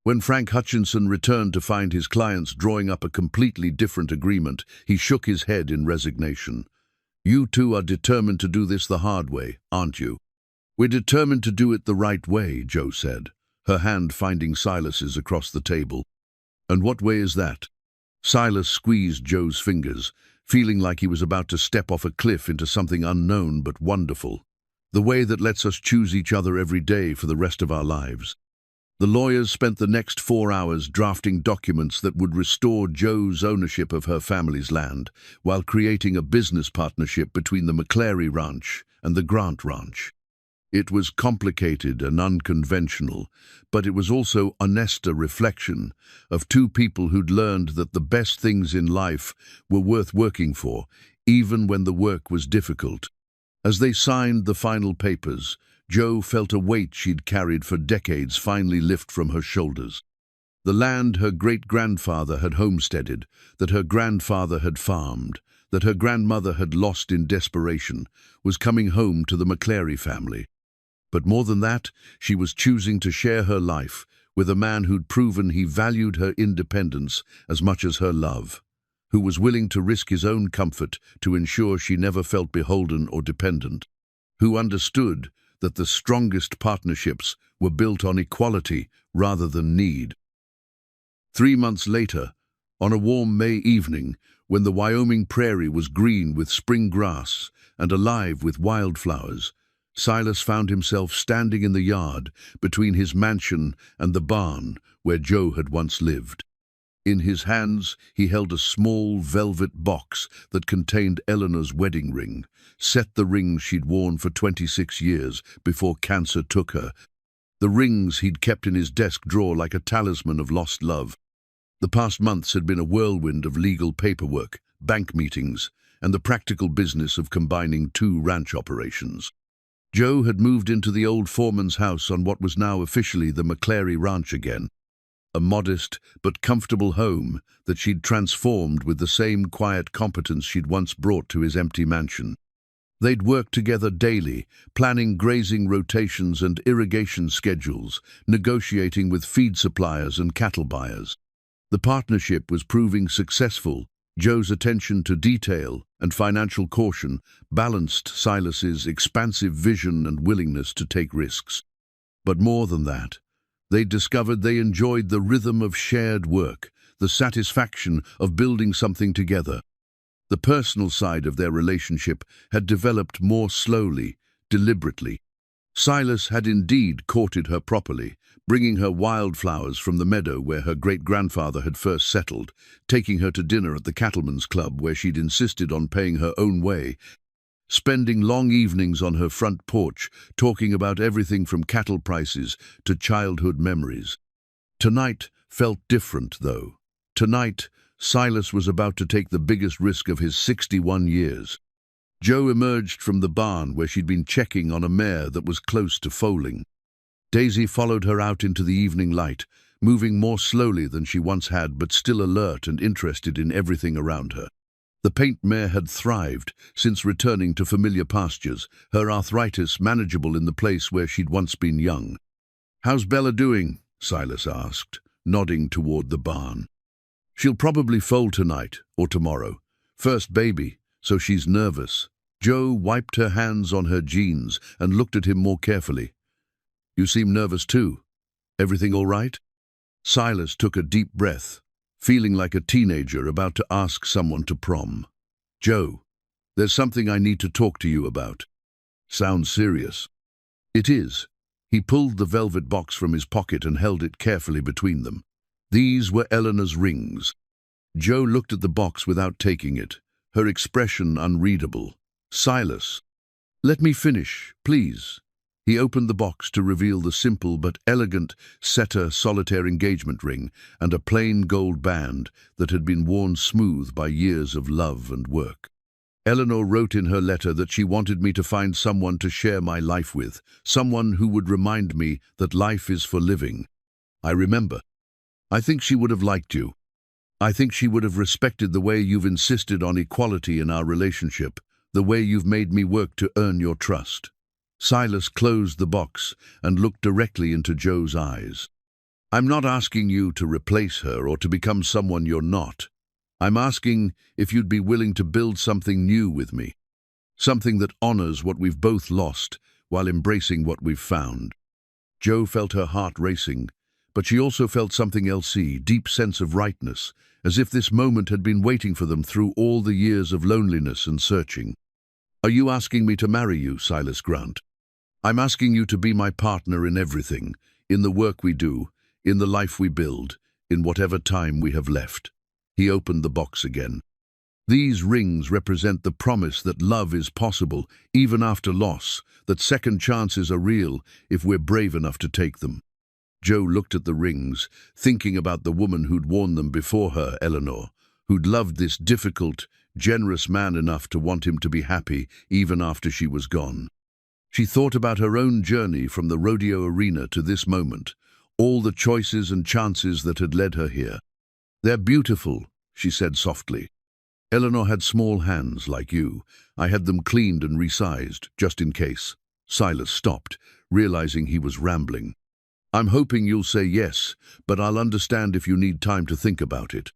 When Frank Hutchinson returned to find his clients drawing up a completely different agreement, he shook his head in resignation. You two are determined to do this the hard way, aren't you? We're determined to do it the right way, Joe said, her hand finding Silas's across the table. And what way is that? Silas squeezed Joe's fingers, feeling like he was about to step off a cliff into something unknown but wonderful. The way that lets us choose each other every day for the rest of our lives. The lawyers spent the next 4 hours drafting documents that would restore Joe's ownership of her family's land, while creating a business partnership between the McClary Ranch and the Grant Ranch. It was complicated and unconventional, but it was also honest reflection of two people who'd learned that the best things in life were worth working for, even when the work was difficult. As they signed the final papers, Joe felt a weight she'd carried for decades finally lift from her shoulders. The land her great-grandfather had homesteaded, that her grandfather had farmed, that her grandmother had lost in desperation, was coming home to the McClary family. But more than that, she was choosing to share her life with a man who'd proven he valued her independence as much as her love, who was willing to risk his own comfort to ensure she never felt beholden or dependent, who understood that the strongest partnerships were built on equality rather than need. 3 months later, on a warm May evening, when the Wyoming prairie was green with spring grass and alive with wildflowers, Silas found himself standing in the yard between his mansion and the barn where Joe had once lived. In his hands, he held a small velvet box that contained Eleanor's wedding ring, set the ring she'd worn for 26 years before cancer took her, the rings he'd kept in his desk drawer like a talisman of lost love. The past months had been a whirlwind of legal paperwork, bank meetings, and the practical business of combining two ranch operations. Joe had moved into the old foreman's house on what was now officially the McClary Ranch again, a modest but comfortable home that she'd transformed with the same quiet competence she'd once brought to his empty mansion. They'd worked together daily, planning grazing rotations and irrigation schedules, negotiating with feed suppliers and cattle buyers. The partnership was proving successful. Joe's attention to detail and financial caution balanced Silas's expansive vision and willingness to take risks. But more than that, they discovered they enjoyed the rhythm of shared work, the satisfaction of building something together. The personal side of their relationship had developed more slowly, deliberately. Silas had indeed courted her properly, bringing her wildflowers from the meadow where her great-grandfather had first settled, taking her to dinner at the Cattlemen's Club where she'd insisted on paying her own way, spending long evenings on her front porch, talking about everything from cattle prices to childhood memories. Tonight felt different, though. Tonight, Silas was about to take the biggest risk of his 61 years. Joe emerged from the barn where she'd been checking on a mare that was close to foaling. Daisy followed her out into the evening light, moving more slowly than she once had, but still alert and interested in everything around her. The paint mare had thrived since returning to familiar pastures, her arthritis manageable in the place where she'd once been young. "How's Bella doing?" Silas asked, nodding toward the barn. "She'll probably foal tonight or tomorrow. First baby, so she's nervous." Joe wiped her hands on her jeans and looked at him more carefully. "You seem nervous too. Everything all right?" Silas took a deep breath, feeling like a teenager about to ask someone to prom. "Joe, there's something I need to talk to you about." "Sounds serious." "It is." He pulled the velvet box from his pocket and held it carefully between them. These were Eleanor's rings. Joe looked at the box without taking it, her expression unreadable. "Silas, let me finish, please." He opened the box to reveal the simple but elegant setter solitaire engagement ring and a plain gold band that had been worn smooth by years of love and work. "Eleanor wrote in her letter that she wanted me to find someone to share my life with, someone who would remind me that life is for living. I remember. I think she would have liked you. I think she would have respected the way you've insisted on equality in our relationship, the way you've made me work to earn your trust." Silas closed the box and looked directly into Joe's eyes. "I'm not asking you to replace her or to become someone you're not. I'm asking if you'd be willing to build something new with me, something that honors what we've both lost while embracing what we've found." Joe felt her heart racing, but she also felt something else, a deep sense of rightness, as if this moment had been waiting for them through all the years of loneliness and searching. "Are you asking me to marry you, Silas Grant? I'm asking you to be my partner in everything, in the work we do, in the life we build, in whatever time we have left." He opened the box again. "These rings represent the promise that love is possible, even after loss, that second chances are real if we're brave enough to take them." Joe looked at the rings, thinking about the woman who'd worn them before her, Eleanor, who'd loved this difficult, generous man enough to want him to be happy even after she was gone. She thought about her own journey from the rodeo arena to this moment, all the choices and chances that had led her here. "They're beautiful," she said softly. "Eleanor had small hands like you. I had them cleaned and resized, just in case." Silas stopped, realizing he was rambling. "I'm hoping you'll say yes, but I'll understand if you need time to think about it."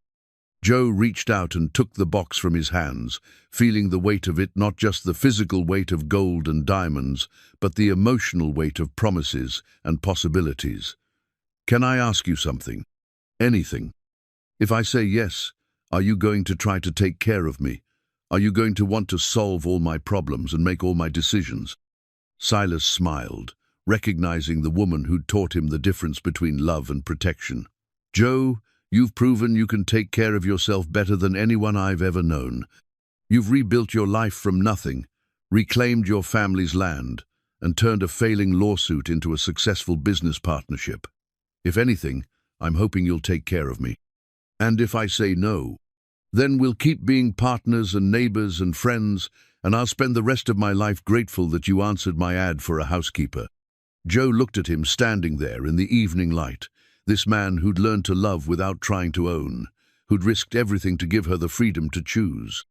Joe reached out and took the box from his hands, feeling the weight of it, not just the physical weight of gold and diamonds, but the emotional weight of promises and possibilities. "Can I ask you something? Anything? If I say yes, are you going to try to take care of me? Are you going to want to solve all my problems and make all my decisions?" Silas smiled, recognizing the woman who'd taught him the difference between love and protection. "Joe, you've proven you can take care of yourself better than anyone I've ever known. You've rebuilt your life from nothing, reclaimed your family's land, and turned a failing lawsuit into a successful business partnership. If anything, I'm hoping you'll take care of me. And if I say no, then we'll keep being partners and neighbors and friends, and I'll spend the rest of my life grateful that you answered my ad for a housekeeper." Joe looked at him standing there in the evening light, this man who'd learned to love without trying to own, who'd risked everything to give her the freedom to choose.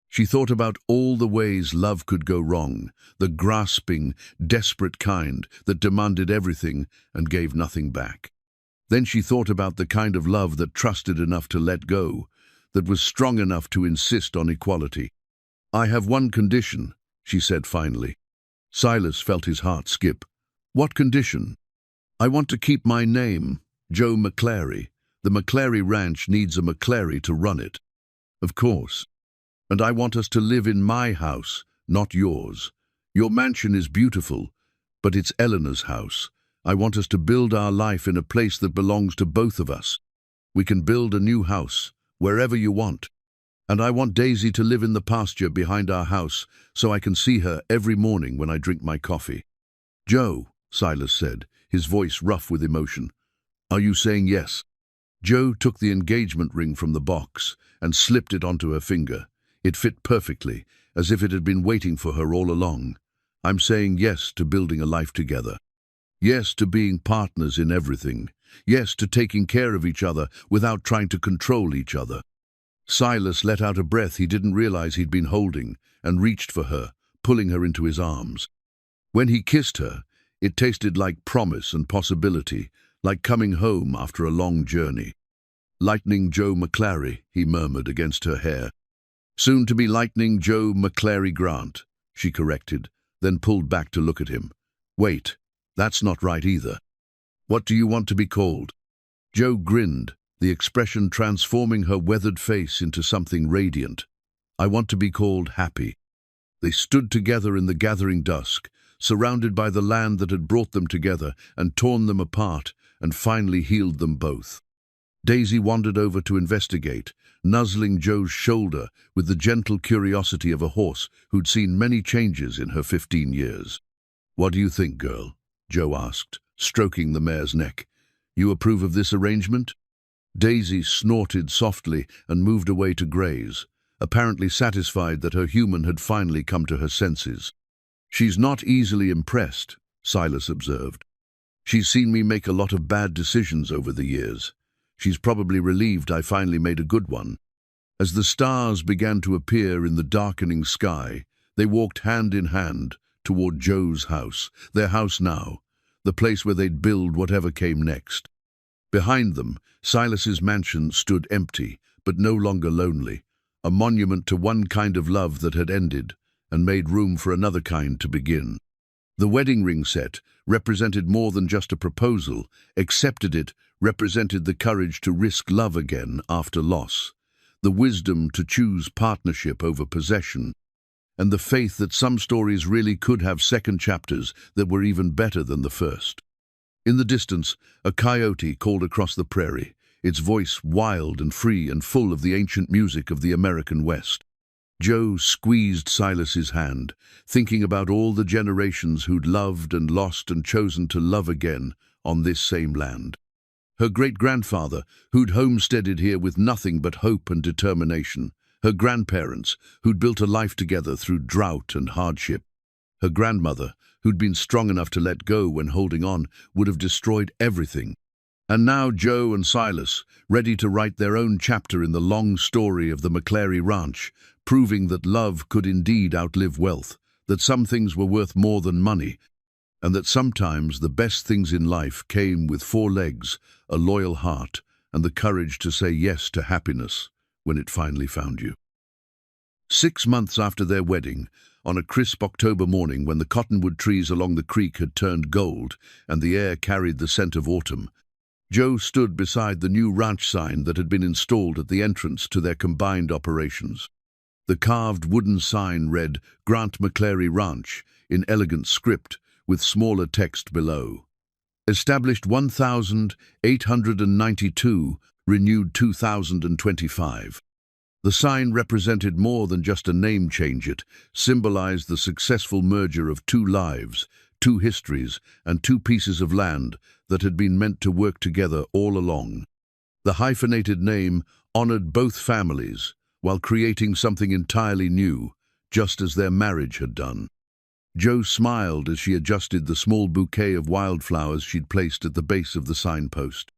She thought about all the ways love could go wrong, the grasping, desperate kind that demanded everything and gave nothing back. Then she thought about the kind of love that trusted enough to let go, that was strong enough to insist on equality. "I have one condition," she said finally. Silas felt his heart skip. "What condition?" "I want to keep my name, Joe McClary. The McClary Ranch needs a McClary to run it." "Of course. And I want us to live in my house, not yours. Your mansion is beautiful, but it's Eleanor's house. I want us to build our life in a place that belongs to both of us. We can build a new house, wherever you want. And I want Daisy to live in the pasture behind our house so I can see her every morning when I drink my coffee." "Joe," Silas said, his voice rough with emotion, "are you saying yes?" Joe took the engagement ring from the box and slipped it onto her finger. It fit perfectly, as if it had been waiting for her all along. "I'm saying yes to building a life together. Yes to being partners in everything. Yes to taking care of each other without trying to control each other." Silas let out a breath he didn't realize he'd been holding and reached for her, pulling her into his arms. When he kissed her, it tasted like promise and possibility, like coming home after a long journey. "Lightning Joe McClary," he murmured against her hair. "Soon to be Lightning Joe McClary Grant," she corrected, then pulled back to look at him. "Wait, that's not right either. What do you want to be called?" Joe grinned, the expression transforming her weathered face into something radiant. "I want to be called Happy." They stood together in the gathering dusk, surrounded by the land that had brought them together and torn them apart and finally healed them both. Daisy wandered over to investigate, nuzzling Joe's shoulder with the gentle curiosity of a horse who'd seen many changes in her 15 years. "What do you think, girl?" Joe asked, stroking the mare's neck. "You approve of this arrangement?" Daisy snorted softly and moved away to graze, apparently satisfied that her human had finally come to her senses. "She's not easily impressed," Silas observed. "She's seen me make a lot of bad decisions over the years. She's probably relieved I finally made a good one." As the stars began to appear in the darkening sky, they walked hand in hand toward Joe's house, their house now, the place where they'd build whatever came next. Behind them, Silas's mansion stood empty, but no longer lonely, a monument to one kind of love that had ended and made room for another kind to begin. The wedding ring set represented more than just a proposal. Accepted it represented the courage to risk love again after loss, the wisdom to choose partnership over possession, and the faith that some stories really could have second chapters that were even better than the first. In the distance, a coyote called across the prairie, its voice wild and free and full of the ancient music of the American West. Joe squeezed Silas's hand, thinking about all the generations who'd loved and lost and chosen to love again on this same land. Her great-grandfather, who'd homesteaded here with nothing but hope and determination. Her grandparents, who'd built a life together through drought and hardship. Her grandmother, who'd been strong enough to let go when holding on, would have destroyed everything. And now Joe and Silas, ready to write their own chapter in the long story of the McClary Ranch, proving that love could indeed outlive wealth, that some things were worth more than money, and that sometimes the best things in life came with 4 legs, a loyal heart, and the courage to say yes to happiness when it finally found you. 6 months after their wedding, on a crisp October morning when the cottonwood trees along the creek had turned gold and the air carried the scent of autumn, Joe stood beside the new ranch sign that had been installed at the entrance to their combined operations. The carved wooden sign read, "Grant McClary Ranch," in elegant script, with smaller text below. Established 1892, renewed 2025. The sign represented more than just a name change. It symbolized the successful merger of 2 lives, 2 histories, and 2 pieces of land that had been meant to work together all along. The hyphenated name honored both families, while creating something entirely new, just as their marriage had done. Joe smiled as she adjusted the small bouquet of wildflowers she'd placed at the base of the signpost.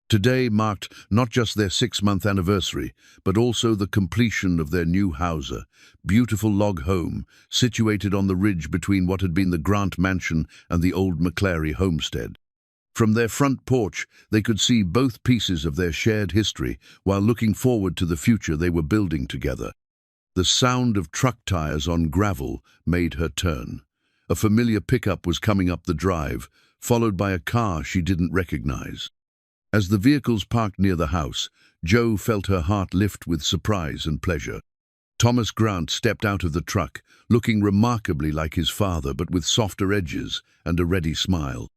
Today marked not just their 6-month anniversary, but also the completion of their new house, a beautiful log home situated on the ridge between what had been the Grant Mansion and the old McClary homestead. From their front porch, they could see both pieces of their shared history while looking forward to the future they were building together. The sound of truck tires on gravel made her turn. A familiar pickup was coming up the drive, followed by a car she didn't recognize. As the vehicles parked near the house, Joe felt her heart lift with surprise and pleasure. Thomas Grant stepped out of the truck, looking remarkably like his father but with softer edges and a ready smile.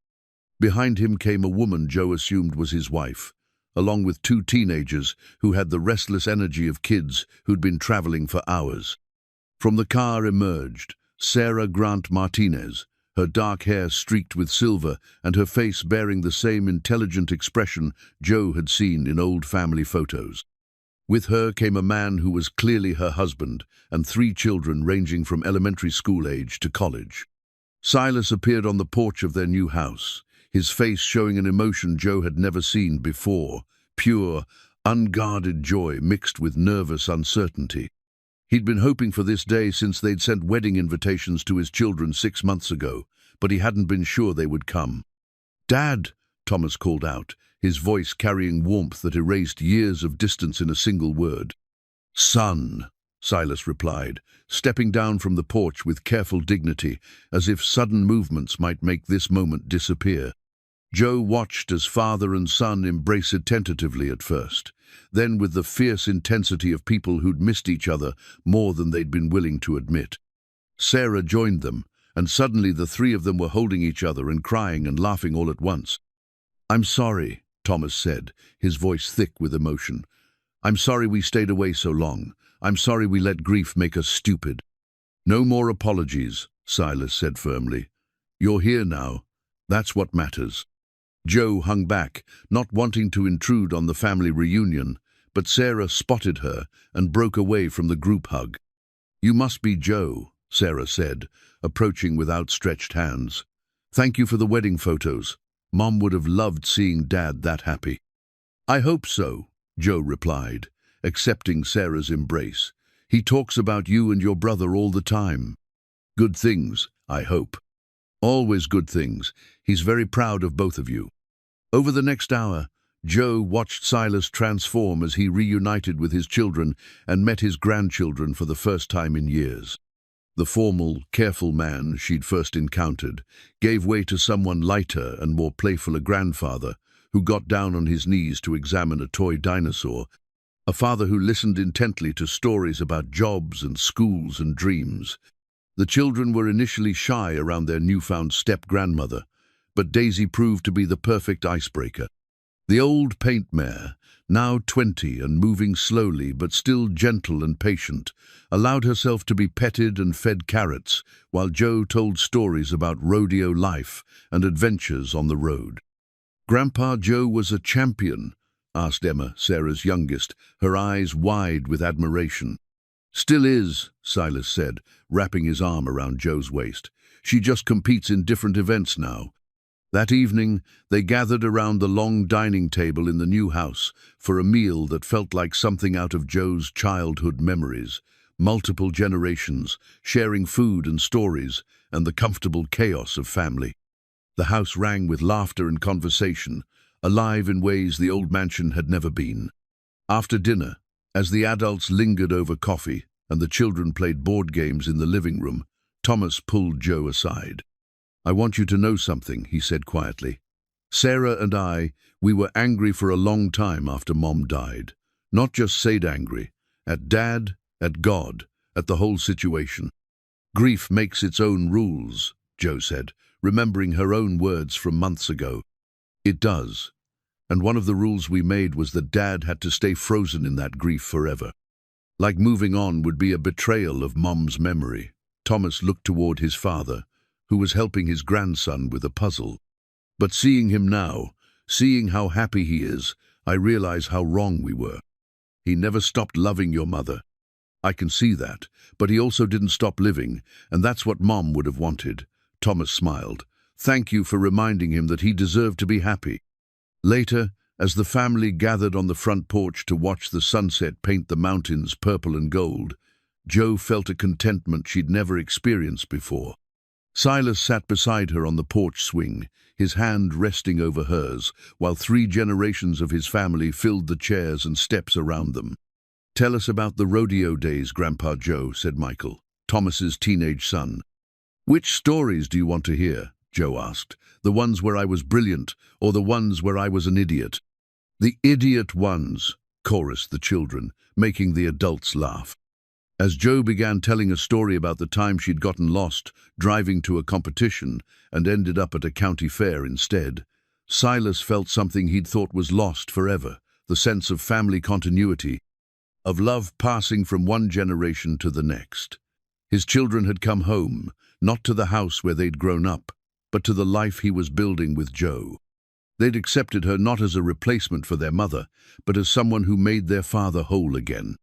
Behind him came a woman Joe assumed was his wife, along with 2 teenagers who had the restless energy of kids who'd been traveling for hours. From the car emerged Sarah Grant Martinez, her dark hair streaked with silver and her face bearing the same intelligent expression Joe had seen in old family photos. With her came a man who was clearly her husband and 3 children ranging from elementary school age to college. Silas appeared on the porch of their new house, his face showing an emotion Joe had never seen before, pure, unguarded joy mixed with nervous uncertainty. He'd been hoping for this day since they'd sent wedding invitations to his children 6 months ago, but he hadn't been sure they would come. "Dad!" Thomas called out, his voice carrying warmth that erased years of distance in a single word. "Son," Silas replied, stepping down from the porch with careful dignity, as if sudden movements might make this moment disappear. Joe watched as father and son embraced tentatively at first, then with the fierce intensity of people who'd missed each other more than they'd been willing to admit. Sarah joined them, and suddenly the three of them were holding each other and crying and laughing all at once. "I'm sorry," Thomas said, his voice thick with emotion. "I'm sorry we stayed away so long. I'm sorry we let grief make us stupid." "No more apologies," Silas said firmly. "You're here now. That's what matters." Joe hung back, not wanting to intrude on the family reunion, but Sarah spotted her and broke away from the group hug. "You must be Joe," Sarah said, approaching with outstretched hands. "Thank you for the wedding photos. Mom would have loved seeing Dad that happy." "I hope so," Joe replied, accepting Sarah's embrace. "He talks about you and your brother all the time." "Good things, I hope." "Always good things. He's very proud of both of you." Over the next hour, Joe watched Silas transform as he reunited with his children and met his grandchildren for the first time in years. The formal, careful man she'd first encountered gave way to someone lighter and more playful, a grandfather who got down on his knees to examine a toy dinosaur, a father who listened intently to stories about jobs and schools and dreams. The children were initially shy around their newfound step-grandmother, but Daisy proved to be the perfect icebreaker. The old paint mare, now 20 and moving slowly but still gentle and patient, allowed herself to be petted and fed carrots while Joe told stories about rodeo life and adventures on the road. "Grandpa Joe was a champion?" asked Emma, Sarah's youngest, her eyes wide with admiration. "Still is," Silas said, wrapping his arm around Joe's waist. "She just competes in different events now." That evening, they gathered around the long dining table in the new house for a meal that felt like something out of Joe's childhood memories. Multiple generations, sharing food and stories, and the comfortable chaos of family. The house rang with laughter and conversation, alive in ways the old mansion had never been. After dinner, as the adults lingered over coffee and the children played board games in the living room, Thomas pulled Joe aside. "I want you to know something," he said quietly. "Sarah and we were angry for a long time after Mom died. Not just stayed angry. At Dad, at God, at the whole situation. Grief makes its own rules," Joe said, remembering her own words from months ago. "It does. And one of the rules we made was that Dad had to stay frozen in that grief forever. Like moving on would be a betrayal of Mom's memory." Thomas looked toward his father, who was helping his grandson with a puzzle. "But seeing him now, seeing how happy he is, I realize how wrong we were. He never stopped loving your mother. I can see that, but he also didn't stop living, and that's what Mom would have wanted." Thomas smiled. "Thank you for reminding him that he deserved to be happy." Later, as the family gathered on the front porch to watch the sunset paint the mountains purple and gold, Joe felt a contentment she'd never experienced before. Silas sat beside her on the porch swing, his hand resting over hers, while 3 generations of his family filled the chairs and steps around them. "Tell us about the rodeo days, Grandpa Joe," said Michael, Thomas's teenage son. "Which stories do you want to hear?" Joe asked. "The ones where I was brilliant, or the ones where I was an idiot?" "The idiot ones," chorused the children, making the adults laugh. As Joe began telling a story about the time she'd gotten lost driving to a competition and ended up at a county fair instead, Silas felt something he'd thought was lost forever, the sense of family continuity, of love passing from one generation to the next. His children had come home, not to the house where they'd grown up, but to the life he was building with Joe. They'd accepted her not as a replacement for their mother, but as someone who made their father whole again.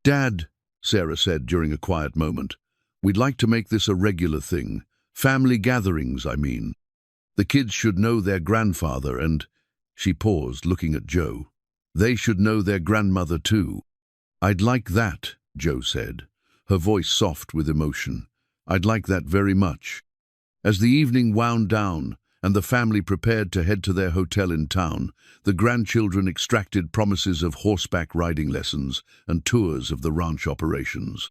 "Dad," Sarah said during a quiet moment, "we'd like to make this a regular thing. Family gatherings, I mean. The kids should know their grandfather and—" She paused, looking at Joe. They should know their grandmother too. I'd like that, Joe said, her voice soft with emotion. I'd like that very much. As the evening wound down and the family prepared to head to their hotel in town, the grandchildren extracted promises of horseback riding lessons and tours of the ranch operations.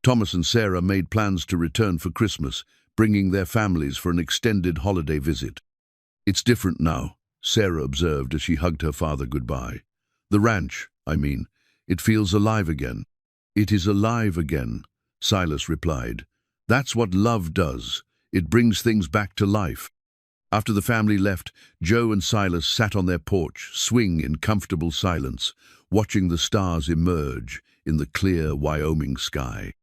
Thomas and Sarah made plans to return for Christmas, bringing their families for an extended holiday visit. It's different now, Sarah observed as she hugged her father goodbye. The ranch, I mean, it feels alive again. It is alive again, Silas replied. That's what love does. It brings things back to life. After the family left, Joe and Silas sat on their porch, swing in comfortable silence, watching the stars emerge in the clear Wyoming sky.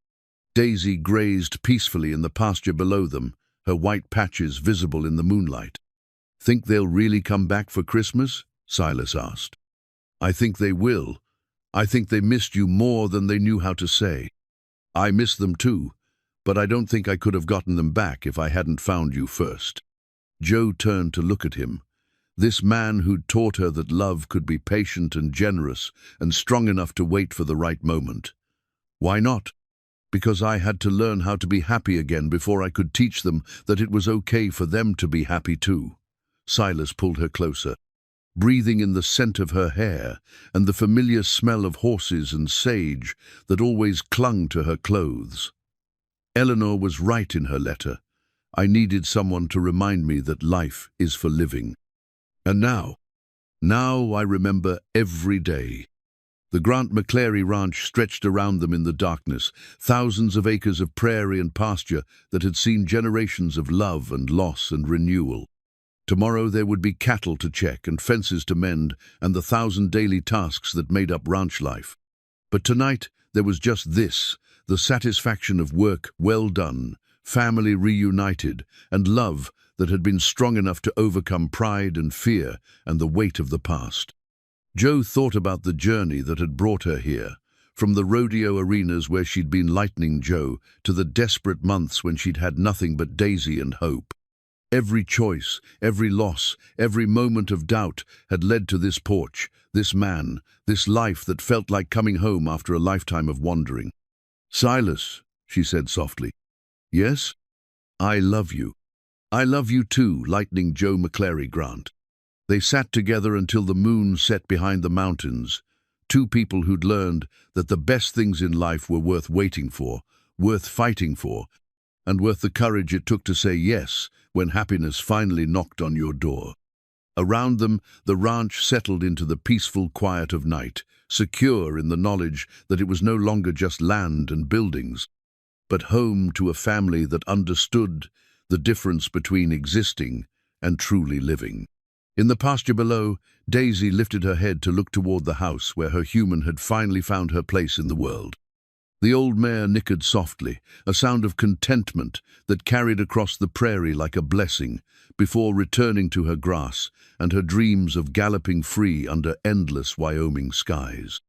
Daisy grazed peacefully in the pasture below them, her white patches visible in the moonlight. Think they'll really come back for Christmas? Silas asked. I think they will. I think they missed you more than they knew how to say. I miss them too, but I don't think I could have gotten them back if I hadn't found you first. Joe turned to look at him. This man who'd taught her that love could be patient and generous and strong enough to wait for the right moment. Why not? Because I had to learn how to be happy again before I could teach them that it was okay for them to be happy too. Silas pulled her closer, breathing in the scent of her hair and the familiar smell of horses and sage that always clung to her clothes. Eleanor was right in her letter. I needed someone to remind me that life is for living. And now I remember every day. The Grant McClary ranch stretched around them in the darkness, thousands of acres of prairie and pasture that had seen generations of love and loss and renewal. Tomorrow there would be cattle to check and fences to mend and the 1,000 daily tasks that made up ranch life. But tonight there was just this, the satisfaction of work well done, family reunited, and love that had been strong enough to overcome pride and fear and the weight of the past. Joe thought about the journey that had brought her here, from the rodeo arenas where she'd been Lightning Joe to the desperate months when she'd had nothing but Daisy and hope. Every choice, every loss, every moment of doubt had led to this porch, this man, this life that felt like coming home after a lifetime of wandering. Silas, she said softly. Yes? I love you. I love you too, Lightning Joe McClary Grant. They sat together until the moon set behind the mountains, two people who'd learned that the best things in life were worth waiting for, worth fighting for, and worth the courage it took to say yes when happiness finally knocked on your door. Around them, the ranch settled into the peaceful quiet of night, secure in the knowledge that it was no longer just land and buildings, but home to a family that understood the difference between existing and truly living. In the pasture below, Daisy lifted her head to look toward the house where her human had finally found her place in the world. The old mare nickered softly, a sound of contentment that carried across the prairie like a blessing, before returning to her grass and her dreams of galloping free under endless Wyoming skies.